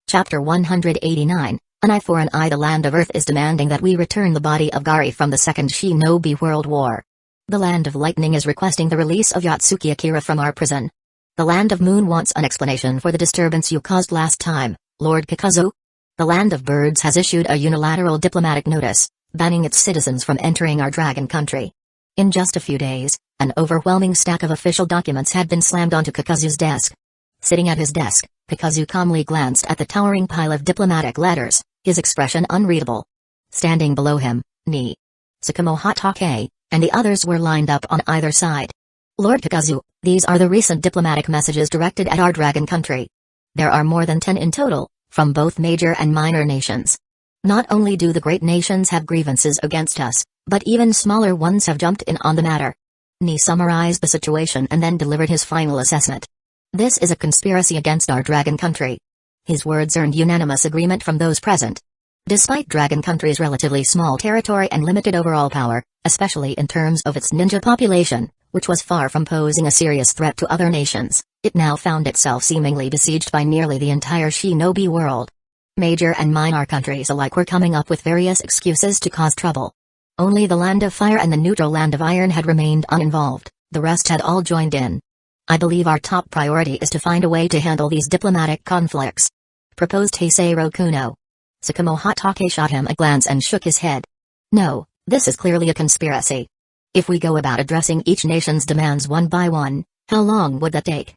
Chapter 189, An Eye for an Eye. The Land of Earth is demanding that we return the body of Gari from the Second Shinobi World War. The Land of Lightning is requesting the release of Yatsuki Akira from our prison. The Land of Moon wants an explanation for the disturbance you caused last time, Lord Kakuzu. The Land of Birds has issued a unilateral diplomatic notice, banning its citizens from entering our dragon country. In just a few days, an overwhelming stack of official documents had been slammed onto Kakuzu's desk. Sitting at his desk, Kakuzu calmly glanced at the towering pile of diplomatic letters, his expression unreadable. Standing below him, Ni, Tsukumo Hatake, and the others were lined up on either side. Lord Kakuzu, these are the recent diplomatic messages directed at our dragon country. There are more than 10 in total, from both major and minor nations. Not only do the great nations have grievances against us, but even smaller ones have jumped in on the matter. Ni summarized the situation and then delivered his final assessment. This is a conspiracy against our dragon country. His words earned unanimous agreement from those present. Despite Dragon Country's relatively small territory and limited overall power, especially in terms of its ninja population, which was far from posing a serious threat to other nations, it now found itself seemingly besieged by nearly the entire shinobi world. Major and minor countries alike were coming up with various excuses to cause trouble. Only the Land of Fire and the neutral Land of Iron had remained uninvolved, the rest had all joined in. I believe our top priority is to find a way to handle these diplomatic conflicts, proposed Heisei Kuno. Tsukumo Hatake shot him a glance and shook his head. No, this is clearly a conspiracy. If we go about addressing each nation's demands one by one, how long would that take?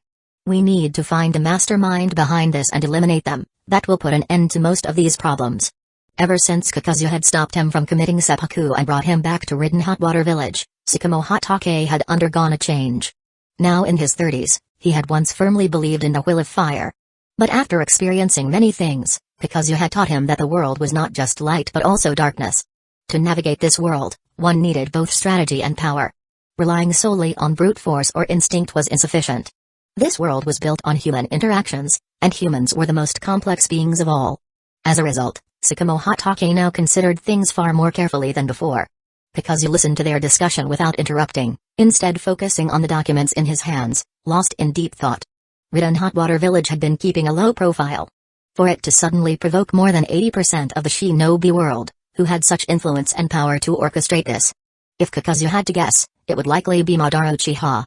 We need to find the mastermind behind this and eliminate them. That will put an end to most of these problems. Ever since Kakuzu had stopped him from committing seppuku and brought him back to Ridden Hot Water Village, Tsukumo Hatake had undergone a change. Now in his 30s, he had once firmly believed in the will of fire. But after experiencing many things, Kakuzu had taught him that the world was not just light but also darkness. To navigate this world, one needed both strategy and power. Relying solely on brute force or instinct was insufficient. This world was built on human interactions, and humans were the most complex beings of all. As a result, Tsukumo Hatake now considered things far more carefully than before. Kakuzu listened to their discussion without interrupting, instead focusing on the documents in his hands, lost in deep thought. Ridden Hot Water Village had been keeping a low profile. For it to suddenly provoke more than 80% of the shinobi world, who had such influence and power to orchestrate this? If Kakuzu had to guess, it would likely be Madara Uchiha.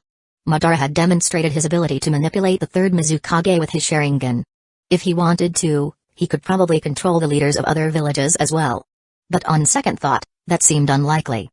Madara had demonstrated his ability to manipulate the third Mizukage with his Sharingan. If he wanted to, he could probably control the leaders of other villages as well. But on second thought, that seemed unlikely.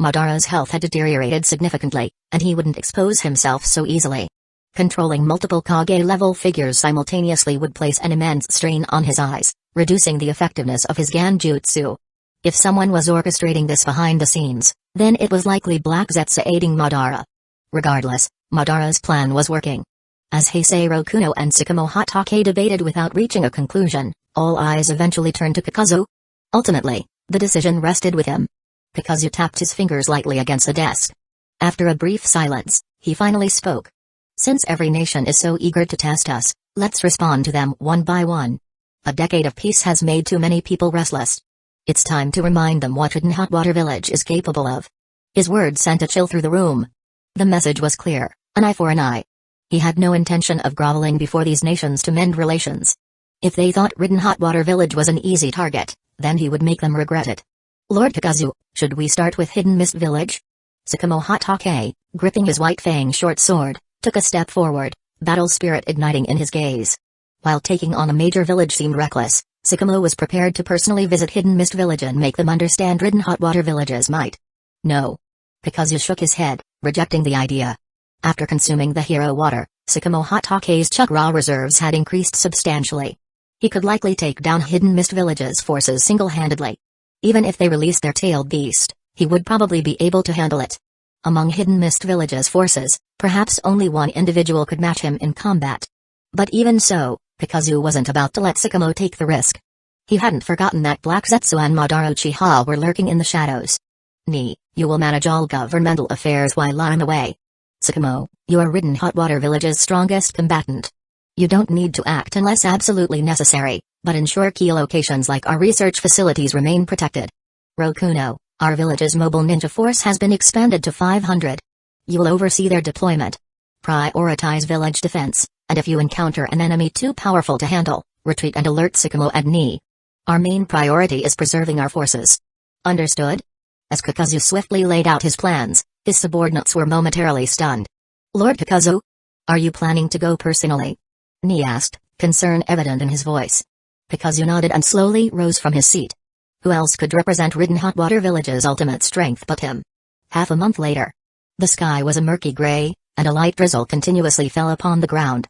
Madara's health had deteriorated significantly, and he wouldn't expose himself so easily. Controlling multiple Kage-level figures simultaneously would place an immense strain on his eyes, reducing the effectiveness of his Ganjutsu. If someone was orchestrating this behind the scenes, then it was likely Black Zetsu aiding Madara. Regardless, Madara's plan was working. As Heisei Rokuno and Tsukumo Hatake debated without reaching a conclusion, all eyes eventually turned to Kakuzu. Ultimately, the decision rested with him. Kakuzu tapped his fingers lightly against the desk. After a brief silence, he finally spoke. Since every nation is so eager to test us, let's respond to them one by one. A decade of peace has made too many people restless. It's time to remind them what Ridden Hot Water Village is capable of. His words sent a chill through the room. The message was clear, an eye for an eye. He had no intention of groveling before these nations to mend relations. If they thought Ridden Hot Water Village was an easy target, then he would make them regret it. Lord Kakuzu, should we start with Hidden Mist Village? Tsukumo Hatake, gripping his white fang short sword, took a step forward, battle spirit igniting in his gaze. While taking on a major village seemed reckless, Tsukumo was prepared to personally visit Hidden Mist Village and make them understand Ridden Hot Water Village's might. No. Kakuzu shook his head, rejecting the idea. After consuming the hero water, Tsukumo Hatake's chakra reserves had increased substantially. He could likely take down Hidden Mist Village's forces single-handedly. Even if they released their tailed beast, he would probably be able to handle it. Among Hidden Mist Village's forces, perhaps only one individual could match him in combat. But even so, Kakuzu wasn't about to let Tsukumo take the risk. He hadn't forgotten that Black Zetsu and Madara Uchiha were lurking in the shadows. You will manage all governmental affairs while I'm away. Tsukumo, you are Ridden Hot Water Village's strongest combatant. You don't need to act unless absolutely necessary, but ensure key locations like our research facilities remain protected. Rokuno, our village's mobile ninja force has been expanded to 500. You'll oversee their deployment. Prioritize village defense, and if you encounter an enemy too powerful to handle, retreat and alert Tsukumo and Ni. Our main priority is preserving our forces. Understood? As Kakuzu swiftly laid out his plans, his subordinates were momentarily stunned. Lord Kakuzu? Are you planning to go personally? Ni asked, concern evident in his voice. Kakuzu nodded and slowly rose from his seat. Who else could represent Ridden Hot Water Village's ultimate strength but him? Half a month later. The sky was a murky gray, and a light drizzle continuously fell upon the ground.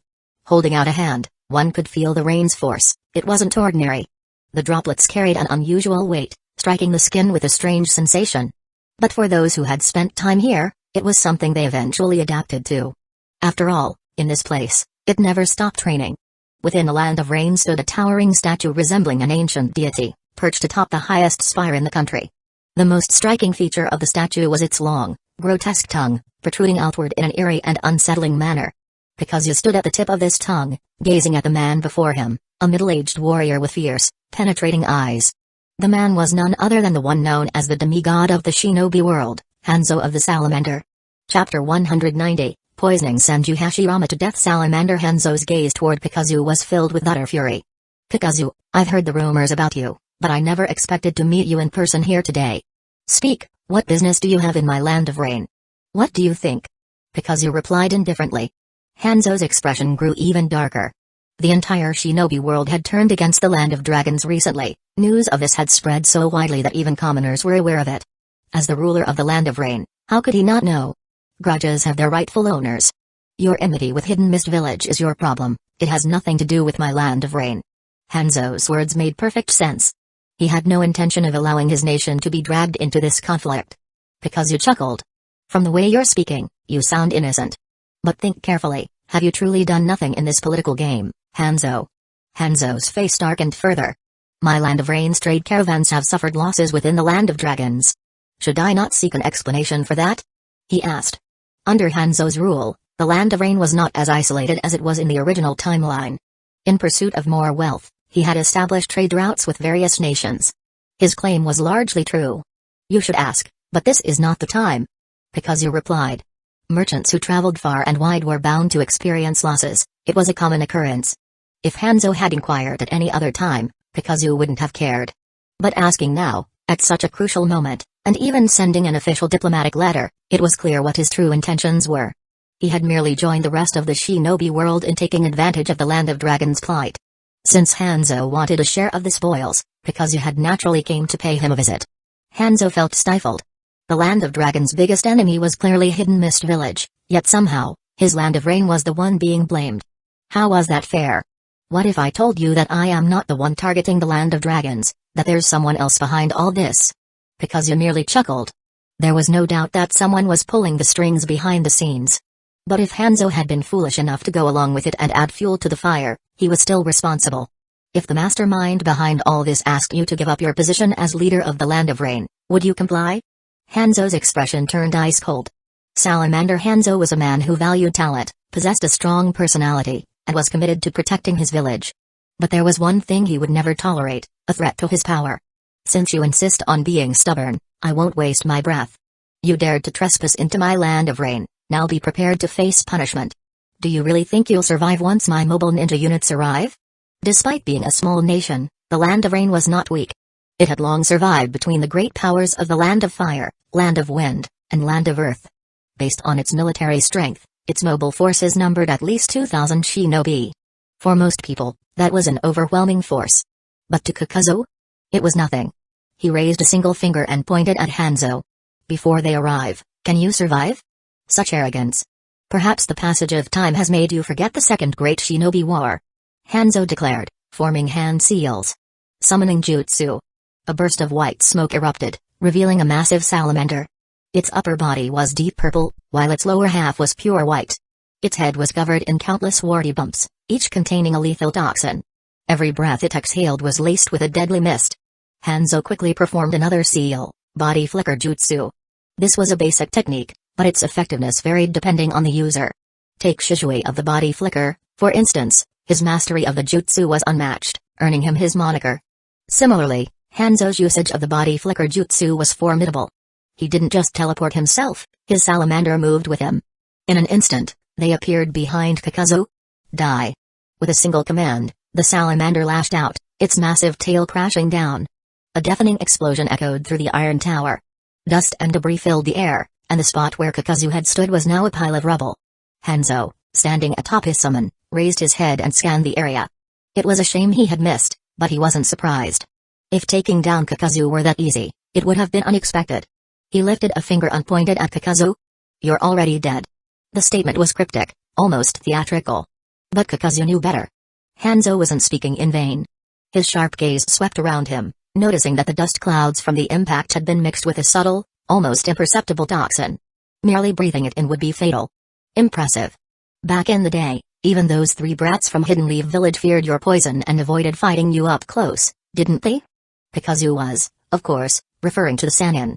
Holding out a hand, one could feel the rain's force. It wasn't ordinary. The droplets carried an unusual weight, striking the skin with a strange sensation. But for those who had spent time here, it was something they eventually adapted to. After all, in this place, it never stopped raining. Within the land of rain stood a towering statue resembling an ancient deity, perched atop the highest spire in the country. The most striking feature of the statue was its long, grotesque tongue, protruding outward in an eerie and unsettling manner. Kakuzu stood at the tip of this tongue, gazing at the man before him, a middle-aged warrior with fierce, penetrating eyes. The man was none other than the one known as the demigod of the shinobi world, Hanzo of the Salamander. Chapter 190, Poisoning Senju Hashirama to Death. Salamander Hanzo's gaze toward Kakuzu was filled with utter fury. Kakuzu, I've heard the rumors about you, but I never expected to meet you in person here today. Speak, what business do you have in my land of rain? What do you think? Kakuzu replied indifferently. Hanzo's expression grew even darker. The entire shinobi world had turned against the land of dragons recently. News of this had spread so widely that even commoners were aware of it. As the ruler of the land of rain, how could he not know? Grudges have their rightful owners. Your enmity with Hidden Mist Village is your problem, it has nothing to do with my land of rain. Hanzo's words made perfect sense. He had no intention of allowing his nation to be dragged into this conflict. Kakuzu chuckled. From the way you're speaking, you sound innocent. But think carefully, have you truly done nothing in this political game, Hanzo? Hanzo's face darkened further. My land of rain's trade caravans have suffered losses within the land of dragons. Should I not seek an explanation for that? He asked. Under Hanzo's rule, the land of rain was not as isolated as it was in the original timeline. In pursuit of more wealth, he had established trade routes with various nations. His claim was largely true. You should ask, but this is not the time. Kakuzu replied. Merchants who traveled far and wide were bound to experience losses, it was a common occurrence. If Hanzo had inquired at any other time, Kakuzu wouldn't have cared. But asking now, at such a crucial moment, and even sending an official diplomatic letter, it was clear what his true intentions were. He had merely joined the rest of the shinobi world in taking advantage of the Land of Dragons' plight. Since Hanzo wanted a share of the spoils, Kakuzu had naturally came to pay him a visit. Hanzo felt stifled. The Land of Dragons' biggest enemy was clearly Hidden Mist Village, yet somehow, his Land of Rain was the one being blamed. How was that fair? What if I told you that I am not the one targeting the Land of Dragons, that there's someone else behind all this? Kakuzu merely chuckled. There was no doubt that someone was pulling the strings behind the scenes. But if Hanzo had been foolish enough to go along with it and add fuel to the fire, he was still responsible. If the mastermind behind all this asked you to give up your position as leader of the Land of Rain, would you comply? Hanzo's expression turned ice cold. Salamander Hanzo was a man who valued talent, possessed a strong personality, and was committed to protecting his village. But there was one thing he would never tolerate, a threat to his power. Since you insist on being stubborn, I won't waste my breath. You dared to trespass into my Land of Rain, now be prepared to face punishment. Do you really think you'll survive once my mobile ninja units arrive? Despite being a small nation, the Land of Rain was not weak. It had long survived between the great powers of the Land of Fire, Land of Wind, and Land of Earth. Based on its military strength, its mobile forces numbered at least 2,000 shinobi. For most people, that was an overwhelming force. But to Kakuzu? It was nothing. He raised a single finger and pointed at Hanzo. Before they arrive, can you survive? Such arrogance. Perhaps the passage of time has made you forget the Second Great Shinobi War. Hanzo declared, forming hand seals. Summoning jutsu. A burst of white smoke erupted, revealing a massive salamander. Its upper body was deep purple, while its lower half was pure white. Its head was covered in countless warty bumps, each containing a lethal toxin. Every breath it exhaled was laced with a deadly mist. Hanzo quickly performed another seal, body flicker jutsu. This was a basic technique, but its effectiveness varied depending on the user. Take Shizui of the body flicker, for instance, his mastery of the jutsu was unmatched, earning him his moniker. Similarly, Hanzo's usage of the body flicker jutsu was formidable. He didn't just teleport himself, his salamander moved with him. In an instant, they appeared behind Kakuzu. Die. With a single command, the salamander lashed out, its massive tail crashing down. A deafening explosion echoed through the iron tower. Dust and debris filled the air, and the spot where Kakuzu had stood was now a pile of rubble. Hanzo, standing atop his summon, raised his head and scanned the area. It was a shame he had missed, but he wasn't surprised. If taking down Kakuzu were that easy, it would have been unexpected. He lifted a finger and pointed at Kakuzu. You're already dead. The statement was cryptic, almost theatrical. But Kakuzu knew better. Hanzo wasn't speaking in vain. His sharp gaze swept around him, noticing that the dust clouds from the impact had been mixed with a subtle, almost imperceptible toxin. Merely breathing it in would be fatal. Impressive. Back in the day, even those three brats from Hidden Leaf Village feared your poison and avoided fighting you up close, didn't they? Kakuzu was, of course, referring to the Sannin.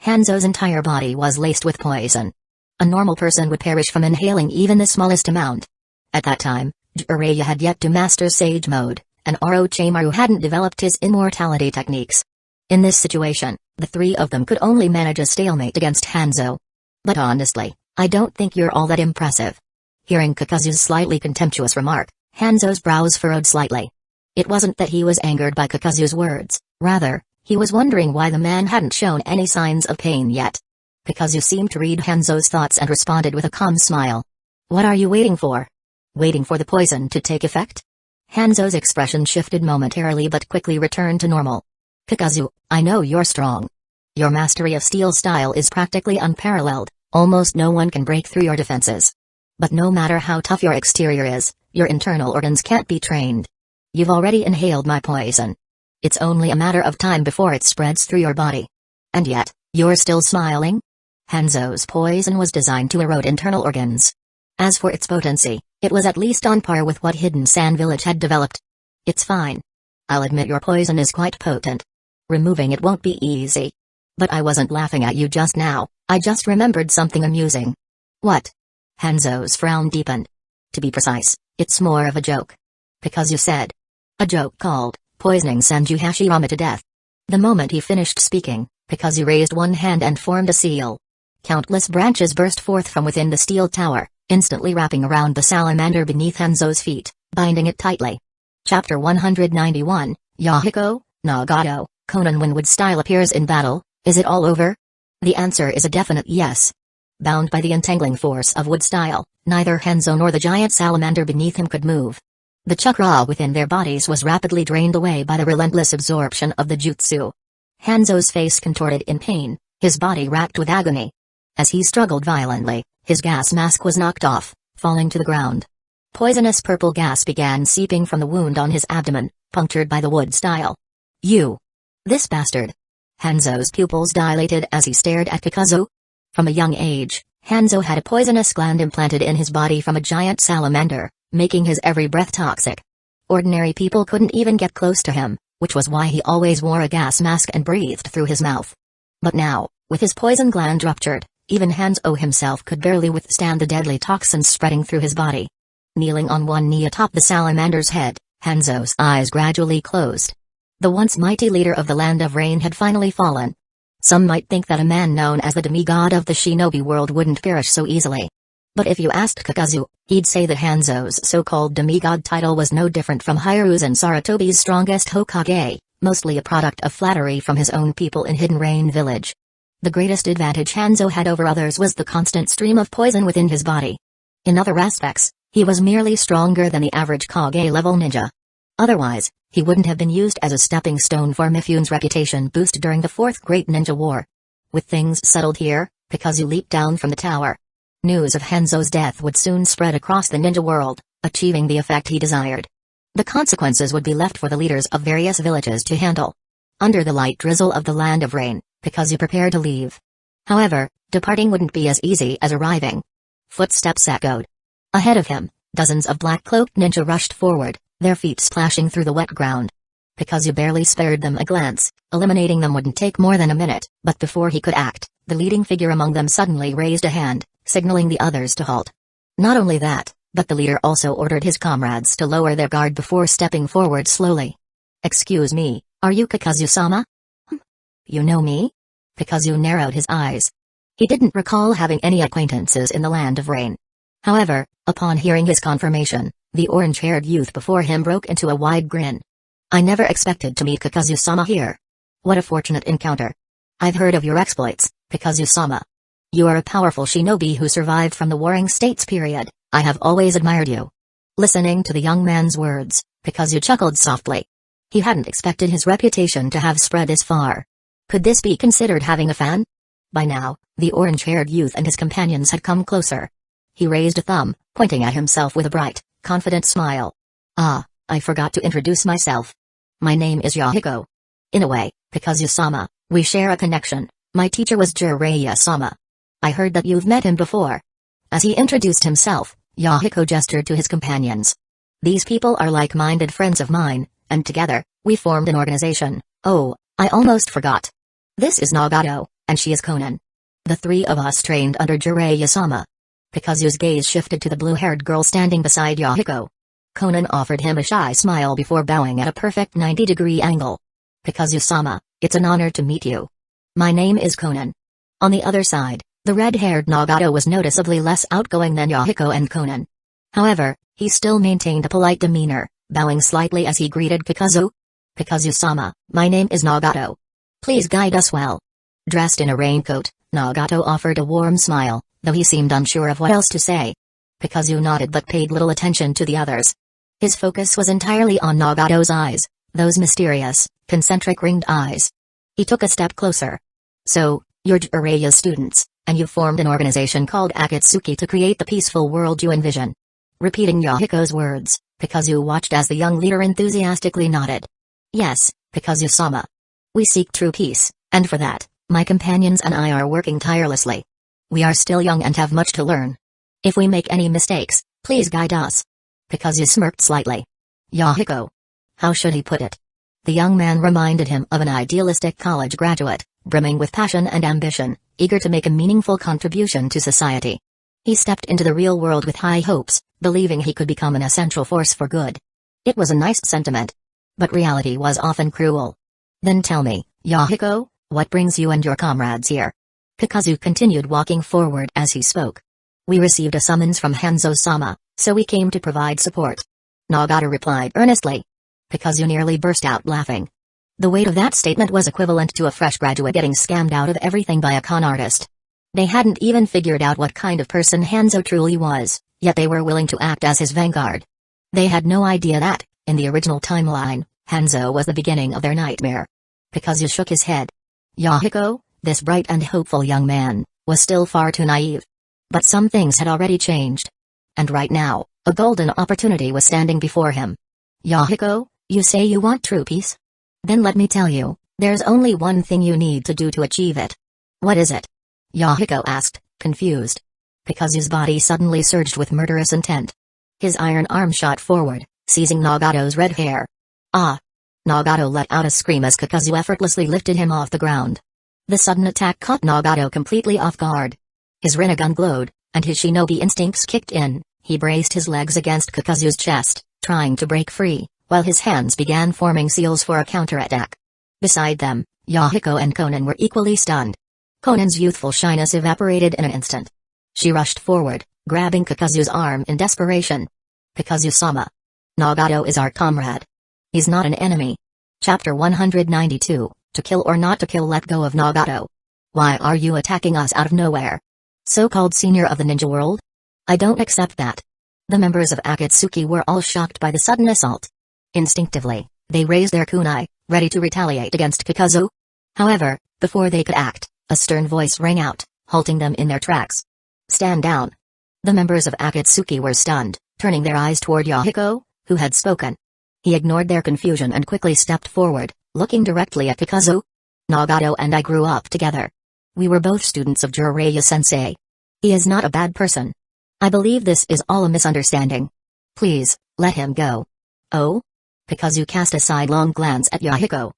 Hanzo's entire body was laced with poison. A normal person would perish from inhaling even the smallest amount. At that time, Jiraiya had yet to master Sage Mode, and Orochimaru hadn't developed his immortality techniques. In this situation, the three of them could only manage a stalemate against Hanzo. But honestly, I don't think you're all that impressive. Hearing Kakuzu's slightly contemptuous remark, Hanzo's brows furrowed slightly. It wasn't that he was angered by Kakuzu's words, rather, he was wondering why the man hadn't shown any signs of pain yet. Kakuzu seemed to read Hanzo's thoughts and responded with a calm smile. What are you waiting for? Waiting for the poison to take effect? Hanzo's expression shifted momentarily but quickly returned to normal. Kakuzu, I know you're strong. Your mastery of steel style is practically unparalleled, almost no one can break through your defenses. But no matter how tough your exterior is, your internal organs can't be trained. You've already inhaled my poison. It's only a matter of time before it spreads through your body. And yet, you're still smiling? Hanzo's poison was designed to erode internal organs. As for its potency, it was at least on par with what Hidden Sand Village had developed. It's fine. I'll admit your poison is quite potent. Removing it won't be easy. But I wasn't laughing at you just now, I just remembered something amusing. What? Hanzo's frown deepened. To be precise, it's more of a joke. Because you said. A joke called, poisoning Senju Hashirama to death. The moment he finished speaking, Kakuzu raised one hand and formed a seal. Countless branches burst forth from within the steel tower, instantly wrapping around the salamander beneath Hanzo's feet, binding it tightly. Chapter 191, Yahiko, Nagato, Conan. When wood style appears in battle, is it all over? The answer is a definite yes. Bound by the entangling force of wood style, neither Hanzo nor the giant salamander beneath him could move. The chakra within their bodies was rapidly drained away by the relentless absorption of the jutsu. Hanzo's face contorted in pain, his body racked with agony. As he struggled violently, his gas mask was knocked off, falling to the ground. Poisonous purple gas began seeping from the wound on his abdomen, punctured by the wood style. You! This bastard! Hanzo's pupils dilated as he stared at Kakuzu. From a young age, Hanzo had a poisonous gland implanted in his body from a giant salamander, making his every breath toxic. Ordinary people couldn't even get close to him, which was why he always wore a gas mask and breathed through his mouth. But now, with his poison gland ruptured, even Hanzo himself could barely withstand the deadly toxins spreading through his body. Kneeling on one knee atop the salamander's head, Hanzo's eyes gradually closed. The once mighty leader of the Land of Rain had finally fallen. Some might think that a man known as the demigod of the shinobi world wouldn't perish so easily. But if you asked Kakuzu, he'd say that Hanzo's so-called demigod title was no different from Hiruzen Sarutobi's strongest Hokage, mostly a product of flattery from his own people in Hidden Rain Village. The greatest advantage Hanzo had over others was the constant stream of poison within his body. In other aspects, he was merely stronger than the average Kage-level ninja. Otherwise, he wouldn't have been used as a stepping stone for Mifune's reputation boost during the Fourth Great Ninja War. With things settled here, Kakuzu leaped down from the tower. News of Hanzo's death would soon spread across the ninja world, achieving the effect he desired. The consequences would be left for the leaders of various villages to handle. Under the light drizzle of the Land of Rain, Kakuzu prepared to leave. However, departing wouldn't be as easy as arriving. Footsteps echoed. Ahead of him, dozens of black-cloaked ninja rushed forward, their feet splashing through the wet ground. Kakuzu barely spared them a glance. Eliminating them wouldn't take more than a minute, but before he could act, the leading figure among them suddenly raised a hand, signaling the others to halt. Not only that, but the leader also ordered his comrades to lower their guard before stepping forward slowly. "Excuse me, are you Kakuzu-sama?" "You know me?" Kakuzu narrowed his eyes. He didn't recall having any acquaintances in the Land of Rain. However, upon hearing his confirmation, the orange-haired youth before him broke into a wide grin. "I never expected to meet Kakuzu-sama here. What a fortunate encounter. I've heard of your exploits, Kakuzu-sama. You are a powerful shinobi who survived from the Warring States period. I have always admired you." Listening to the young man's words, Kakuzu chuckled softly. He hadn't expected his reputation to have spread this far. Could this be considered having a fan? By now, the orange-haired youth and his companions had come closer. He raised a thumb, pointing at himself with a bright, confident smile. "Ah, I forgot to introduce myself. My name is Yahiko. In a way, Kakuzu-sama, we share a connection. My teacher was Jiraiya-sama. I heard that you've met him before." As he introduced himself, Yahiko gestured to his companions. "These people are like-minded friends of mine, and together, we formed an organization. Oh, I almost forgot. This is Nagato, and she is Conan. The three of us trained under Jiraiya-sama." Kakuzu's gaze shifted to the blue-haired girl standing beside Yahiko. Conan offered him a shy smile before bowing at a perfect 90-degree angle. "Kakuzu-sama, it's an honor to meet you. My name is Conan." On the other side, the red-haired Nagato was noticeably less outgoing than Yahiko and Conan. However, he still maintained a polite demeanor, bowing slightly as he greeted Kakuzu. "Kakuzu-sama, my name is Nagato. Please guide us well." Dressed in a raincoat, Nagato offered a warm smile, though he seemed unsure of what else to say. Kakuzu nodded but paid little attention to the others. His focus was entirely on Nagato's eyes, those mysterious, concentric ringed eyes. He took a step closer. "So, you're Jiraiya's students, And you've formed an organization called Akatsuki to create the peaceful world you envision. Repeating Yahiko's words, Kakuzu watched as the young leader enthusiastically nodded. Yes, Kakuzu-sama. We seek true peace, and for that, my companions and I are working tirelessly. We are still young and have much to learn. If we make any mistakes, please guide us. Kakuzu smirked slightly. Yahiko. How should he put it? The young man reminded him of an idealistic college graduate, brimming with passion and ambition, eager to make a meaningful contribution to society. He stepped into the real world with high hopes, believing he could become an essential force for good. It was a nice sentiment. But reality was often cruel. Then tell me, Yahiko, what brings you and your comrades here? Kakuzu continued walking forward as he spoke. We received a summons from Hanzo-sama, so we came to provide support. Nagato replied earnestly. Kakuzu nearly burst out laughing. The weight of that statement was equivalent to a fresh graduate getting scammed out of everything by a con artist. They hadn't even figured out what kind of person Hanzo truly was, yet they were willing to act as his vanguard. They had no idea that, in the original timeline, Hanzo was the beginning of their nightmare. Kakuzu shook his head. Yahiko, this bright and hopeful young man, was still far too naive. But some things had already changed. And right now, a golden opportunity was standing before him. Yahiko, you say you want true peace? Then let me tell you, there's only one thing you need to do to achieve it. What is it? Yahiko asked, confused. Kakuzu's body suddenly surged with murderous intent. His iron arm shot forward, seizing Nagato's red hair. Ah! Nagato let out a scream as Kakuzu effortlessly lifted him off the ground. The sudden attack caught Nagato completely off guard. His Rinnegan glowed, and his shinobi instincts kicked in. He braced his legs against Kakuzu's chest, trying to break free, while his hands began forming seals for a counterattack. Beside them, Yahiko and Konan were equally stunned. Konan's youthful shyness evaporated in an instant. She rushed forward, grabbing Kakuzu's arm in desperation. Kakuzu-sama. Nagato is our comrade. He's not an enemy. Chapter 192, To Kill or Not to Kill. Let go of Nagato. Why are you attacking us out of nowhere? So-called senior of the ninja world? I don't accept that. The members of Akatsuki were all shocked by the sudden assault. Instinctively, they raised their kunai, ready to retaliate against Kakuzu. However, before they could act, a stern voice rang out, halting them in their tracks. Stand down. The members of Akatsuki were stunned, turning their eyes toward Yahiko, who had spoken. He ignored their confusion and quickly stepped forward, looking directly at Kakuzu. Nagato and I grew up together. We were both students of Jiraiya-sensei. He is not a bad person. I believe this is all a misunderstanding. Please, let him go. Oh? Kakuzu cast a sidelong glance at Yahiko.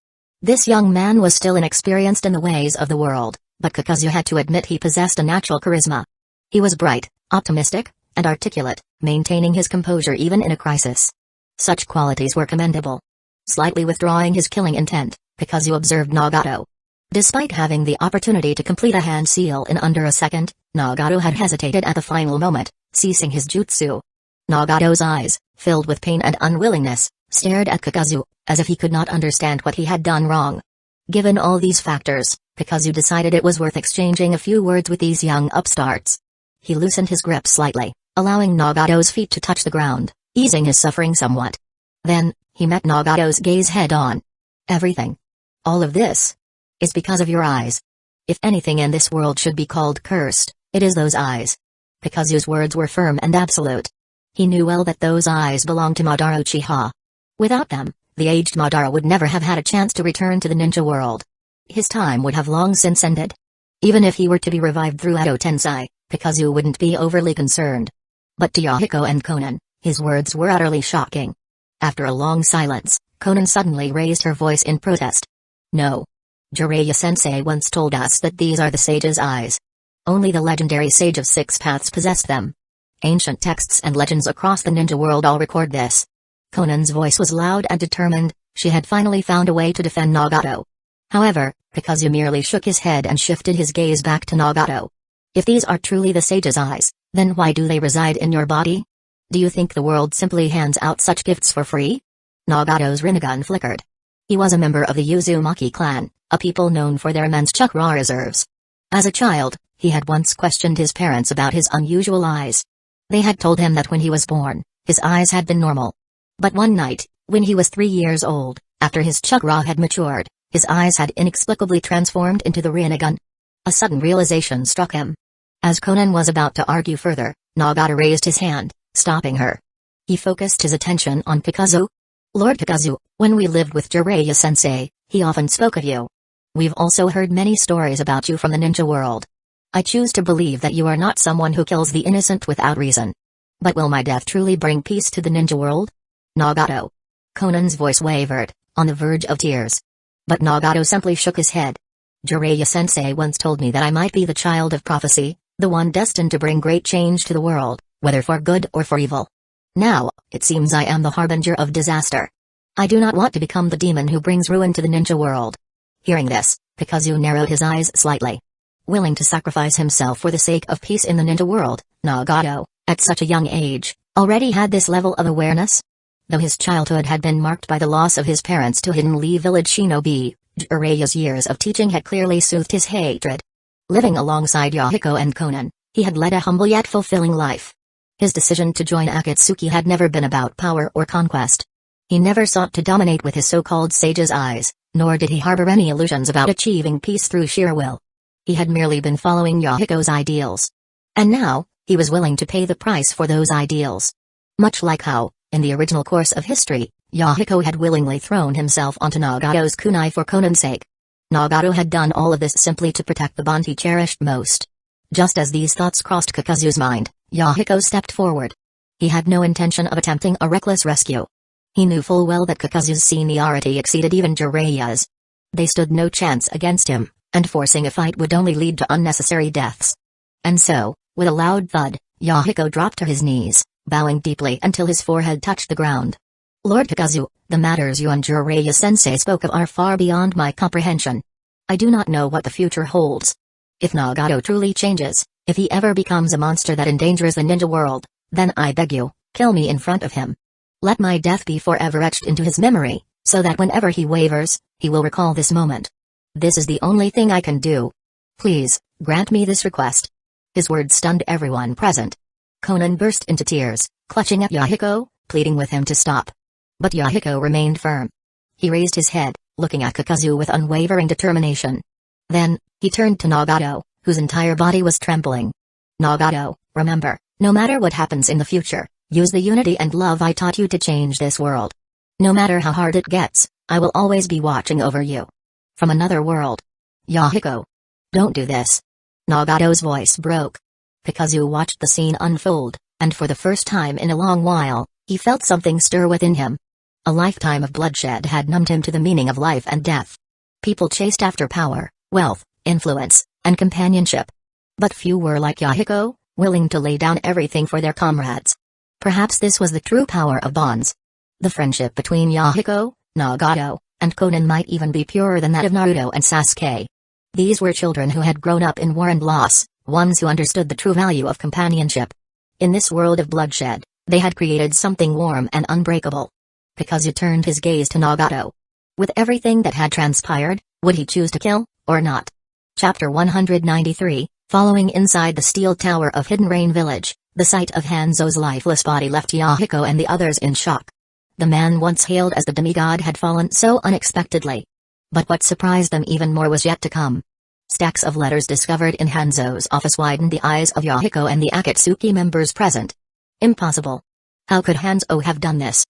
This young man was still inexperienced in the ways of the world, but Kakuzu had to admit he possessed a natural charisma. He was bright, optimistic, and articulate, maintaining his composure even in a crisis. Such qualities were commendable. Slightly withdrawing his killing intent, Kakuzu observed Nagato. Despite having the opportunity to complete a hand seal in under a second, Nagato had hesitated at the final moment, ceasing his jutsu. Nagato's eyes, filled with pain and unwillingness, stared at Kakuzu, as if he could not understand what he had done wrong. Given all these factors, Kakuzu decided it was worth exchanging a few words with these young upstarts. He loosened his grip slightly, allowing Nagato's feet to touch the ground, easing his suffering somewhat. Then, he met Nagato's gaze head-on. Everything. All of this is because of your eyes. If anything in this world should be called cursed, it is those eyes. Kakuzu's words were firm and absolute. He knew well that those eyes belonged to Madara Uchiha. Without them, the aged Madara would never have had a chance to return to the ninja world. His time would have long since ended. Even if he were to be revived through Edo Tensei, Kakuzu wouldn't be overly concerned. But to Yahiko and Konan, his words were utterly shocking. After a long silence, Konan suddenly raised her voice in protest. No. Jiraiya-sensei once told us that these are the sage's eyes. Only the legendary sage of six paths possessed them. Ancient texts and legends across the ninja world all record this. Konan's voice was loud and determined. She had finally found a way to defend Nagato. However, Kakuzu merely shook his head and shifted his gaze back to Nagato. If these are truly the sage's eyes, then why do they reside in your body? Do you think the world simply hands out such gifts for free? Nagato's Rinnegan flickered. He was a member of the Uzumaki clan, a people known for their immense chakra reserves. As a child, he had once questioned his parents about his unusual eyes. They had told him that when he was born, his eyes had been normal. But one night, when he was 3 years old, after his chakra had matured, his eyes had inexplicably transformed into the Rinnegan. A sudden realization struck him. As Conan was about to argue further, Nagato raised his hand, stopping her. He focused his attention on Kakuzu. Lord Kakuzu, when we lived with Jiraiya-sensei, he often spoke of you. We've also heard many stories about you from the ninja world. I choose to believe that you are not someone who kills the innocent without reason. But will my death truly bring peace to the ninja world? Nagato. Conan's voice wavered, on the verge of tears. But Nagato simply shook his head. Jiraiya-sensei once told me that I might be the child of prophecy, the one destined to bring great change to the world, whether for good or for evil. Now, it seems I am the harbinger of disaster. I do not want to become the demon who brings ruin to the ninja world. Hearing this, Kakuzu narrowed his eyes slightly. Willing to sacrifice himself for the sake of peace in the ninja world, Nagato, at such a young age, already had this level of awareness? Though his childhood had been marked by the loss of his parents to Hidden Lee Village shinobi, Jiraiya's years of teaching had clearly soothed his hatred. Living alongside Yahiko and Conan, he had led a humble yet fulfilling life. His decision to join Akatsuki had never been about power or conquest. He never sought to dominate with his so-called sage's eyes, nor did he harbor any illusions about achieving peace through sheer will. He had merely been following Yahiko's ideals. And now, he was willing to pay the price for those ideals. Much like how, in the original course of history, Yahiko had willingly thrown himself onto Nagato's kunai for Conan's sake. Nagato had done all of this simply to protect the bond he cherished most. Just as these thoughts crossed Kakuzu's mind, Yahiko stepped forward. He had no intention of attempting a reckless rescue. He knew full well that Kakuzu's seniority exceeded even Jiraiya's. They stood no chance against him, and forcing a fight would only lead to unnecessary deaths. And so, with a loud thud, Yahiko dropped to his knees, bowing deeply until his forehead touched the ground. Lord Kakuzu, the matters you and Jiraiya-sensei spoke of are far beyond my comprehension. I do not know what the future holds. If Nagato truly changes, if he ever becomes a monster that endangers the ninja world, then I beg you, kill me in front of him. Let my death be forever etched into his memory, so that whenever he wavers, he will recall this moment. This is the only thing I can do. Please, grant me this request. His words stunned everyone present. Conan burst into tears, clutching at Yahiko, pleading with him to stop. But Yahiko remained firm. He raised his head, looking at Kakuzu with unwavering determination. Then, he turned to Nagato, whose entire body was trembling. Nagato, remember, no matter what happens in the future, use the unity and love I taught you to change this world. No matter how hard it gets, I will always be watching over you. From another world. Yahiko. Don't do this. Nagato's voice broke. Kakuzu watched the scene unfold, and for the first time in a long while, he felt something stir within him. A lifetime of bloodshed had numbed him to the meaning of life and death. People chased after power, wealth, influence, and companionship. But few were like Yahiko, willing to lay down everything for their comrades. Perhaps this was the true power of bonds. The friendship between Yahiko, Nagato, and Conan might even be purer than that of Naruto and Sasuke. These were children who had grown up in war and loss, ones who understood the true value of companionship. In this world of bloodshed, they had created something warm and unbreakable. Kakuzu turned his gaze to Nagato. With everything that had transpired, would he choose to kill, or not? Chapter 193, Following inside the steel tower of Hidden Rain Village, the sight of Hanzo's lifeless body left Yahiko and the others in shock. The man once hailed as the demigod had fallen so unexpectedly. But what surprised them even more was yet to come. Stacks of letters discovered in Hanzo's office widened the eyes of Yahiko and the Akatsuki members present. Impossible. How could Hanzo have done this?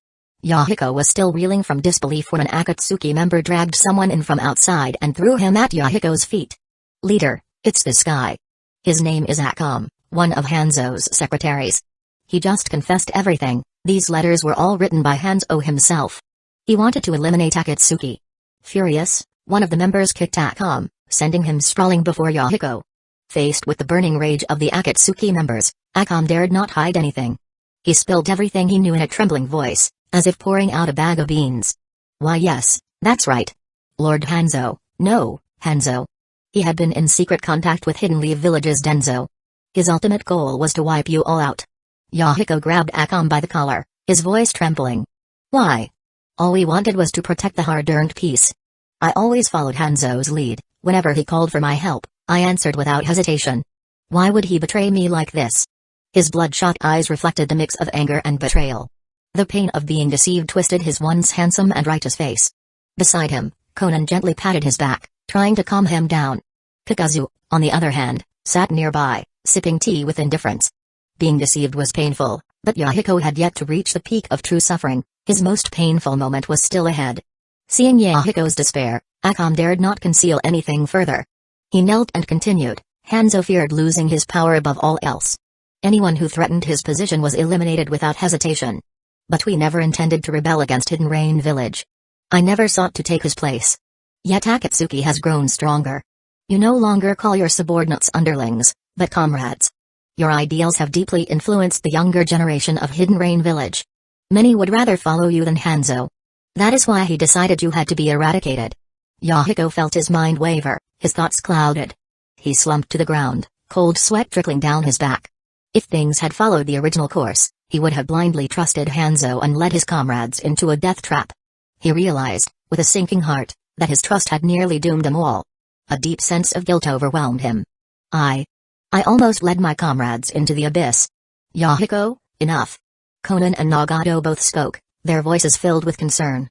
Yahiko was still reeling from disbelief when an Akatsuki member dragged someone in from outside and threw him at Yahiko's feet. Leader, it's this guy. His name is Akam, one of Hanzo's secretaries. He just confessed everything. These letters were all written by Hanzo himself. He wanted to eliminate Akatsuki. Furious, one of the members kicked Akam, sending him sprawling before Yahiko. Faced with the burning rage of the Akatsuki members, Akam dared not hide anything. He spilled everything he knew in a trembling voice, as if pouring out a bag of beans. Why yes, that's right. Lord Hanzo, no, Hanzo. He had been in secret contact with Hidden Lee Village's Denzo. His ultimate goal was to wipe you all out. Yahiko grabbed Akam by the collar, his voice trembling. Why? All we wanted was to protect the hard-earned peace. I always followed Hanzo's lead. Whenever he called for my help, I answered without hesitation. Why would he betray me like this? His bloodshot eyes reflected the mix of anger and betrayal. The pain of being deceived twisted his once handsome and righteous face. Beside him, Conan gently patted his back, trying to calm him down. Kakuzu, on the other hand, sat nearby, sipping tea with indifference. Being deceived was painful, but Yahiko had yet to reach the peak of true suffering. His most painful moment was still ahead. Seeing Yahiko's despair, Akam dared not conceal anything further. He knelt and continued. Hanzo feared losing his power above all else. Anyone who threatened his position was eliminated without hesitation. But we never intended to rebel against Hidden Rain Village. I never sought to take his place. Yet Akatsuki has grown stronger. You no longer call your subordinates underlings, but comrades. Your ideals have deeply influenced the younger generation of Hidden Rain Village. Many would rather follow you than Hanzo. That is why he decided you had to be eradicated. Yahiko felt his mind waver, his thoughts clouded. He slumped to the ground, cold sweat trickling down his back. If things had followed the original course, he would have blindly trusted Hanzo and led his comrades into a death trap. He realized, with a sinking heart, that his trust had nearly doomed them all. A deep sense of guilt overwhelmed him. I almost led my comrades into the abyss. Yahiko, enough. Conan and Nagato both spoke, their voices filled with concern.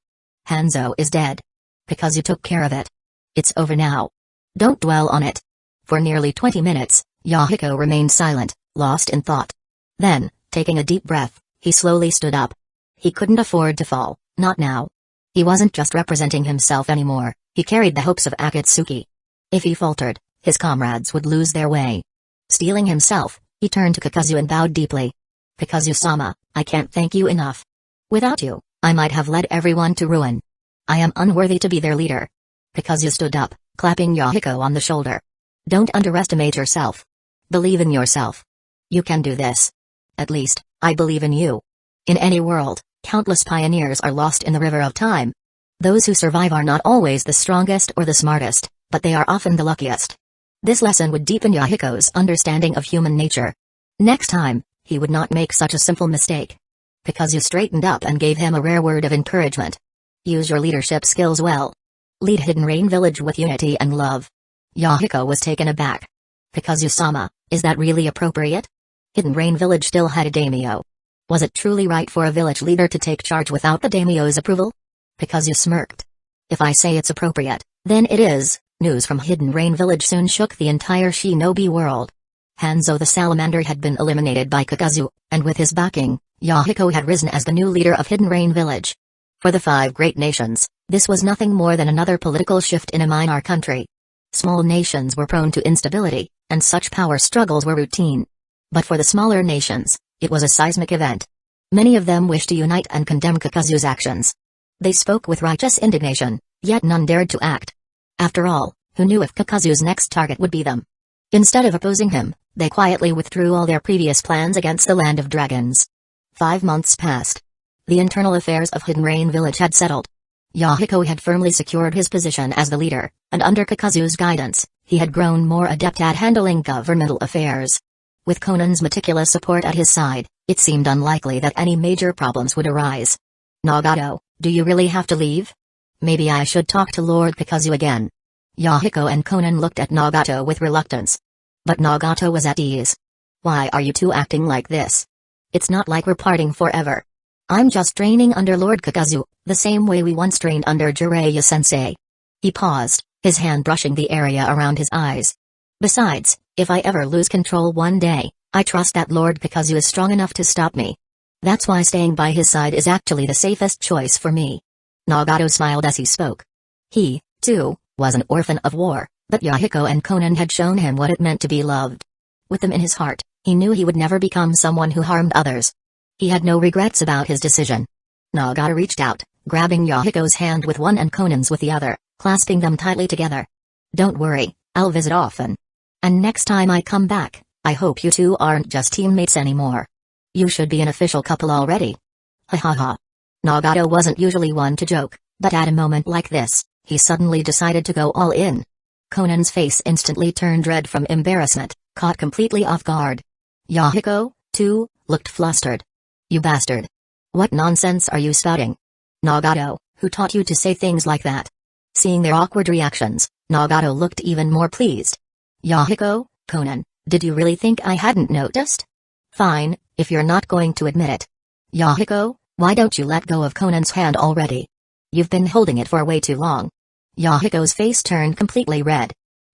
Hanzo is dead. Because you took care of it. It's over now. Don't dwell on it. For nearly 20 minutes, Yahiko remained silent, lost in thought. Then, taking a deep breath, he slowly stood up. He couldn't afford to fall, not now. He wasn't just representing himself anymore, he carried the hopes of Akatsuki. If he faltered, his comrades would lose their way. Steeling himself, he turned to Kakuzu and bowed deeply. Kakuzu-sama, I can't thank you enough. Without you, I might have led everyone to ruin. I am unworthy to be their leader. Kakuzu stood up, clapping Yahiko on the shoulder. Don't underestimate yourself. Believe in yourself. You can do this. At least, I believe in you. In any world, countless pioneers are lost in the river of time. Those who survive are not always the strongest or the smartest, but they are often the luckiest. This lesson would deepen Yahiko's understanding of human nature. Next time, he would not make such a simple mistake. Kakuzu straightened up and gave him a rare word of encouragement. Use your leadership skills well. Lead Hidden Rain Village with unity and love. Yahiko was taken aback. Kakuzu-sama, is that really appropriate? Hidden Rain Village still had a daimyo. Was it truly right for a village leader to take charge without the daimyo's approval? Kakuzu smirked. If I say it's appropriate, then it is. News from Hidden Rain Village soon shook the entire shinobi world. Hanzo the salamander had been eliminated by Kakuzu, and with his backing, Yahiko had risen as the new leader of Hidden Rain Village. For the 5 great nations, this was nothing more than another political shift in a minor country. Small nations were prone to instability, and such power struggles were routine. But for the smaller nations, it was a seismic event. Many of them wished to unite and condemn Kakuzu's actions. They spoke with righteous indignation, yet none dared to act. After all, who knew if Kakuzu's next target would be them? Instead of opposing him, they quietly withdrew all their previous plans against the Land of Dragons. 5 months passed. The internal affairs of Hidden Rain Village had settled. Yahiko had firmly secured his position as the leader, and under Kakuzu's guidance, he had grown more adept at handling governmental affairs. With Conan's meticulous support at his side, it seemed unlikely that any major problems would arise. Nagato, do you really have to leave? Maybe I should talk to Lord Kakuzu again. Yahiko and Conan looked at Nagato with reluctance. But Nagato was at ease. Why are you two acting like this? It's not like we're parting forever. I'm just training under Lord Kakuzu, the same way we once trained under Jiraiya-sensei. He paused, his hand brushing the area around his eyes. Besides, if I ever lose control one day, I trust that Lord Kakuzu is strong enough to stop me. That's why staying by his side is actually the safest choice for me. Nagato smiled as he spoke. He, too, was an orphan of war, but Yahiko and Conan had shown him what it meant to be loved. With them in his heart, he knew he would never become someone who harmed others. He had no regrets about his decision. Nagato reached out, grabbing Yahiko's hand with one and Conan's with the other, clasping them tightly together. Don't worry, I'll visit often. And next time I come back, I hope you two aren't just teammates anymore. You should be an official couple already. Ha ha ha. Nagato wasn't usually one to joke, but at a moment like this, he suddenly decided to go all in. Conan's face instantly turned red from embarrassment, caught completely off guard. Yahiko, too, looked flustered. You bastard. What nonsense are you spouting? Nagato, who taught you to say things like that? Seeing their awkward reactions, Nagato looked even more pleased. Yahiko, Conan, did you really think I hadn't noticed? Fine, if you're not going to admit it. Yahiko, why don't you let go of Conan's hand already? You've been holding it for way too long. Yahiko's face turned completely red.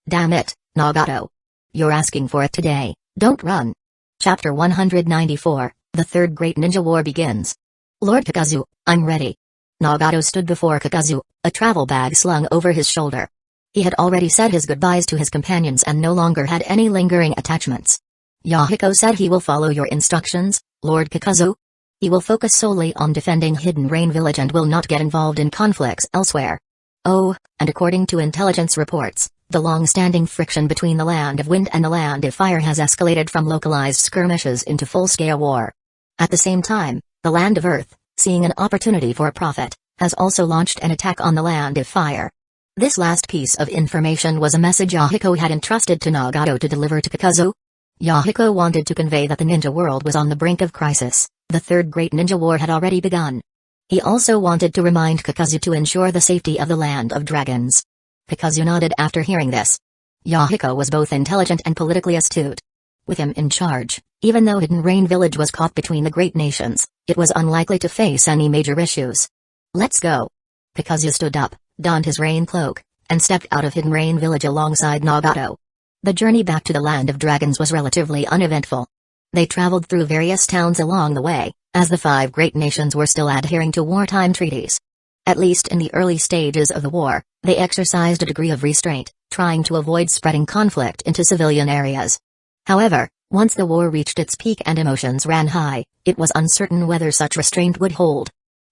Damn it, Nagato. You're asking for it today, don't run. Chapter 194, The Third Great Ninja War begins. Lord Kakuzu, I'm ready. Nagato stood before Kakuzu, a travel bag slung over his shoulder. He had already said his goodbyes to his companions and no longer had any lingering attachments. Yahiko said he will follow your instructions, Lord Kakuzu. He will focus solely on defending Hidden Rain Village and will not get involved in conflicts elsewhere. Oh, and according to intelligence reports, the long-standing friction between the Land of Wind and the Land of Fire has escalated from localized skirmishes into full-scale war. At the same time, the Land of Earth, seeing an opportunity for profit, has also launched an attack on the Land of Fire. This last piece of information was a message Yahiko had entrusted to Nagato to deliver to Kakuzu. Yahiko wanted to convey that the ninja world was on the brink of crisis. The Third Great Ninja War had already begun. He also wanted to remind Kakuzu to ensure the safety of the Land of Dragons. Kakuzu nodded after hearing this. Yahiko was both intelligent and politically astute. With him in charge, even though Hidden Rain Village was caught between the great nations, it was unlikely to face any major issues. Let's go. Kakuzu stood up, donned his rain cloak, and stepped out of Hidden Rain Village alongside Nagato. The journey back to the Land of Dragons was relatively uneventful. They traveled through various towns along the way, as the five great nations were still adhering to wartime treaties. At least in the early stages of the war, they exercised a degree of restraint, trying to avoid spreading conflict into civilian areas. However, once the war reached its peak and emotions ran high, it was uncertain whether such restraint would hold.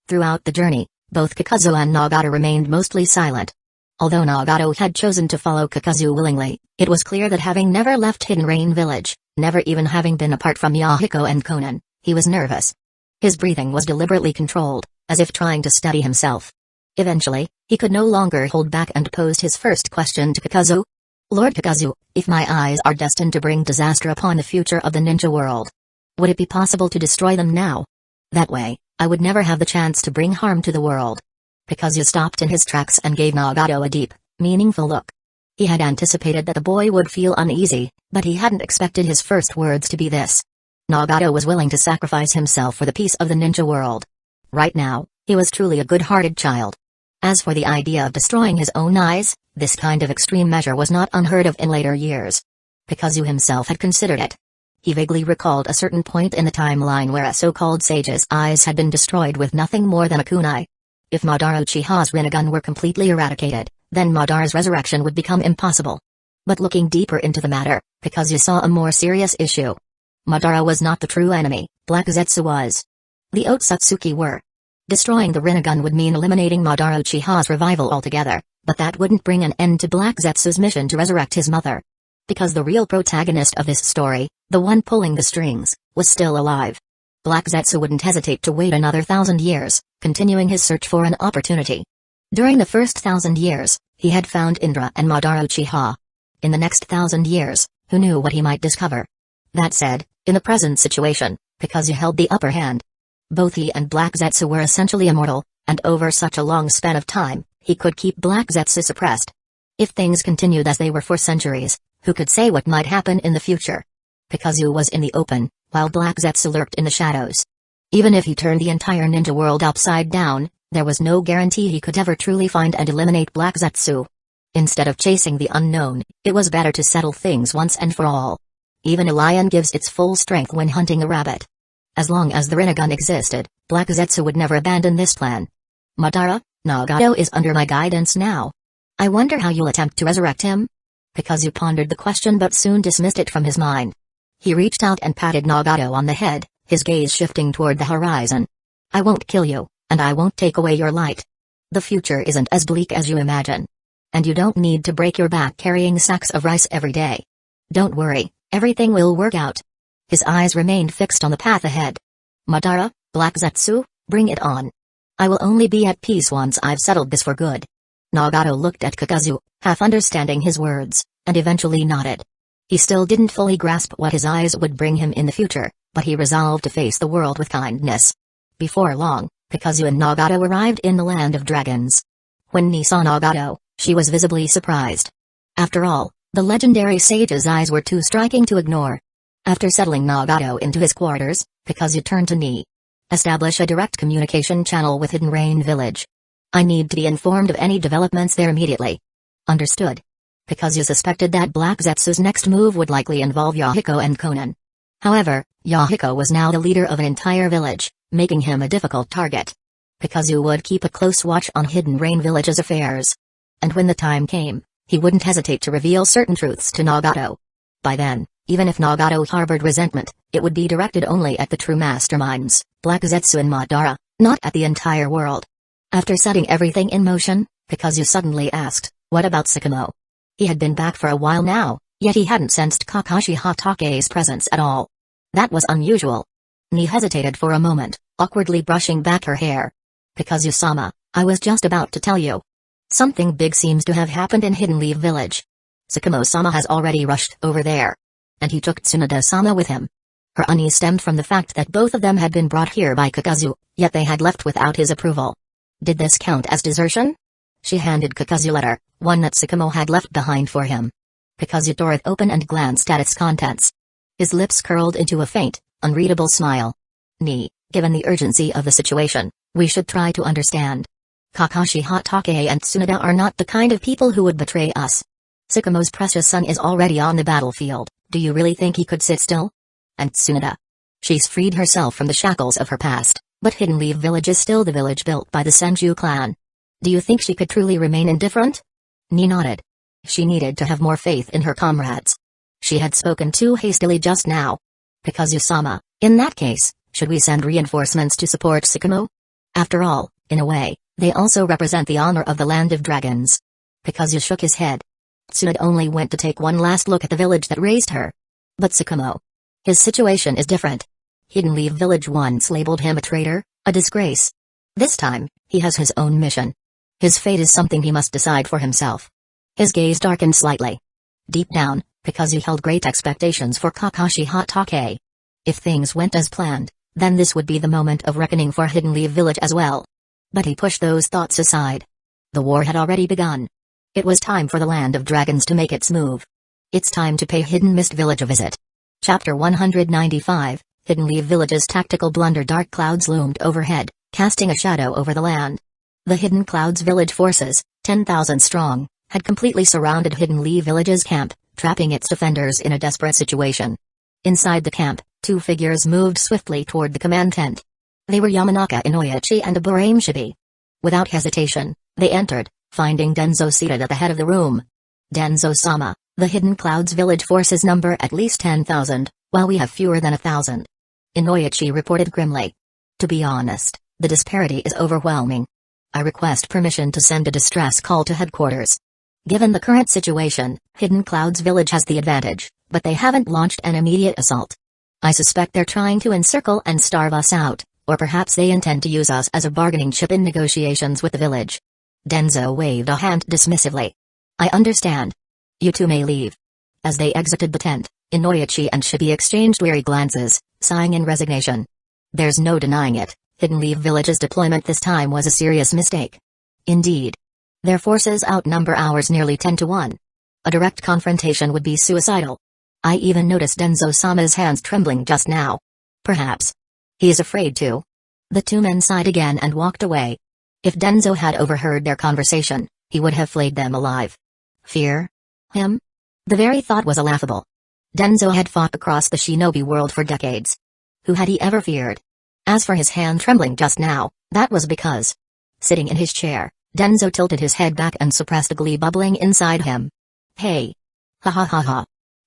Throughout the journey, both Kakuzu and Nagato remained mostly silent. Although Nagato had chosen to follow Kakuzu willingly, it was clear that having never left Hidden Rain Village, never even having been apart from Yahiko and Conan, he was nervous. His breathing was deliberately controlled, as if trying to steady himself. Eventually, he could no longer hold back and posed his first question to Kakuzu. Lord Kakuzu, if my eyes are destined to bring disaster upon the future of the ninja world, would it be possible to destroy them now? That way, I would never have the chance to bring harm to the world. Kakuzu stopped in his tracks and gave Nagato a deep, meaningful look. He had anticipated that the boy would feel uneasy, but he hadn't expected his first words to be this. Nagato was willing to sacrifice himself for the peace of the ninja world. Right now, he was truly a good-hearted child. As for the idea of destroying his own eyes, this kind of extreme measure was not unheard of in later years. Kakuzu himself had considered it. He vaguely recalled a certain point in the timeline where a so-called sage's eyes had been destroyed with nothing more than a kunai. If Madara Uchiha's Rinnegan were completely eradicated, then Madara's resurrection would become impossible. But looking deeper into the matter, Kakuzu saw a more serious issue. Madara was not the true enemy, Black Zetsu was. The Otsutsuki were. Destroying the Rinnegan would mean eliminating Madara Uchiha's revival altogether, but that wouldn't bring an end to Black Zetsu's mission to resurrect his mother. Because the real protagonist of this story, the one pulling the strings, was still alive. Black Zetsu wouldn't hesitate to wait another 1,000 years, continuing his search for an opportunity. During the first 1,000 years, he had found Indra and Madara Uchiha. In the next 1,000 years, who knew what he might discover? That said, in the present situation, Kakuzu held the upper hand. Both he and Black Zetsu were essentially immortal, and over such a long span of time, he could keep Black Zetsu suppressed. If things continued as they were for centuries, who could say what might happen in the future? Kakuzu was in the open, while Black Zetsu lurked in the shadows. Even if he turned the entire ninja world upside down, there was no guarantee he could ever truly find and eliminate Black Zetsu. Instead of chasing the unknown, it was better to settle things once and for all. Even a lion gives its full strength when hunting a rabbit. As long as the Rinnegan existed, Black Zetsu would never abandon this plan. Madara, Nagato is under my guidance now. I wonder how you'll attempt to resurrect him? Kakuzu pondered the question but soon dismissed it from his mind. He reached out and patted Nagato on the head, his gaze shifting toward the horizon. I won't kill you, and I won't take away your light. The future isn't as bleak as you imagine. And you don't need to break your back carrying sacks of rice every day. Don't worry, everything will work out. His eyes remained fixed on the path ahead. Madara, Black Zetsu, bring it on. I will only be at peace once I've settled this for good. Nagato looked at Kakuzu, half understanding his words, and eventually nodded. He still didn't fully grasp what his eyes would bring him in the future, but he resolved to face the world with kindness. Before long, Kakuzu and Nagato arrived in the Land of Dragons. When Ni saw Nagato, she was visibly surprised. After all, the legendary sage's eyes were too striking to ignore. After settling Nagato into his quarters, Kakuzu turned to Ni. Establish a direct communication channel with Hidden Rain Village. I need to be informed of any developments there immediately. Understood. Kakuzu suspected that Black Zetsu's next move would likely involve Yahiko and Konan. However, Yahiko was now the leader of an entire village, making him a difficult target. Kakuzu would keep a close watch on Hidden Rain Village's affairs. And when the time came, he wouldn't hesitate to reveal certain truths to Nagato. By then, even if Nagato harbored resentment, it would be directed only at the true masterminds, Black Zetsu and Madara, not at the entire world. After setting everything in motion, Kakuzu suddenly asked, "What about Sakamo?" He had been back for a while now, yet he hadn't sensed Kakashi Hatake's presence at all. That was unusual. Ni hesitated for a moment, awkwardly brushing back her hair. "Kakuzu-sama, I was just about to tell you. Something big seems to have happened in Hidden Leaf Village. Sakamo-sama has already rushed over there. And he took Tsunade-sama with him." Her unease stemmed from the fact that both of them had been brought here by Kakuzu, yet they had left without his approval. Did this count as desertion? She handed Kakuzu a letter, one that Sakamo had left behind for him. Kakuzu tore it open and glanced at its contents. His lips curled into a faint, unreadable smile. "Ni, given the urgency of the situation, we should try to understand. Kakashi Hatake and Tsunade are not the kind of people who would betray us. Sakamo's precious son is already on the battlefield. Do you really think he could sit still? And Tsunade? She's freed herself from the shackles of her past, but Hidden Leaf Village is still the village built by the Senju clan. Do you think she could truly remain indifferent?" Ni nodded. She needed to have more faith in her comrades. She had spoken too hastily just now. "Kakuzu-sama, in that case, should we send reinforcements to support Sakamo? After all, in a way, they also represent the honor of the Land of Dragons." Kakuzu shook his head. Tsunade only went to take one last look at the village that raised her. But Sakamo. His situation is different. Hidden Leaf Village once labeled him a traitor, a disgrace. This time, he has his own mission. His fate is something he must decide for himself. His gaze darkened slightly. Deep down, Kakuzu held great expectations for Kakashi Hatake. If things went as planned, then this would be the moment of reckoning for Hidden Leaf Village as well. But he pushed those thoughts aside. The war had already begun. It was time for the Land of Dragons to make its move. It's time to pay Hidden Mist Village a visit. Chapter 195, Hidden Leaf Village's tactical blunder. Dark clouds loomed overhead, casting a shadow over the land. The Hidden Clouds Village forces, 10,000 strong, had completely surrounded Hidden Leaf Village's camp, trapping its defenders in a desperate situation. Inside the camp, two figures moved swiftly toward the command tent. They were Yamanaka Inoyachi and Aburame Shibi. Without hesitation, they entered, finding Denzo seated at the head of the room. "Denzo-sama, the Hidden Clouds Village forces number at least 10,000, while we have fewer than 1,000. Inoyachi reported grimly. "To be honest, the disparity is overwhelming. I request permission to send a distress call to headquarters. Given the current situation, Hidden Clouds Village has the advantage, but they haven't launched an immediate assault. I suspect they're trying to encircle and starve us out, or perhaps they intend to use us as a bargaining chip in negotiations with the village." Denzo waved a hand dismissively. "I understand. You two may leave." As they exited the tent, Inoyachi and Shibi exchanged weary glances, sighing in resignation. There's no denying it, Hidden Leaf Village's deployment this time was a serious mistake. Indeed. Their forces outnumber ours nearly 10 to 1. A direct confrontation would be suicidal. I even noticed Denzo-sama's hands trembling just now. Perhaps he is afraid to. The two men sighed again and walked away. If Denzo had overheard their conversation, he would have flayed them alive. Fear? Him? The very thought was laughable. Denzo had fought across the shinobi world for decades. Who had he ever feared? As for his hand trembling just now, that was because, sitting in his chair, Denzo tilted his head back and suppressed a glee bubbling inside him. "Hey! Ha ha ha ha!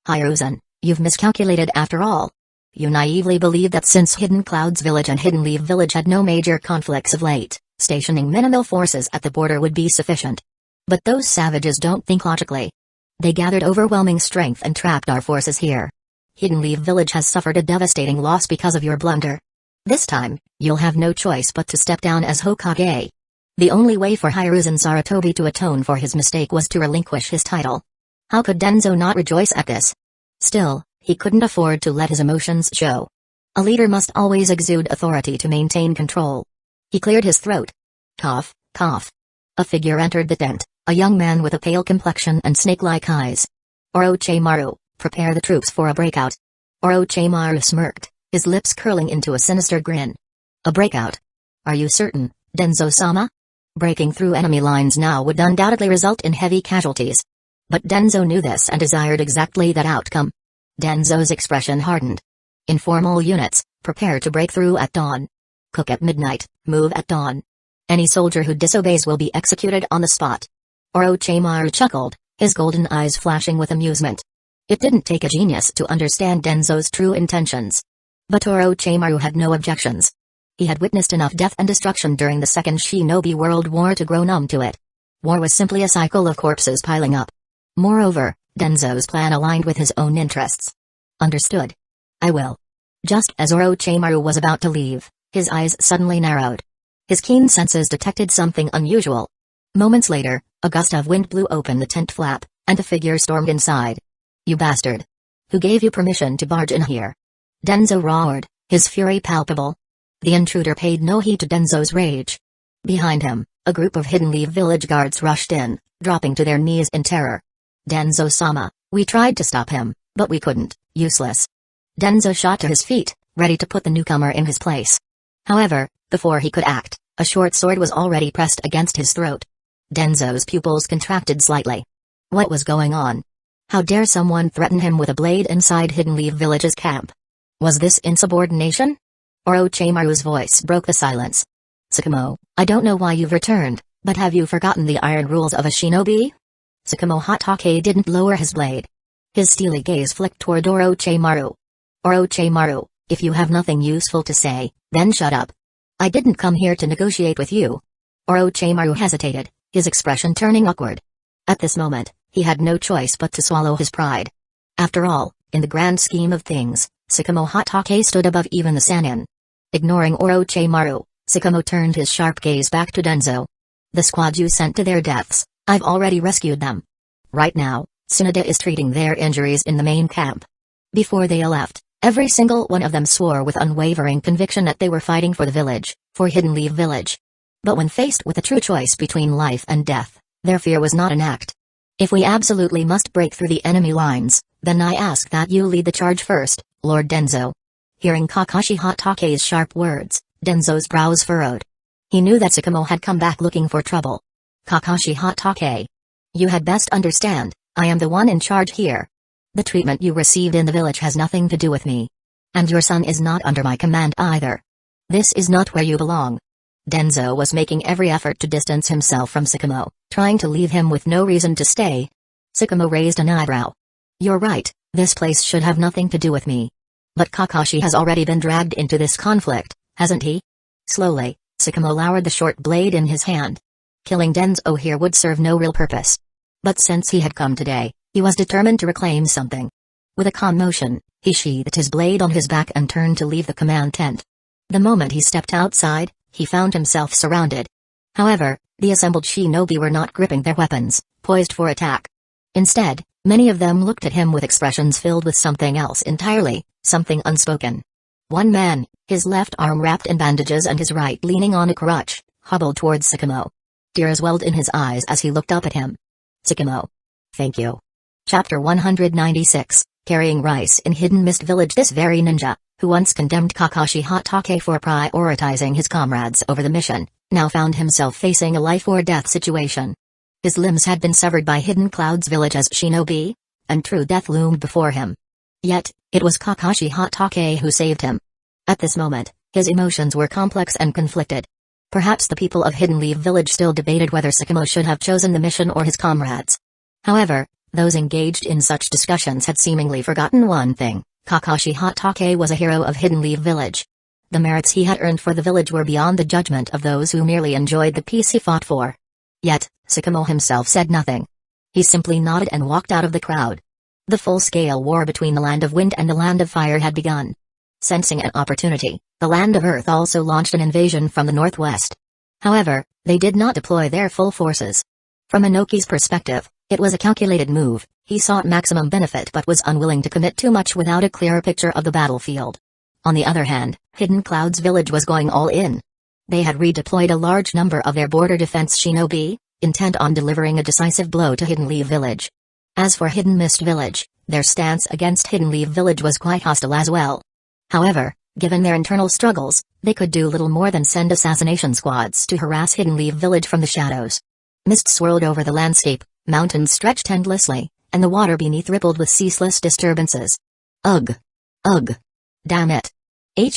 Hiruzen, you've miscalculated after all. You naively believed that since Hidden Clouds Village and Hidden Leaf Village had no major conflicts of late, stationing minimal forces at the border would be sufficient. But those savages don't think logically. They gathered overwhelming strength and trapped our forces here. Hidden Leaf Village has suffered a devastating loss because of your blunder. This time, you'll have no choice but to step down as Hokage." The only way for Hiruzen Sarutobi to atone for his mistake was to relinquish his title. How could Denzo not rejoice at this? Still, he couldn't afford to let his emotions show. A leader must always exude authority to maintain control. He cleared his throat. Cough, cough. A figure entered the tent, a young man with a pale complexion and snake-like eyes. "Orochimaru, prepare the troops for a breakout." Orochimaru smirked, his lips curling into a sinister grin. "A breakout? Are you certain, Denzo-sama? Breaking through enemy lines now would undoubtedly result in heavy casualties. But Denzo knew this and desired exactly that outcome. Denzo's expression hardened. Informal units, prepare to break through at dawn. Cook at midnight, move at dawn. Any soldier who disobeys will be executed on the spot. Orochimaru chuckled, his golden eyes flashing with amusement. It didn't take a genius to understand Denzo's true intentions. But Orochimaru had no objections. He had witnessed enough death and destruction during the Second Shinobi World War to grow numb to it. War was simply a cycle of corpses piling up. Moreover, Denzo's plan aligned with his own interests. Understood. I will. Just as Orochimaru was about to leave, his eyes suddenly narrowed. His keen senses detected something unusual. Moments later, a gust of wind blew open the tent flap, and a figure stormed inside. You bastard! Who gave you permission to barge in here? Denzo roared, his fury palpable. The intruder paid no heed to Denzo's rage. Behind him, a group of Hidden Leaf village guards rushed in, dropping to their knees in terror. Denzo-sama, we tried to stop him, but we couldn't, useless. Denzo shot to his feet, ready to put the newcomer in his place. However, before he could act, a short sword was already pressed against his throat. Denzo's pupils contracted slightly. What was going on? How dare someone threaten him with a blade inside Hidden Leaf Village's camp? Was this insubordination? Orochimaru's voice broke the silence. Sakamo, I don't know why you've returned, but have you forgotten the iron rules of a shinobi? Sakamo Hatake didn't lower his blade. His steely gaze flicked toward Orochimaru. Orochimaru, if you have nothing useful to say, then shut up. I didn't come here to negotiate with you. Orochimaru hesitated, his expression turning awkward. At this moment, he had no choice but to swallow his pride. After all, in the grand scheme of things, Sakamo Hatake stood above even the Sannin. Ignoring Orochimaru, Sakamo turned his sharp gaze back to Denzo. The squad you sent to their deaths, I've already rescued them. Right now, Tsunade is treating their injuries in the main camp. Before they left, every single one of them swore with unwavering conviction that they were fighting for the village, for Hidden Leaf Village. But when faced with a true choice between life and death, their fear was not an act. If we absolutely must break through the enemy lines, then I ask that you lead the charge first, Lord Denzo. Hearing Kakashi Hatake's sharp words, Denzo's brows furrowed. He knew that Sakamo had come back looking for trouble. Kakashi Hatake. You had best understand, I am the one in charge here. The treatment you received in the village has nothing to do with me. And your son is not under my command either. This is not where you belong. Denzo was making every effort to distance himself from Sakamo, trying to leave him with no reason to stay. Sakamo raised an eyebrow. You're right, this place should have nothing to do with me. But Kakashi has already been dragged into this conflict, hasn't he? Slowly, Sakamo lowered the short blade in his hand. Killing Denzo here would serve no real purpose. But since he had come today, he was determined to reclaim something. With a calm motion, he sheathed his blade on his back and turned to leave the command tent. The moment he stepped outside, he found himself surrounded. However, the assembled shinobi were not gripping their weapons, poised for attack. Instead, many of them looked at him with expressions filled with something else entirely, something unspoken. One man, his left arm wrapped in bandages and his right leaning on a crutch, hobbled towards Sakamo. Tears welled in his eyes as he looked up at him. Sakamo. Thank you. Chapter 196, Carrying Rice in Hidden Mist Village. This very ninja, who once condemned Kakashi Hatake for prioritizing his comrades over the mission, now found himself facing a life-or-death situation. His limbs had been severed by Hidden Cloud's village as shinobi, and true death loomed before him. Yet, it was Kakashi Hatake who saved him. At this moment, his emotions were complex and conflicted. Perhaps the people of Hidden Leaf Village still debated whether Sakamo should have chosen the mission or his comrades. However, those engaged in such discussions had seemingly forgotten one thing: Kakashi Hatake was a hero of Hidden Leaf Village. The merits he had earned for the village were beyond the judgment of those who merely enjoyed the peace he fought for. Yet, Sakamo himself said nothing. He simply nodded and walked out of the crowd. The full-scale war between the Land of Wind and the Land of Fire had begun. Sensing an opportunity, the Land of Earth also launched an invasion from the northwest. However, they did not deploy their full forces. From Inoki's perspective, it was a calculated move. He sought maximum benefit but was unwilling to commit too much without a clear picture of the battlefield. On the other hand, Hidden Cloud's village was going all in. They had redeployed a large number of their border defense shinobi, intent on delivering a decisive blow to Hidden Leaf Village. As for Hidden Mist Village, their stance against Hidden Leaf Village was quite hostile as well. However, given their internal struggles, they could do little more than send assassination squads to harass Hidden Leaf Village from the shadows. Mist swirled over the landscape, Mountains stretched endlessly, and the water beneath rippled with ceaseless disturbances. Ugh. Ugh. Damn it.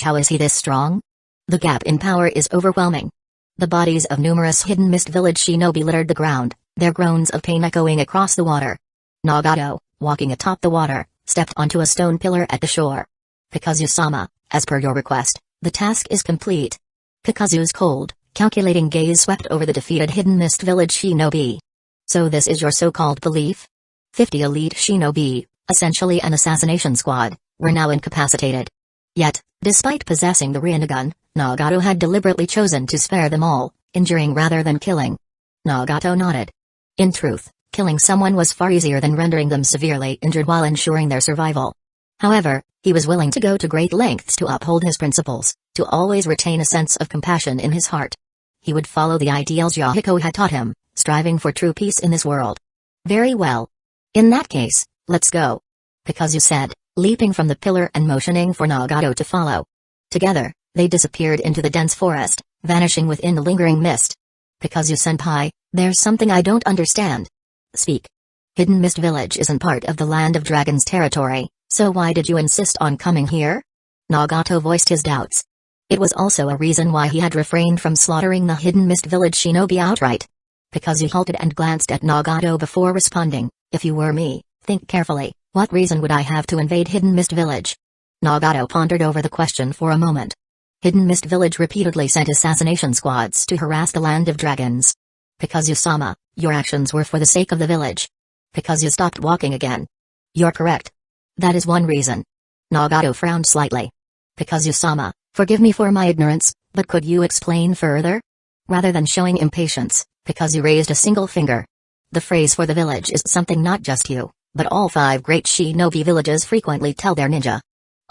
How is he this strong? The gap in power is overwhelming. The bodies of numerous hidden mist village shinobi littered the ground, their groans of pain echoing across the water. Nagato, walking atop the water, stepped onto a stone pillar at the shore. Kakuzu-sama, as per your request, the task is complete. Kakuzu's cold, calculating gaze swept over the defeated hidden mist village shinobi. So this is your so-called belief? 50 elite shinobi, essentially an assassination squad, were now incapacitated. Yet, despite possessing the Rinnegan, Nagato had deliberately chosen to spare them all, injuring rather than killing. Nagato nodded. In truth, killing someone was far easier than rendering them severely injured while ensuring their survival. However, he was willing to go to great lengths to uphold his principles, to always retain a sense of compassion in his heart. He would follow the ideals Yahiko had taught him, striving for true peace in this world. Very well. In that case, let's go. Kakuzu said, leaping from the pillar and motioning for Nagato to follow. Together, they disappeared into the dense forest, vanishing within the lingering mist. Kakuzu-senpai, there's something I don't understand. Speak. Hidden Mist Village isn't part of the Land of Dragons territory, so why did you insist on coming here? Nagato voiced his doubts. It was also a reason why he had refrained from slaughtering the Hidden Mist Village shinobi outright. Kakuzu halted and glanced at Nagato before responding, if you were me, think carefully, what reason would I have to invade Hidden Mist Village? Nagato pondered over the question for a moment. Hidden Mist Village repeatedly sent assassination squads to harass the Land of Dragons. Kakuzu-sama, your actions were for the sake of the village. Kakuzu stopped walking again. You're correct. That is one reason. Nagato frowned slightly. Kakuzu-sama, forgive me for my ignorance, but could you explain further? Rather than showing impatience, Kakuzu raised a single finger. The phrase for the village is something not just you, but all 5 great shinobi villages frequently tell their ninja.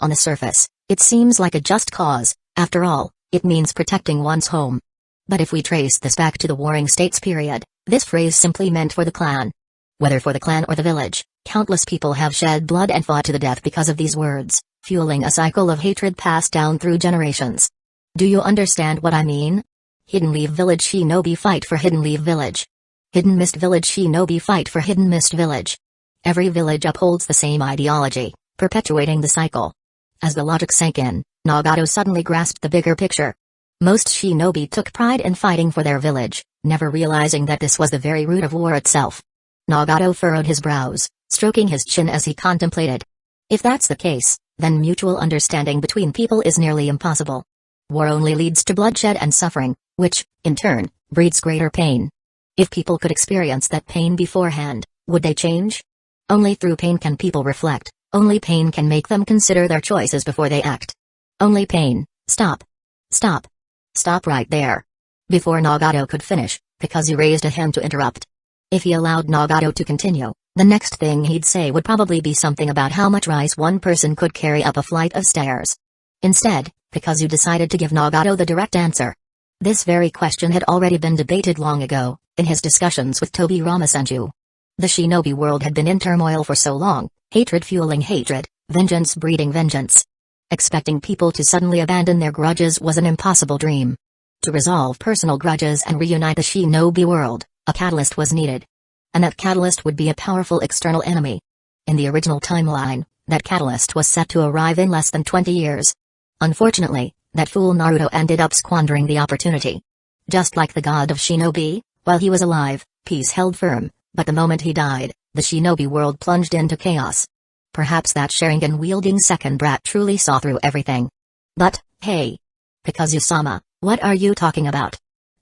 On the surface, it seems like a just cause, after all, it means protecting one's home. But if we trace this back to the Warring States period, this phrase simply meant for the clan. Whether for the clan or the village, countless people have shed blood and fought to the death because of these words, fueling a cycle of hatred passed down through generations. Do you understand what I mean? Hidden Leaf Village shinobi fight for Hidden Leaf Village. Hidden Mist Village shinobi fight for Hidden Mist Village. Every village upholds the same ideology, perpetuating the cycle. As the logic sank in, Nagato suddenly grasped the bigger picture. Most shinobi took pride in fighting for their village, never realizing that this was the very root of war itself. Nagato furrowed his brows, stroking his chin as he contemplated. If that's the case, then mutual understanding between people is nearly impossible. War only leads to bloodshed and suffering, which, in turn, breeds greater pain. If people could experience that pain beforehand, would they change? Only through pain can people reflect, only pain can make them consider their choices before they act. Only pain. Stop. Stop. Stop right there. Before Nagato could finish, Kakuzu raised a hand to interrupt. If he allowed Nagato to continue, the next thing he'd say would probably be something about how much rice one person could carry up a flight of stairs. Instead, Kakuzu decided to give Nagato the direct answer. This very question had already been debated long ago, in his discussions with Tobi Ramasenju. The shinobi world had been in turmoil for so long, hatred fueling hatred, vengeance breeding vengeance. Expecting people to suddenly abandon their grudges was an impossible dream. To resolve personal grudges and reunite the shinobi world, a catalyst was needed. And that catalyst would be a powerful external enemy. In the original timeline, that catalyst was set to arrive in less than 20 years. Unfortunately, that fool Naruto ended up squandering the opportunity. Just like the god of shinobi, while he was alive, peace held firm, but the moment he died, the shinobi world plunged into chaos. Perhaps that Sharingan-wielding second brat truly saw through everything. But, hey! Kakuzu-sama, what are you talking about?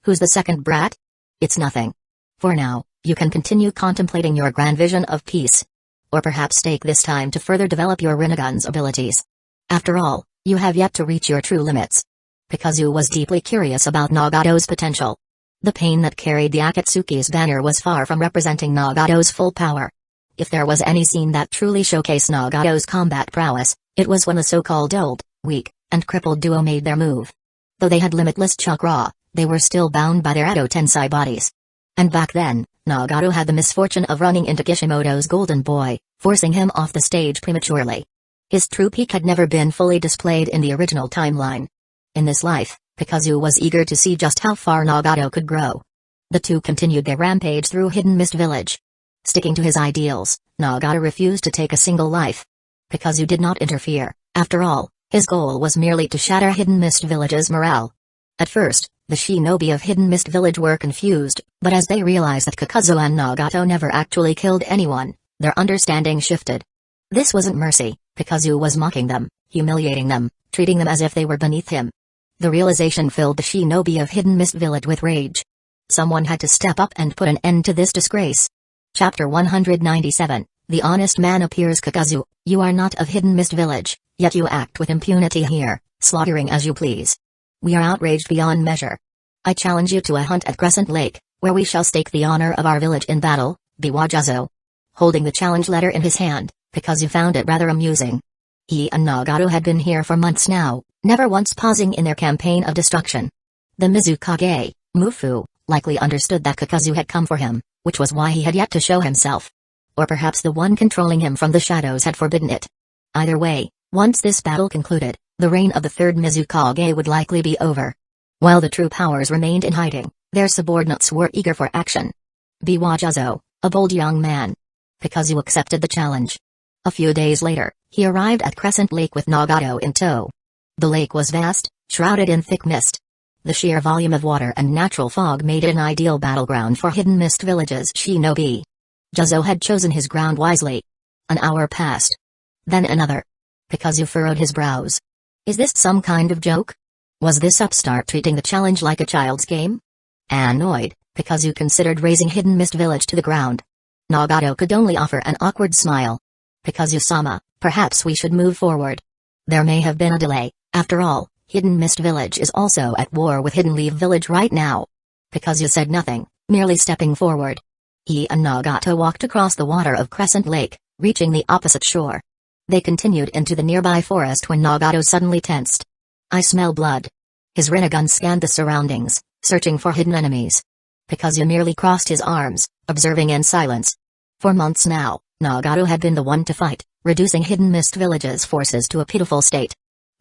Who's the second brat? It's nothing. For now, you can continue contemplating your grand vision of peace. Or perhaps take this time to further develop your Rinnegan's abilities. After all, you have yet to reach your true limits. Kakuzu was deeply curious about Nagato's potential. The pain that carried the Akatsuki's banner was far from representing Nagato's full power. If there was any scene that truly showcased Nagato's combat prowess, it was when the so-called old, weak, and crippled duo made their move. Though they had limitless chakra, they were still bound by their Edo Tensei bodies. And back then, Nagato had the misfortune of running into Kishimoto's golden boy, forcing him off the stage prematurely. His true peak had never been fully displayed in the original timeline. In this life, Kakuzu was eager to see just how far Nagato could grow. The two continued their rampage through Hidden Mist Village. Sticking to his ideals, Nagato refused to take a single life. Kakuzu did not interfere. After all, his goal was merely to shatter Hidden Mist Village's morale. At first, the shinobi of Hidden Mist Village were confused, but as they realized that Kakuzu and Nagato never actually killed anyone, their understanding shifted. This wasn't mercy. Kakuzu was mocking them, humiliating them, treating them as if they were beneath him. The realization filled the shinobi of Hidden Mist Village with rage. Someone had to step up and put an end to this disgrace. Chapter 197, The Honest Man appears. Kakuzu, you are not of Hidden Mist Village, yet you act with impunity here, slaughtering as you please. We are outraged beyond measure. I challenge you to a hunt at Crescent Lake, where we shall stake the honor of our village in battle, Biwajazo. Holding the challenge letter in his hand, Kakuzu found it rather amusing. He and Nagato had been here for months now, never once pausing in their campaign of destruction. The Mizukage, Mufu, likely understood that Kakuzu had come for him, which was why he had yet to show himself. Or perhaps the one controlling him from the shadows had forbidden it. Either way, once this battle concluded, the reign of the third Mizukage would likely be over. While the true powers remained in hiding, their subordinates were eager for action. Biwajazo, a bold young man. Kakuzu accepted the challenge. A few days later, he arrived at Crescent Lake with Nagato in tow. The lake was vast, shrouded in thick mist. The sheer volume of water and natural fog made it an ideal battleground for Hidden Mist Village's shinobi. Jazo had chosen his ground wisely. An hour passed. Then another. Kakuzu furrowed his brows. Is this some kind of joke? Was this upstart treating the challenge like a child's game? Annoyed, Kakuzu considered razing Hidden Mist Village to the ground. Nagato could only offer an awkward smile. Kakuzu-sama, perhaps we should move forward. There may have been a delay, after all, Hidden Mist Village is also at war with Hidden Leaf Village right now. Kakuzu said nothing, merely stepping forward. He and Nagato walked across the water of Crescent Lake, reaching the opposite shore. They continued into the nearby forest when Nagato suddenly tensed. I smell blood. His Rinnegan scanned the surroundings, searching for hidden enemies. Kakuzu merely crossed his arms, observing in silence. For months now, Nagato had been the one to fight, reducing Hidden Mist Village's forces to a pitiful state.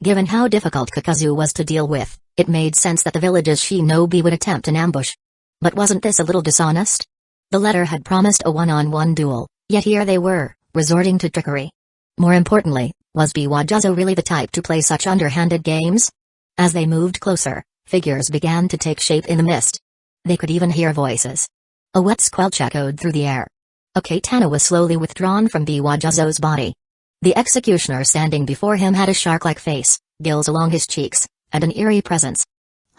Given how difficult Kakuzu was to deal with, it made sense that the village's shinobi would attempt an ambush. But wasn't this a little dishonest? The letter had promised a one-on-one duel, yet here they were, resorting to trickery. More importantly, was Biwajazo really the type to play such underhanded games? As they moved closer, figures began to take shape in the mist. They could even hear voices. A wet squelch echoed through the air. A katana was slowly withdrawn from Biwajazo's body. The executioner standing before him had a shark-like face, gills along his cheeks, and an eerie presence.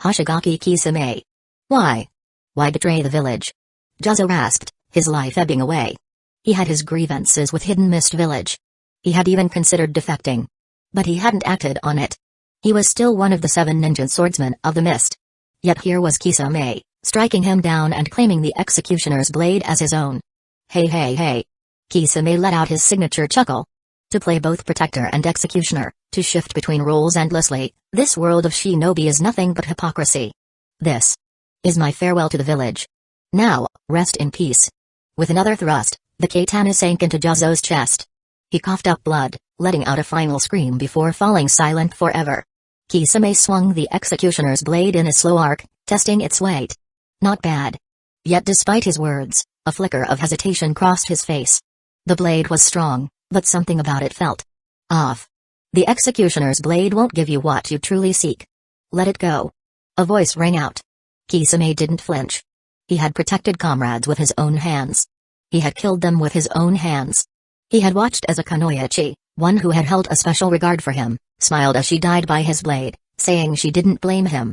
Hoshigaki Kisame. Why? Why betray the village? Jazo asked, his life ebbing away. He had his grievances with Hidden Mist Village. He had even considered defecting. But he hadn't acted on it. He was still one of the 7 ninja swordsmen of the mist. Yet here was Kisame, striking him down and claiming the executioner's blade as his own. Hey hey hey. Kisame let out his signature chuckle. To play both protector and executioner, to shift between roles endlessly, this world of shinobi is nothing but hypocrisy. This is my farewell to the village. Now, rest in peace. With another thrust, the katana sank into Jazo's chest. He coughed up blood, letting out a final scream before falling silent forever. Kisame swung the executioner's blade in a slow arc, testing its weight. Not bad. Yet despite his words, a flicker of hesitation crossed his face. The blade was strong, but something about it felt off. The executioner's blade won't give you what you truly seek. Let it go. A voice rang out. Kisame didn't flinch. He had protected comrades with his own hands. He had killed them with his own hands. He had watched as a kunoichi, one who had held a special regard for him, smiled as she died by his blade, saying she didn't blame him.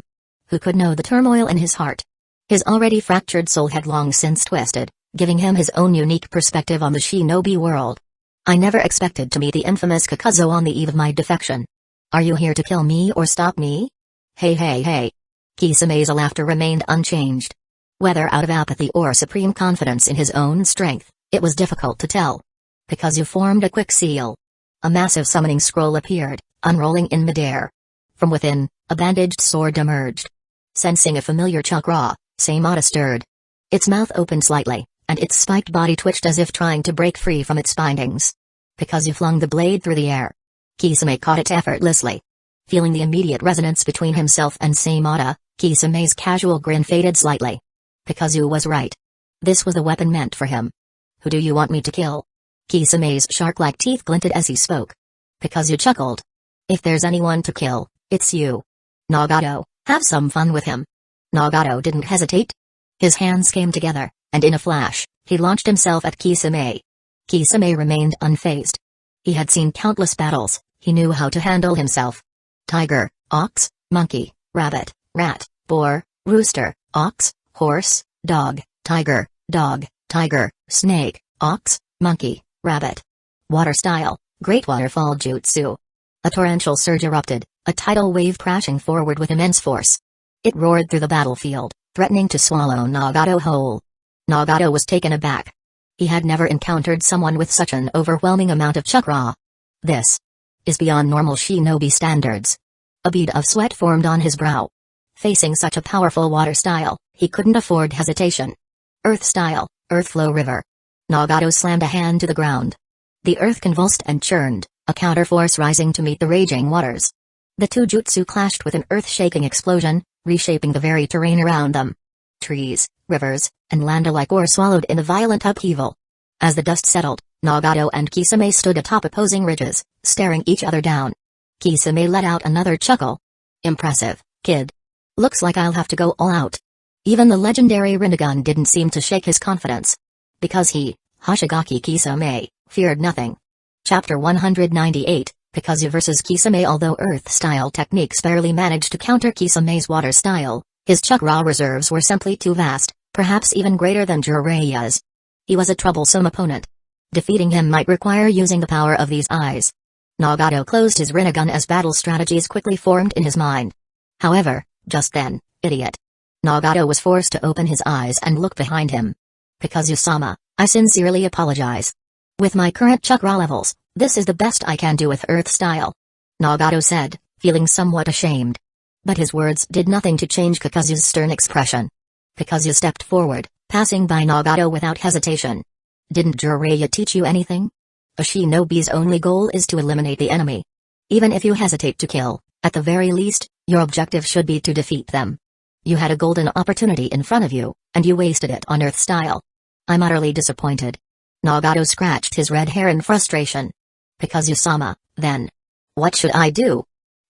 Who could know the turmoil in his heart? His already fractured soul had long since twisted, giving him his own unique perspective on the shinobi world. I never expected to meet the infamous Kakuzu on the eve of my defection. Are you here to kill me or stop me? Hey hey hey. Kisame's laughter remained unchanged. Whether out of apathy or supreme confidence in his own strength, it was difficult to tell. Kakuzu formed a quick seal. A massive summoning scroll appeared, unrolling in midair. From within, a bandaged sword emerged. Sensing a familiar chakra, Seimata stirred. Its mouth opened slightly, and its spiked body twitched as if trying to break free from its bindings. Kakuzu flung the blade through the air. Kisame caught it effortlessly. Feeling the immediate resonance between himself and Seimata, Kisame's casual grin faded slightly. Kakuzu was right. This was the weapon meant for him. Who do you want me to kill? Kisame's shark-like teeth glinted as he spoke. Kakuzu chuckled. If there's anyone to kill, it's you. Nagato, have some fun with him. Nagato didn't hesitate. His hands came together, and in a flash, he launched himself at Kisame. Kisame remained unfazed. He had seen countless battles, he knew how to handle himself. Tiger, ox, monkey, rabbit, rat, boar, rooster, ox, horse, dog, tiger, snake, ox, monkey, rabbit. Water style, great waterfall jutsu. A torrential surge erupted, a tidal wave crashing forward with immense force. It roared through the battlefield, threatening to swallow Nagato whole. Nagato was taken aback. He had never encountered someone with such an overwhelming amount of chakra. This is beyond normal shinobi standards. A bead of sweat formed on his brow. Facing such a powerful water style, he couldn't afford hesitation. Earth style, earth flow river. Nagato slammed a hand to the ground. The earth convulsed and churned, a counterforce rising to meet the raging waters. The two jutsu clashed with an earth-shaking explosion, reshaping the very terrain around them. Trees, rivers, and land alike were swallowed in the violent upheaval. As the dust settled, Nagato and Kisame stood atop opposing ridges, staring each other down. Kisame let out another chuckle. Impressive, kid. Looks like I'll have to go all out. Even the legendary Rinnegan didn't seem to shake his confidence. Because he, Hoshigaki Kisame, feared nothing. Chapter 198, Kakuzu vs Kisame. Although earth-style techniques barely managed to counter Kisame's water style, his chakra reserves were simply too vast, perhaps even greater than Jiraiya's. He was a troublesome opponent. Defeating him might require using the power of these eyes. Nagato closed his Rinnegan as battle strategies quickly formed in his mind. However, just then, idiot. Nagato was forced to open his eyes and look behind him. Kakuzu-sama, I sincerely apologize. With my current chakra levels, this is the best I can do with earth style. Nagato said, feeling somewhat ashamed. But his words did nothing to change Kakuzu's stern expression. Kakuzu stepped forward, passing by Nagato without hesitation. Didn't Jiraiya teach you anything? A shinobi's only goal is to eliminate the enemy. Even if you hesitate to kill, at the very least, your objective should be to defeat them. You had a golden opportunity in front of you, and you wasted it on earth style. I'm utterly disappointed. Nagato scratched his red hair in frustration. Kakuzu-sama, then. What should I do?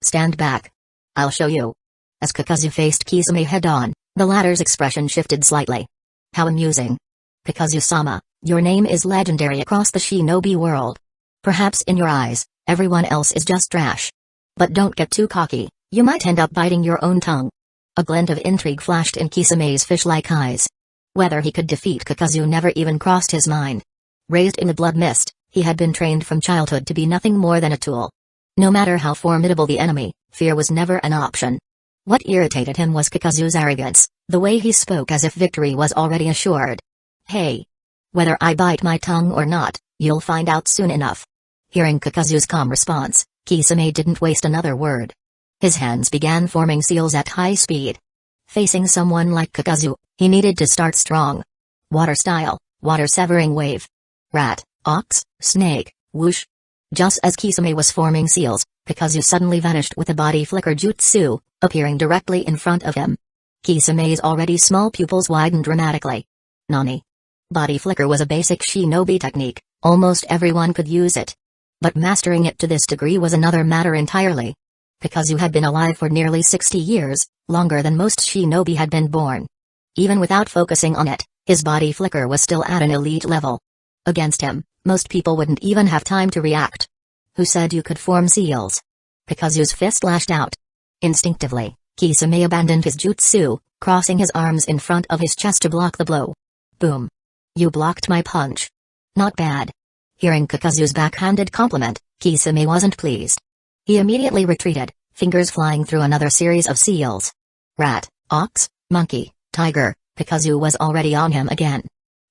Stand back. I'll show you. As Kakuzu faced Kisame head-on, the latter's expression shifted slightly. How amusing. Kakuzu-sama, your name is legendary across the shinobi world. Perhaps in your eyes, everyone else is just trash. But don't get too cocky, you might end up biting your own tongue. A glint of intrigue flashed in Kisame's fish-like eyes. Whether he could defeat Kakuzu never even crossed his mind. Raised in the blood mist, he had been trained from childhood to be nothing more than a tool. No matter how formidable the enemy, fear was never an option. What irritated him was Kakuzu's arrogance, the way he spoke as if victory was already assured. Hey! Whether I bite my tongue or not, you'll find out soon enough. Hearing Kakuzu's calm response, Kisame didn't waste another word. His hands began forming seals at high speed. Facing someone like Kakuzu, he needed to start strong. Water style, water-severing wave. Rat, ox, snake, whoosh. Just as Kisame was forming seals, Kakuzu suddenly vanished with a body flicker jutsu, appearing directly in front of him. Kisame's already small pupils widened dramatically. Nani? Body flicker was a basic shinobi technique, almost everyone could use it. But mastering it to this degree was another matter entirely. Kakuzu had been alive for nearly 60 years, longer than most shinobi had been born. Even without focusing on it, his body flicker was still at an elite level. Against him, most people wouldn't even have time to react. Who said you could form seals? Kakuzu's fist lashed out. Instinctively, Kisame abandoned his jutsu, crossing his arms in front of his chest to block the blow. Boom. You blocked my punch. Not bad. Hearing Kakuzu's backhanded compliment, Kisame wasn't pleased. He immediately retreated, fingers flying through another series of seals. Rat, ox, monkey, tiger, Kakuzu was already on him again.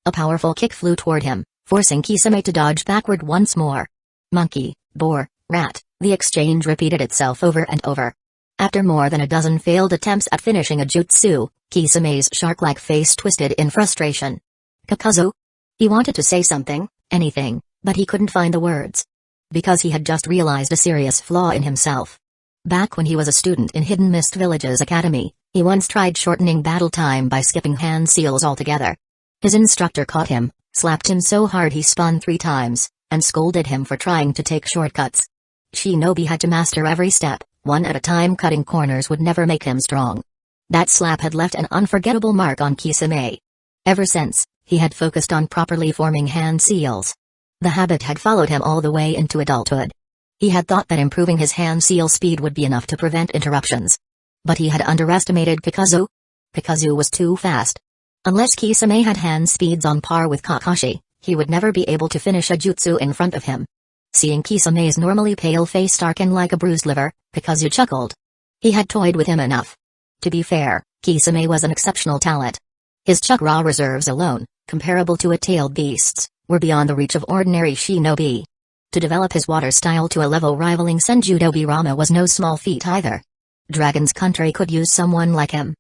A powerful kick flew toward him, forcing Kisame to dodge backward once more. Monkey, boar, rat, the exchange repeated itself over and over. After more than a dozen failed attempts at finishing a jutsu, Kisame's shark-like face twisted in frustration. Kakuzu? He wanted to say something, anything, but he couldn't find the words. Because he had just realized a serious flaw in himself. Back when he was a student in Hidden Mist Village's academy, he once tried shortening battle time by skipping hand seals altogether. His instructor caught him, slapped him so hard he spun 3 times, and scolded him for trying to take shortcuts. Shinobi had to master every step, one at a time. Cutting corners would never make him strong. That slap had left an unforgettable mark on Kisame. Ever since, he had focused on properly forming hand seals. The habit had followed him all the way into adulthood. He had thought that improving his hand seal speed would be enough to prevent interruptions. But he had underestimated Kakuzu. Kakuzu was too fast. Unless Kisame had hand speeds on par with Kakashi, he would never be able to finish a jutsu in front of him. Seeing Kisame's normally pale face darken like a bruised liver, Kakuzu chuckled. He had toyed with him enough. To be fair, Kisame was an exceptional talent. His chakra reserves alone, comparable to a tailed beast's, were beyond the reach of ordinary shinobi. To develop his water style to a level rivaling Senjudo Rama was no small feat either. Dragon's country could use someone like him.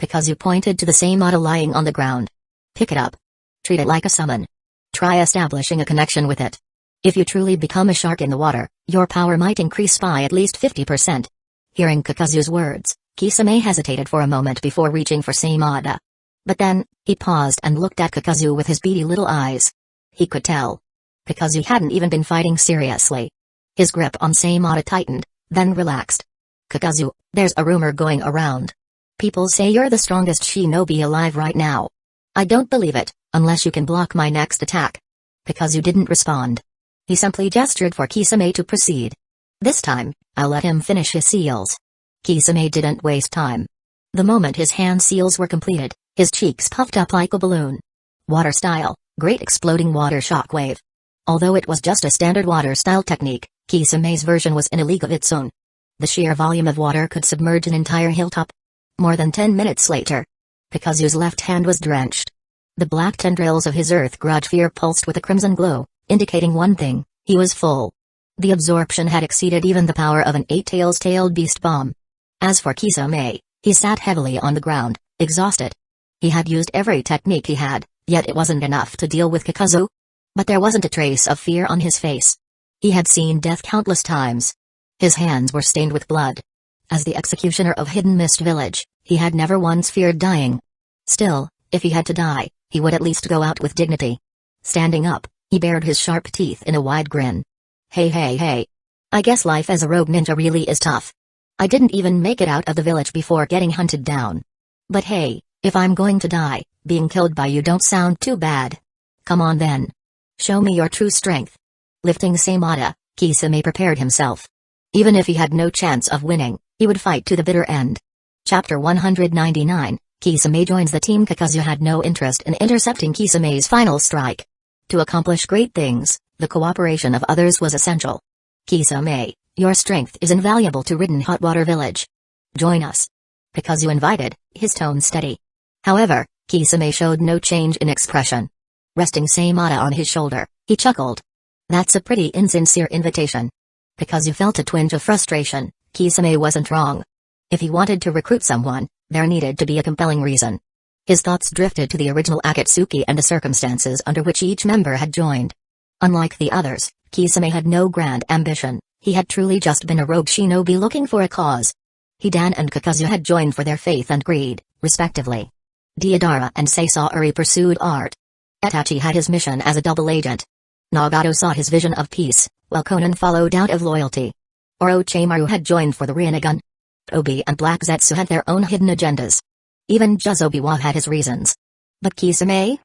Kakuzu pointed to the same model lying on the ground. Pick it up. Treat it like a summon. Try establishing a connection with it. If you truly become a shark in the water, your power might increase by at least 50%. Hearing Kakuzu's words, Kisame hesitated for a moment before reaching for Seimada. But then, he paused and looked at Kakuzu with his beady little eyes. He could tell. Kakuzu hadn't even been fighting seriously. His grip on Seimada tightened, then relaxed. Kakuzu, there's a rumor going around. People say you're the strongest shinobi alive right now. I don't believe it, unless you can block my next attack. Kakuzu didn't respond. He simply gestured for Kisame to proceed. This time, I'll let him finish his seals. Kisame didn't waste time. The moment his hand seals were completed, his cheeks puffed up like a balloon. Water style, great exploding water shockwave. Although it was just a standard water style technique, Kisame's version was in a league of its own. The sheer volume of water could submerge an entire hilltop. More than 10 minutes later, Kakuzu's left hand was drenched. The black tendrils of his earth grudge fear pulsed with a crimson glow, indicating one thing: he was full. The absorption had exceeded even the power of an 8-tailed beast bomb. As for Kisame, he sat heavily on the ground, exhausted. He had used every technique he had, yet it wasn't enough to deal with Kakuzu. But there wasn't a trace of fear on his face. He had seen death countless times. His hands were stained with blood. As the executioner of Hidden Mist Village, he had never once feared dying. Still, if he had to die, he would at least go out with dignity. Standing up, he bared his sharp teeth in a wide grin. Hey. I guess life as a rogue ninja really is tough. I didn't even make it out of the village before getting hunted down. But hey, if I'm going to die, being killed by you don't sound too bad. Come on then. Show me your true strength. Lifting Seimada, Kisame prepared himself. Even if he had no chance of winning, he would fight to the bitter end. Chapter 199, Kisame joins the team. Kakuzu had no interest in intercepting Kisame's final strike. To accomplish great things, the cooperation of others was essential. Kisame, your strength is invaluable to Ridden Hot Water Village. Join us. Kakuzu invited, his tone steady. However, Kisame showed no change in expression. Resting Seimada on his shoulder, he chuckled. That's a pretty insincere invitation. Kakuzu felt a twinge of frustration. Kisame wasn't wrong. If he wanted to recruit someone, there needed to be a compelling reason. His thoughts drifted to the original Akatsuki and the circumstances under which each member had joined. Unlike the others, Kisame had no grand ambition. He had truly just been a rogue shinobi looking for a cause. Hidan and Kakuzu had joined for their faith and greed, respectively. Deidara and Sasori pursued art. Itachi had his mission as a double agent. Nagato sought his vision of peace, while Konan followed out of loyalty. Orochimaru had joined for the Rinnegan. Tobi and Black Zetsu had their own hidden agendas. Even Juzobiwa had his reasons. But Kisame?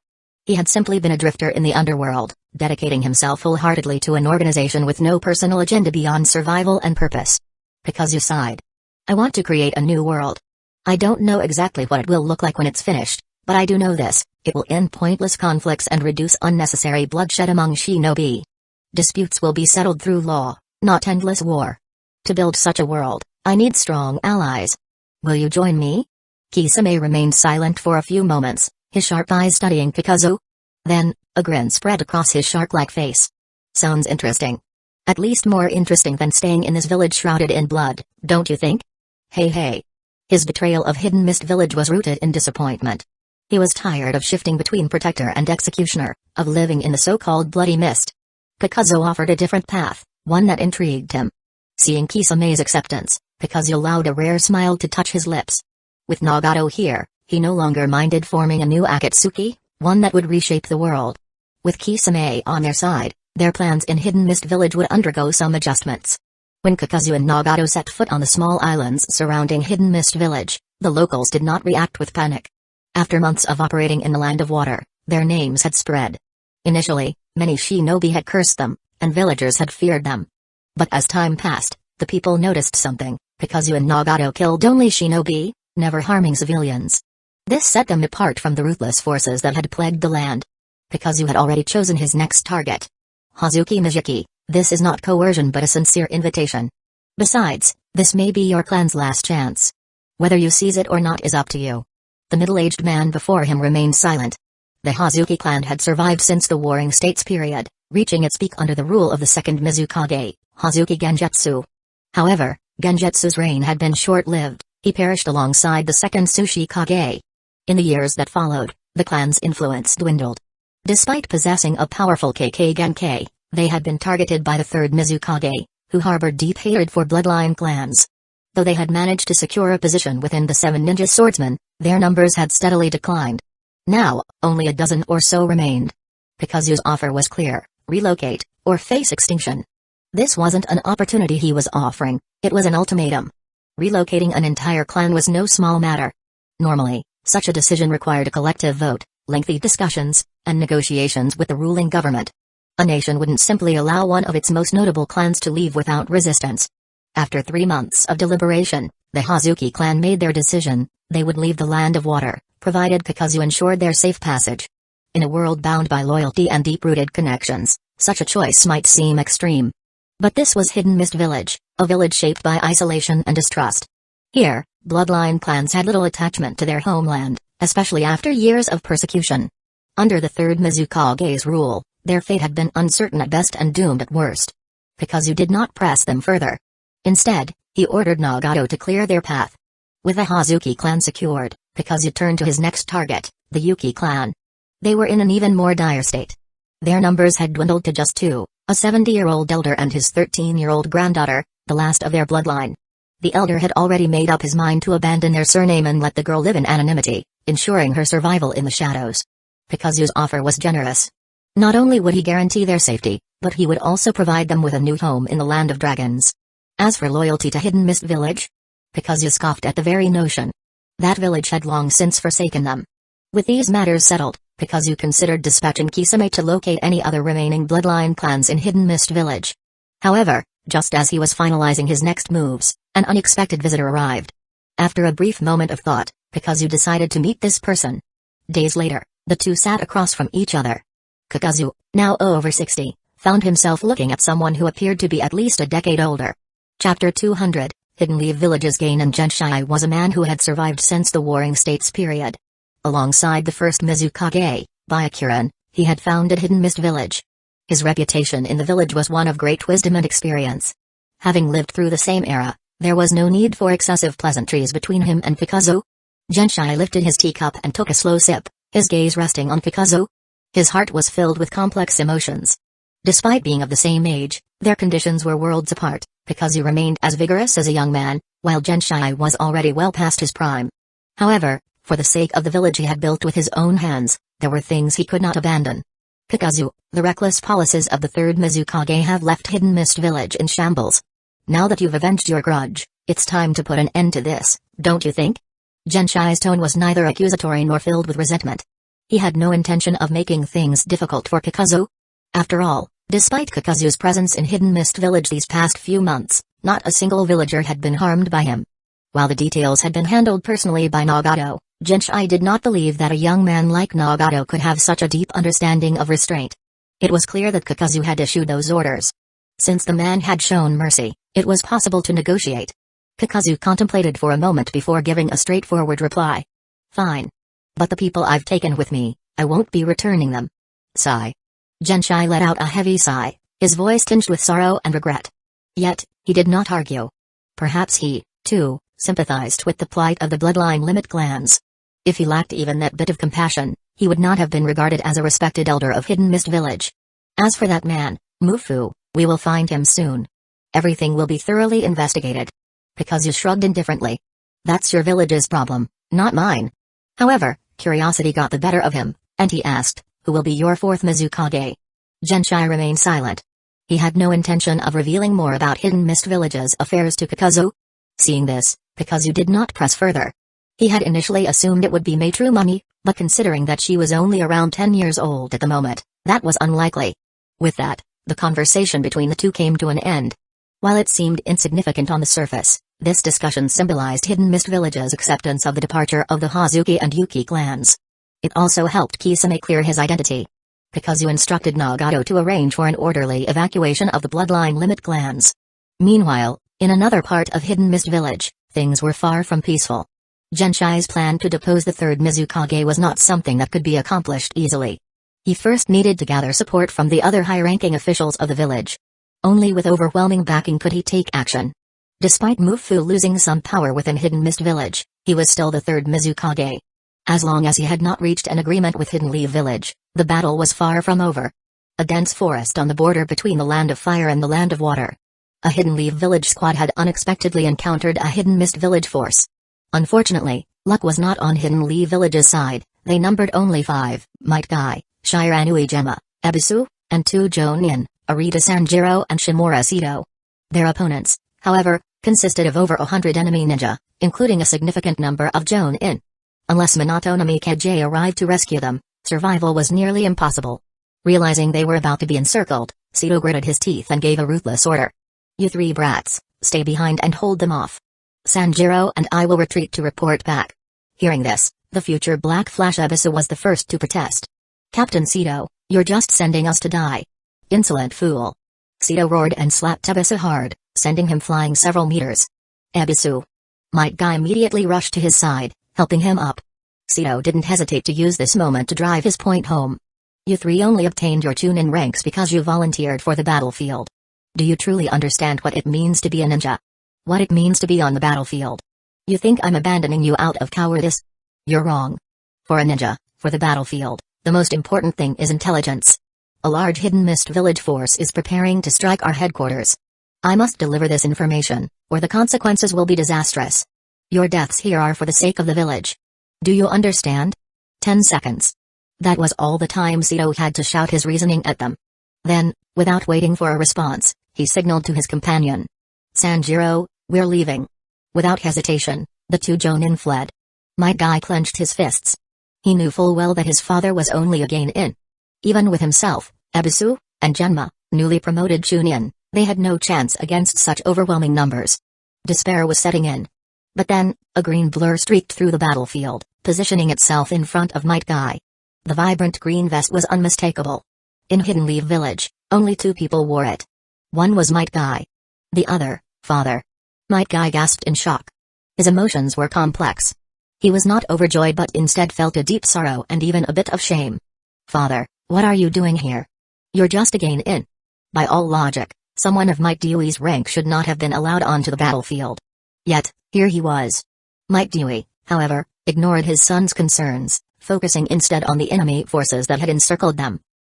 He had simply been a drifter in the underworld, dedicating himself wholeheartedly to an organization with no personal agenda beyond survival and purpose. Kakuzu sighed. I want to create a new world. I don't know exactly what it will look like when it's finished, but I do know this: it will end pointless conflicts and reduce unnecessary bloodshed among shinobi. Disputes will be settled through law, not endless war. To build such a world, I need strong allies. Will you join me? Kisame remained silent for a few moments, his sharp eyes studying Kakuzu. Then, a grin spread across his shark-like face. Sounds interesting. At least more interesting than staying in this village shrouded in blood, don't you think? Hey. His betrayal of Hidden Mist Village was rooted in disappointment. He was tired of shifting between protector and executioner, of living in the so-called bloody mist. Kakuzu offered a different path, one that intrigued him. Seeing Kisame's acceptance, Kakuzu allowed a rare smile to touch his lips. With Nagato here, he no longer minded forming a new Akatsuki, one that would reshape the world. With Kisame on their side, their plans in Hidden Mist Village would undergo some adjustments. When Kakuzu and Nagato set foot on the small islands surrounding Hidden Mist Village, the locals did not react with panic. After months of operating in the Land of Water, their names had spread. Initially, many shinobi had cursed them, and villagers had feared them. But as time passed, the people noticed something. Kakuzu and Nagato killed only shinobi, never harming civilians. This set them apart from the ruthless forces that had plagued the land. Kakuzu had already chosen his next target. Hazuki Mizuki, this is not coercion but a sincere invitation. Besides, this may be your clan's last chance. Whether you seize it or not is up to you. The middle-aged man before him remained silent. The Hazuki clan had survived since the Warring States period, reaching its peak under the rule of the second Mizukage, Hazuki Genjutsu. However, Genjutsu's reign had been short-lived. He perished alongside the second Tsuchikage. In the years that followed, the clan's influence dwindled. Despite possessing a powerful Kekkei Genkei, they had been targeted by the third Mizukage, who harbored deep hatred for bloodline clans. Though they had managed to secure a position within the 7 ninja swordsmen, their numbers had steadily declined. Now, only a dozen or so remained. Kakuzu's offer was clear: relocate, or face extinction. This wasn't an opportunity he was offering, it was an ultimatum. Relocating an entire clan was no small matter. Normally, such a decision required a collective vote, lengthy discussions, and negotiations with the ruling government. A nation wouldn't simply allow one of its most notable clans to leave without resistance. After 3 months of deliberation, the Hazuki clan made their decision: they would leave the Land of Water, provided Kakuzu ensured their safe passage. In a world bound by loyalty and deep-rooted connections, such a choice might seem extreme. But this was Hidden Mist Village, a village shaped by isolation and distrust. Here, bloodline clans had little attachment to their homeland, especially after years of persecution. Under the third Mizukage's rule, their fate had been uncertain at best and doomed at worst. Kakuzu did not press them further. Instead, he ordered Nagato to clear their path. With the Hazuki clan secured, Kakuzu turned to his next target, the Yuki clan. They were in an even more dire state. Their numbers had dwindled to just 2, a 70-year-old elder and his 13-year-old granddaughter, the last of their bloodline. The elder had already made up his mind to abandon their surname and let the girl live in anonymity, ensuring her survival in the shadows. Kakuzu's offer was generous. Not only would he guarantee their safety, but he would also provide them with a new home in the Land of Dragons. As for loyalty to Hidden Mist Village, Kakuzu scoffed at the very notion. That village had long since forsaken them. With these matters settled, Kakuzu considered dispatching Kisame to locate any other remaining bloodline clans in Hidden Mist Village. However, just as he was finalizing his next moves, an unexpected visitor arrived. After a brief moment of thought, Kakuzu decided to meet this person. Days later, the two sat across from each other. Kakuzu, now over 60, found himself looking at someone who appeared to be at least a decade older. Chapter 200, Hidden Leaf Village's Genin Genshai was a man who had survived since the Warring States period. Alongside the first Mizukage, Byakuran, he had founded Hidden Mist Village. His reputation in the village was one of great wisdom and experience. Having lived through the same era, there was no need for excessive pleasantries between him and Kakuzu. Genshai lifted his teacup and took a slow sip, his gaze resting on Kakuzu. His heart was filled with complex emotions. Despite being of the same age, their conditions were worlds apart. Kakuzu remained as vigorous as a young man, while Genshai was already well past his prime. However, for the sake of the village he had built with his own hands, there were things he could not abandon. Kakuzu, the reckless policies of the third Mizukage have left Hidden Mist Village in shambles. Now that you've avenged your grudge, it's time to put an end to this, don't you think? Genshai's tone was neither accusatory nor filled with resentment. He had no intention of making things difficult for Kakuzu. After all, despite Kakuzu's presence in Hidden Mist Village these past few months, not a single villager had been harmed by him. While the details had been handled personally by Nagato, Genshai did not believe that a young man like Nagato could have such a deep understanding of restraint. It was clear that Kakuzu had issued those orders. Since the man had shown mercy, it was possible to negotiate. Kakuzu contemplated for a moment before giving a straightforward reply. Fine. But the people I've taken with me, I won't be returning them. Sigh. Genshai let out a heavy sigh, his voice tinged with sorrow and regret. Yet, he did not argue. Perhaps he, too, sympathized with the plight of the bloodline limit clans. If he lacked even that bit of compassion, he would not have been regarded as a respected elder of Hidden Mist Village. As for that man, Mufu, we will find him soon. Everything will be thoroughly investigated. Kakuzu shrugged indifferently. That's your village's problem, not mine. However, curiosity got the better of him, and he asked, who will be your fourth Mizukage? Genshai remained silent. He had no intention of revealing more about Hidden Mist Village's affairs to Kakuzu. Seeing this, Kakuzu did not press further. He had initially assumed it would be Mei Trumani, but considering that she was only around 10 years old at the moment, that was unlikely. With that, the conversation between the two came to an end. While it seemed insignificant on the surface, this discussion symbolized Hidden Mist Village's acceptance of the departure of the Hazuki and Yuki clans. It also helped Kisame clear his identity. Kakuzu instructed Nagato to arrange for an orderly evacuation of the bloodline limit clans. Meanwhile, in another part of Hidden Mist Village, things were far from peaceful. Genshai's plan to depose the third Mizukage was not something that could be accomplished easily. He first needed to gather support from the other high-ranking officials of the village. Only with overwhelming backing could he take action. Despite Mufu losing some power within Hidden Mist Village, he was still the third Mizukage. As long as he had not reached an agreement with Hidden Leaf Village, the battle was far from over. A dense forest on the border between the Land of Fire and the Land of Water. A Hidden Leaf Village squad had unexpectedly encountered a Hidden Mist Village force. Unfortunately, luck was not on Hidden Leaf Village's side. They numbered only 5, Might Guy, Shiranui Gemma, Ebisu, and 2 Jonin, Arita Sanjiro and Shimura Sito. Their opponents, however, consisted of over 100 enemy ninja, including a significant number of Jonin. Unless Minato Namikaze arrived to rescue them, survival was nearly impossible. Realizing they were about to be encircled, Sito gritted his teeth and gave a ruthless order. You 3 brats, stay behind and hold them off. Sanjiro and I will retreat to report back. Hearing this, the future Black Flash Ebisu was the first to protest. Captain Sito, you're just sending us to die. Insolent fool. Sito roared and slapped Ebisu hard, sending him flying several meters. Ebisu. Might Guy immediately rushed to his side, helping him up. Sito didn't hesitate to use this moment to drive his point home. You 3 only obtained your Chunin ranks because you volunteered for the battlefield. Do you truly understand what it means to be a ninja? What it means to be on the battlefield? You think I'm abandoning you out of cowardice? You're wrong. For a ninja, for the battlefield, the most important thing is intelligence. A large Hidden Mist Village force is preparing to strike our headquarters. I must deliver this information, or the consequences will be disastrous. Your deaths here are for the sake of the village. Do you understand? 10 seconds. That was all the time Sito had to shout his reasoning at them. Then, without waiting for a response, he signaled to his companion. Sanjiro, we're leaving. Without hesitation, the 2 Jonin fled. Might Guy clenched his fists. He knew full well that his father was only a gain-in. Even with himself, Ebisu, and Genma, newly promoted Chunin, they had no chance against such overwhelming numbers. Despair was setting in. But then, a green blur streaked through the battlefield, positioning itself in front of Might Guy. The vibrant green vest was unmistakable. In Hidden Leaf Village, only 2 people wore it. One was Might Guy. The other, father. Might Guy gasped in shock. His emotions were complex. He was not overjoyed but instead felt a deep sorrow and even a bit of shame. Father, what are you doing here? You're just a gain-in. By all logic, someone of Might Dewey's rank should not have been allowed onto the battlefield. Yet, here he was. Might Dewey, however, ignored his son's concerns, focusing instead on the enemy forces that had encircled them.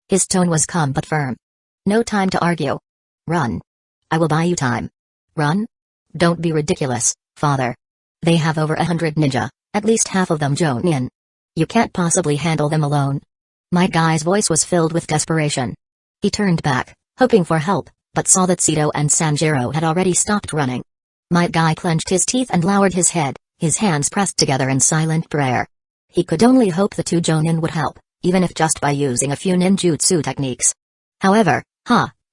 His tone was calm but firm. No time to argue. Run. I will buy you time. Run? Don't be ridiculous, father. They have over 100 ninja, at least half of them Jonin. You can't possibly handle them alone. Might Guy's voice was filled with desperation. He turned back, hoping for help, but saw that Sito and Sanjiro had already stopped running. Might Guy clenched his teeth and lowered his head, his hands pressed together in silent prayer. He could only hope the 2 Jonin would help, even if just by using a few ninjutsu techniques. However,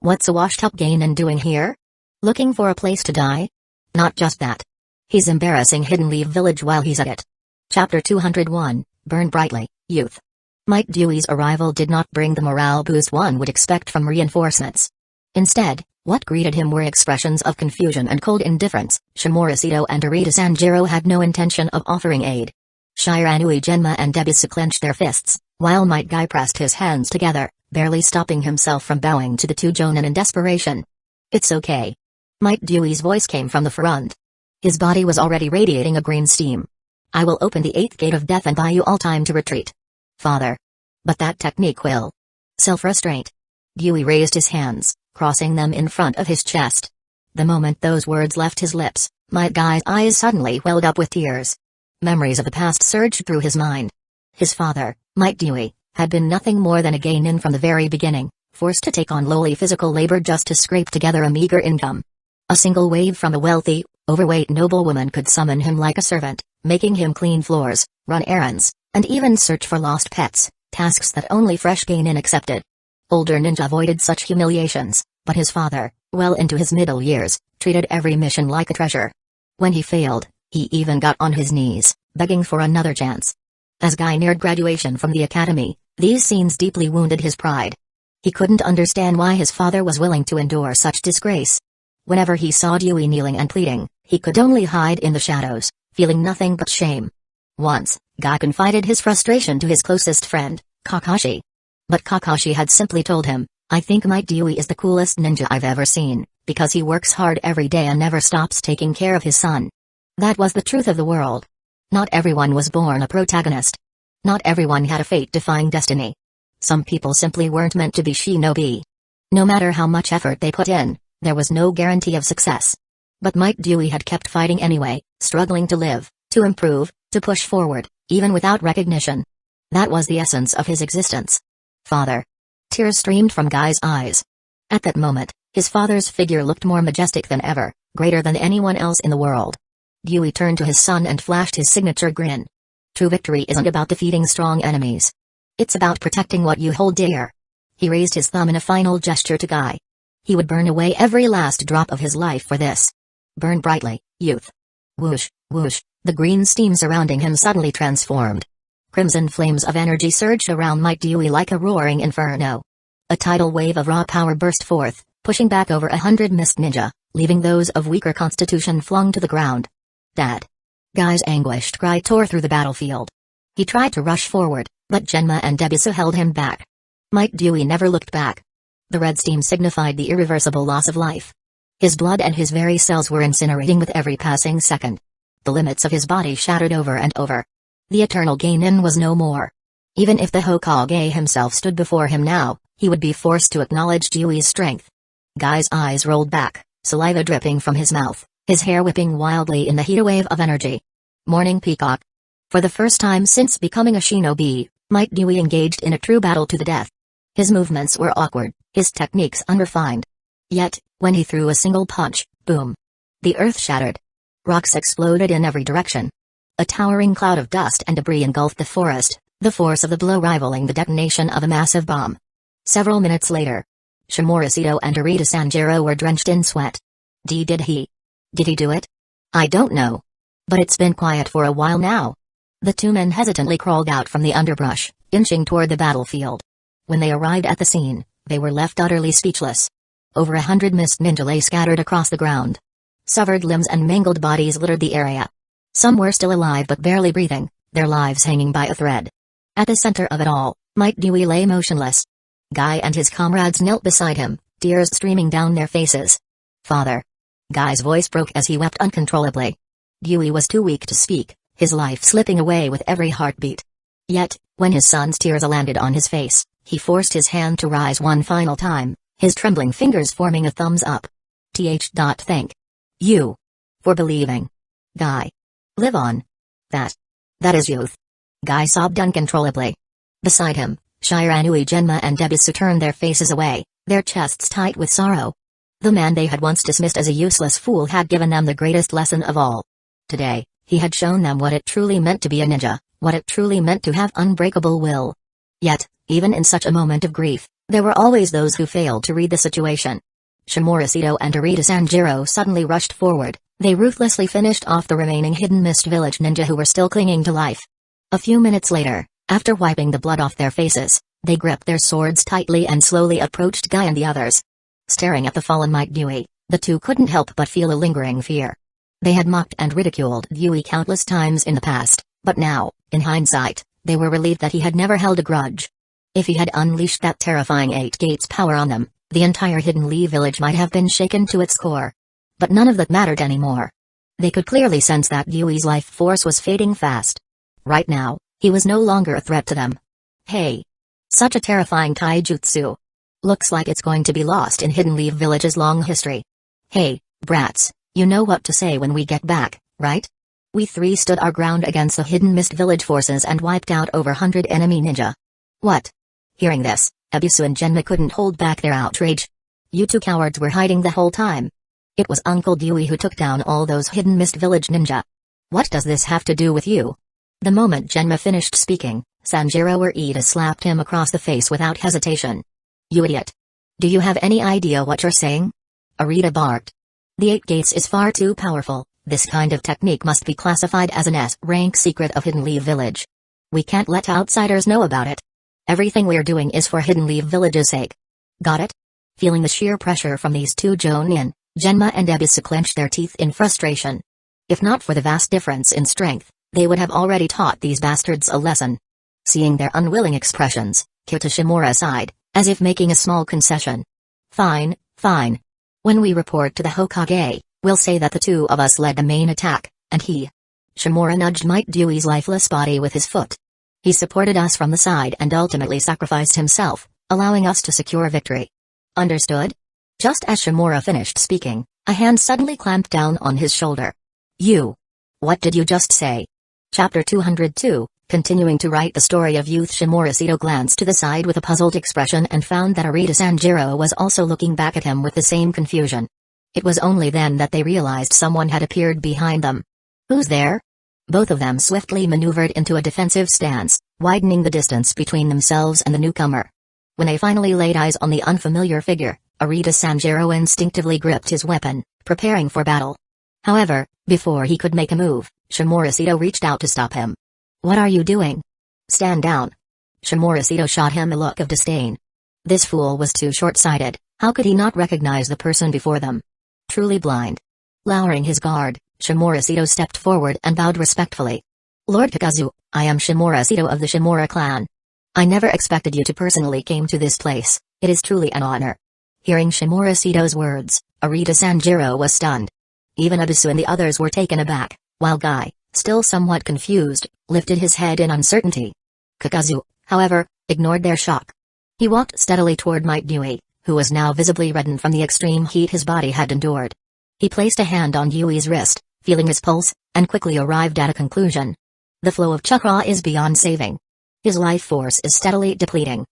what's a washed-up gainin doing here? Looking for a place to die? Not just that. He's embarrassing Hidden Leaf Village while he's at it. Chapter 201, Burn Brightly, Youth. Might Dewey's arrival did not bring the morale boost one would expect from reinforcements. Instead, what greeted him were expressions of confusion and cold indifference. Shimura Sito and Arita Sanjiro had no intention of offering aid. Shiranui Genma and Ebisu clenched their fists, while Might Guy pressed his hands together, barely stopping himself from bowing to the 2 Jonin in desperation. It's okay. Might Dewey's voice came from the front. His body was already radiating a green steam. I will open the 8th gate of death and buy you all time to retreat. Father. But that technique will. Self-restraint. Dewey raised his hands, crossing them in front of his chest. The moment those words left his lips, Might Guy's eyes suddenly welled up with tears. Memories of the past surged through his mind. His father, Might Dewey, had been nothing more than a geinin from the very beginning, forced to take on lowly physical labor just to scrape together a meager income. A single wave from a wealthy, overweight noblewoman could summon him like a servant, making him clean floors, run errands, and even search for lost pets, tasks that only fresh geinin accepted. Older ninja avoided such humiliations, but his father, well into his middle years, treated every mission like a treasure. When he failed, he even got on his knees, begging for another chance. As Guy neared graduation from the academy, these scenes deeply wounded his pride. He couldn't understand why his father was willing to endure such disgrace. Whenever he saw Dewey kneeling and pleading, he could only hide in the shadows, feeling nothing but shame. Once, Guy confided his frustration to his closest friend, Kakashi. But Kakashi had simply told him, "I think Might Dewey is the coolest ninja I've ever seen, because he works hard every day and never stops taking care of his son." That was the truth of the world. Not everyone was born a protagonist. Not everyone had a fate-defying destiny. Some people simply weren't meant to be shinobi. No matter how much effort they put in, there was no guarantee of success. But Might Dewey had kept fighting anyway, struggling to live, to improve, to push forward, even without recognition. That was the essence of his existence. Father. Tears streamed from Guy's eyes. At that moment, his father's figure looked more majestic than ever, greater than anyone else in the world. Dewey turned to his son and flashed his signature grin. True victory isn't about defeating strong enemies. It's about protecting what you hold dear. He raised his thumb in a final gesture to Guy. He would burn away every last drop of his life for this. Burn brightly, youth. Whoosh, whoosh, the green steam surrounding him suddenly transformed. Crimson flames of energy surged around Might Dewey like a roaring inferno. A tidal wave of raw power burst forth, pushing back over 100 mist ninja, leaving those of weaker constitution flung to the ground. Dad. Guy's anguished cry tore through the battlefield. He tried to rush forward, but Genma and Debisu held him back. Might Dewey never looked back. The red steam signified the irreversible loss of life. His blood and his very cells were incinerating with every passing second. The limits of his body shattered over and over. The eternal geinin was no more. Even if the Hokage himself stood before him now, he would be forced to acknowledge Dewey's strength. Guy's eyes rolled back, saliva dripping from his mouth, his hair whipping wildly in the heatwave of energy. Morning Peacock. For the first time since becoming a shinobi, Might Dewey engaged in a true battle to the death. His movements were awkward, his techniques unrefined. Yet, when he threw a single punch, boom! The earth shattered. Rocks exploded in every direction. A towering cloud of dust and debris engulfed the forest, the force of the blow rivaling the detonation of a massive bomb. Several minutes later, Shimorisido and Arita Sanjiro were drenched in sweat. Did he do it? I don't know. But it's been quiet for a while now. The two men hesitantly crawled out from the underbrush, inching toward the battlefield. When they arrived at the scene, they were left utterly speechless. Over 100 mist ninja lay scattered across the ground. Severed limbs and mangled bodies littered the area. Some were still alive but barely breathing, their lives hanging by a thread. At the center of it all, Might Dewey lay motionless. Guy and his comrades knelt beside him, tears streaming down their faces. Father. Guy's voice broke as he wept uncontrollably. Dewey was too weak to speak, his life slipping away with every heartbeat. Yet, when his son's tears landed on his face, he forced his hand to rise one final time, his trembling fingers forming a thumbs up. Thank you for believing. Guy. Live on. That is youth. Guy sobbed uncontrollably. Beside him, Shiranui Genma and Debisu turned their faces away, their chests tight with sorrow. The man they had once dismissed as a useless fool had given them the greatest lesson of all. Today, he had shown them what it truly meant to be a ninja, what it truly meant to have unbreakable will. Yet, even in such a moment of grief, there were always those who failed to read the situation. Shimorisido and Arita Sanjiro suddenly rushed forward, they ruthlessly finished off the remaining hidden mist village ninja who were still clinging to life. A few minutes later, after wiping the blood off their faces, they gripped their swords tightly and slowly approached Guy and the others. Staring at the fallen Might Dewey, the two couldn't help but feel a lingering fear. They had mocked and ridiculed Dewey countless times in the past, but now, in hindsight, they were relieved that he had never held a grudge. If he had unleashed that terrifying Eight Gates power on them, the entire Hidden Lee village might have been shaken to its core. But none of that mattered anymore. They could clearly sense that Dewey's life force was fading fast. Right now, he was no longer a threat to them. Hey! Such a terrifying taijutsu. Looks like it's going to be lost in Hidden Lee Village's long history. Hey, brats, you know what to say when we get back, right? We three stood our ground against the Hidden Mist Village forces and wiped out over 100 enemy ninja. What? Hearing this, Ebisu and Genma couldn't hold back their outrage. You two cowards were hiding the whole time. It was Uncle Dewey who took down all those hidden Mist Village ninja. What does this have to do with you? The moment Genma finished speaking, Sanjiro or Ida slapped him across the face without hesitation. You idiot. Do you have any idea what you're saying? Arita barked. The 8 Gates is far too powerful. This kind of technique must be classified as an S-rank secret of Hidden Leaf Village. We can't let outsiders know about it. Everything we're doing is for Hidden Leaf Village's sake. Got it? Feeling the sheer pressure from these two Jonin, Genma and Ebisu clenched their teeth in frustration. If not for the vast difference in strength, they would have already taught these bastards a lesson. Seeing their unwilling expressions, Kitashimura sighed, as if making a small concession. Fine, fine. When we report to the Hokage, we'll say that the two of us led the main attack, and he. Shimura nudged Might Dewey's lifeless body with his foot. He supported us from the side and ultimately sacrificed himself, allowing us to secure victory. Understood? Just as Shimura finished speaking, a hand suddenly clamped down on his shoulder. You. What did you just say? Chapter 202, continuing to write the story of youth. Shimura Sito glanced to the side with a puzzled expression and found that Arita Sanjiro was also looking back at him with the same confusion. It was only then that they realized someone had appeared behind them. Who's there? Both of them swiftly maneuvered into a defensive stance, widening the distance between themselves and the newcomer. When they finally laid eyes on the unfamiliar figure, Arita Sanjiro instinctively gripped his weapon, preparing for battle. However, before he could make a move, Shimura Sito reached out to stop him. What are you doing? Stand down. Shimura Sito shot him a look of disdain. This fool was too short-sighted. How could he not recognize the person before them? Truly blind. Lowering his guard, Shimura Sito stepped forward and bowed respectfully. Lord Kakuzu, I am Shimura Sito of the Shimura clan. I never expected you to personally came to this place. It is truly an honor. Hearing Shimura Sito's words, Arita Sanjiro was stunned. Even Ebisu and the others were taken aback, while Guy, still somewhat confused, lifted his head in uncertainty. Kakuzu, however, ignored their shock. He walked steadily toward Might Dewey, who was now visibly reddened from the extreme heat his body had endured. He placed a hand on Dewey's wrist, feeling his pulse, and quickly arrived at a conclusion. The flow of chakra is beyond saving. His life force is steadily depleting.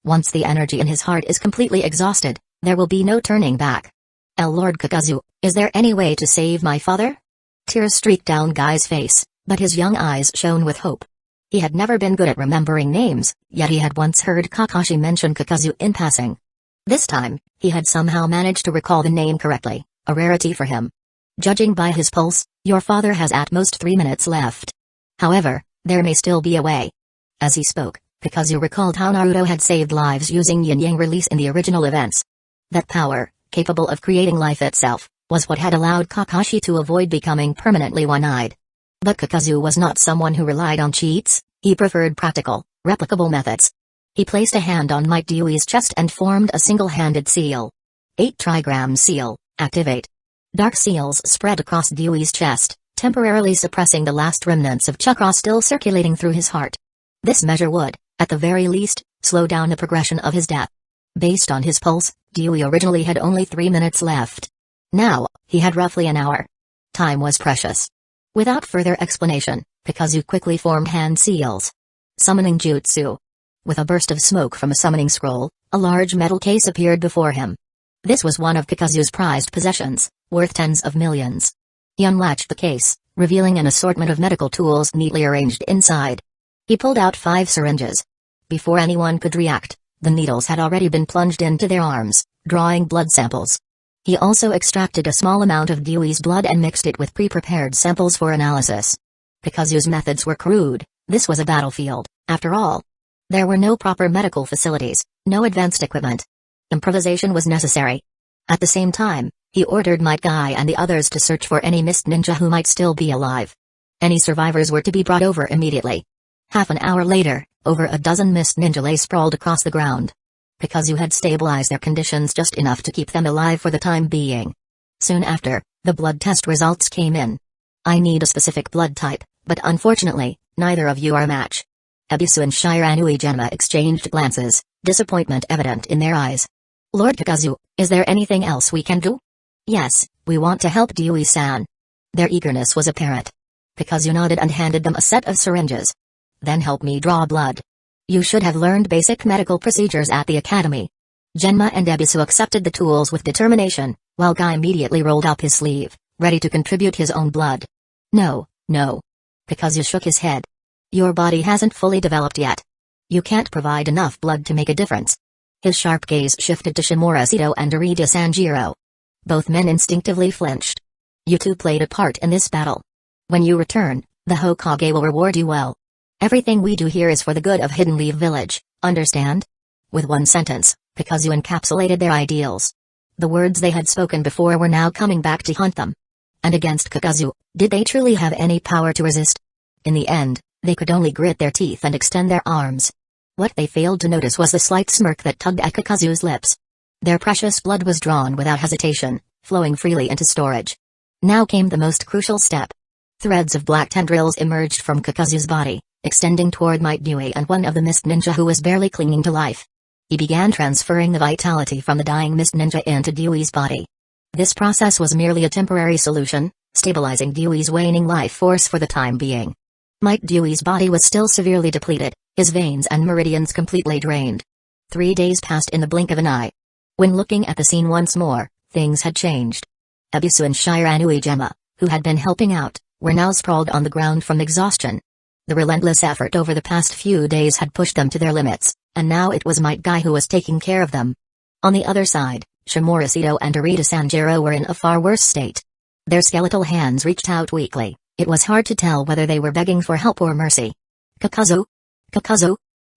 Once the energy in his heart is completely exhausted, there will be no turning back. Lord Kakuzu, is there any way to save my father? Tears streaked down Guy's face, but his young eyes shone with hope. He had never been good at remembering names, yet he had once heard Kakashi mention Kakuzu in passing. This time, he had somehow managed to recall the name correctly, a rarity for him. Judging by his pulse, your father has at most 3 minutes left. However, there may still be a way. As he spoke, Kakuzu recalled how Naruto had saved lives using yin-yang release in the original events. That power, capable of creating life itself, was what had allowed Kakashi to avoid becoming permanently one-eyed. But Kakuzu was not someone who relied on cheats, he preferred practical, replicable methods. He placed a hand on Might Dewey's chest and formed a single-handed seal. 8 trigram seal, activate. Dark seals spread across Dewey's chest, temporarily suppressing the last remnants of chakra still circulating through his heart. This measure would, at the very least, slow down the progression of his death. Based on his pulse, Dewey originally had only 3 minutes left. Now, he had roughly an hour. Time was precious. Without further explanation, Kakuzu quickly formed hand seals. Summoning jutsu. With a burst of smoke from a summoning scroll, a large metal case appeared before him. This was one of Kakuzu's prized possessions, worth tens of millions. He unlatched the case, revealing an assortment of medical tools neatly arranged inside. He pulled out 5 syringes. Before anyone could react, the needles had already been plunged into their arms, drawing blood samples. He also extracted a small amount of Dewey's blood and mixed it with pre-prepared samples for analysis. Kakuzu's methods were crude. This was a battlefield, after all. There were no proper medical facilities, no advanced equipment. Improvisation was necessary. At the same time, he ordered Might Guy and the others to search for any mist ninja who might still be alive. Any survivors were to be brought over immediately. Half an hour later, over a dozen mist ninja lay sprawled across the ground. Kakuzu had stabilized their conditions just enough to keep them alive for the time being. Soon after, the blood test results came in. I need a specific blood type, but unfortunately, neither of you are a match. Ebisu and Shiranui Genma exchanged glances, disappointment evident in their eyes. Lord Kakuzu, is there anything else we can do? Yes, we want to help Dewey-san. Their eagerness was apparent. Kakuzu nodded and handed them a set of syringes. Then help me draw blood. You should have learned basic medical procedures at the academy. Genma and Ebisu accepted the tools with determination, while Guy immediately rolled up his sleeve, ready to contribute his own blood. No. Kakuzu shook his head. Your body hasn't fully developed yet. You can't provide enough blood to make a difference. His sharp gaze shifted to Shimura Sito and Arita Sanjiro. Both men instinctively flinched. You two played a part in this battle. When you return, the Hokage will reward you well. Everything we do here is for the good of Hidden Leaf Village, understand? With one sentence, Kakuzu encapsulated their ideals. The words they had spoken before were now coming back to haunt them. And against Kakuzu, did they truly have any power to resist? In the end, they could only grit their teeth and extend their arms. What they failed to notice was the slight smirk that tugged at Kakuzu's lips. Their precious blood was drawn without hesitation, flowing freely into storage. Now came the most crucial step. Threads of black tendrils emerged from Kakuzu's body, extending toward Might Dewey and one of the Mist Ninja who was barely clinging to life. He began transferring the vitality from the dying Mist Ninja into Dewey's body. This process was merely a temporary solution, stabilizing Dewey's waning life force for the time being. Might Dewey's body was still severely depleted, his veins and meridians completely drained. 3 days passed in the blink of an eye. When looking at the scene once more, things had changed. Ebisu and Shiranui Gemma, who had been helping out, were now sprawled on the ground from exhaustion. The relentless effort over the past few days had pushed them to their limits, and now it was Might Guy who was taking care of them. On the other side, Shimura Sito and Arita Sanjiro were in a far worse state. Their skeletal hands reached out weakly. It was hard to tell whether they were begging for help or mercy. Kakuzu?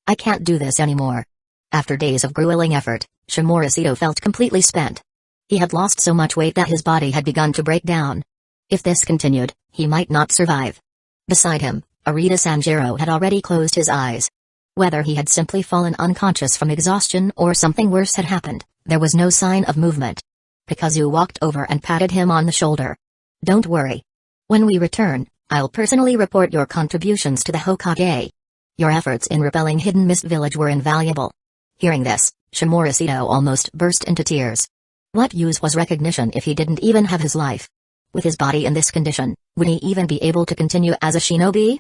I can't do this anymore. After days of grueling effort, Shimura Sito felt completely spent. He had lost so much weight that his body had begun to break down. If this continued, he might not survive. Beside him, Arita Sanjiro had already closed his eyes. Whether he had simply fallen unconscious from exhaustion or something worse had happened, there was no sign of movement. Kakuzu walked over and patted him on the shoulder. Don't worry. When we return, I'll personally report your contributions to the Hokage. Your efforts in repelling Hidden Mist Village were invaluable. Hearing this, Shimura Sito almost burst into tears. What use was recognition if he didn't even have his life? With his body in this condition, would he even be able to continue as a shinobi?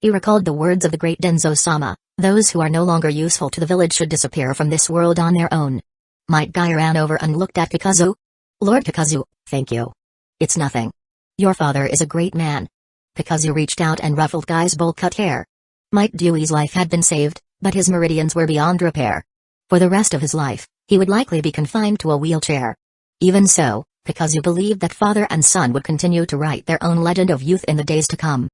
He recalled the words of the great Denzo-sama, those who are no longer useful to the village should disappear from this world on their own. Might Guy ran over and looked at Kakuzu. Lord Kakuzu, thank you. It's nothing. Your father is a great man. Kakuzu reached out and ruffled Guy's bowl-cut hair. Might Dewey's life had been saved, but his meridians were beyond repair. For the rest of his life, he would likely be confined to a wheelchair. Even so, Kakuzu believed that father and son would continue to write their own legend of youth in the days to come.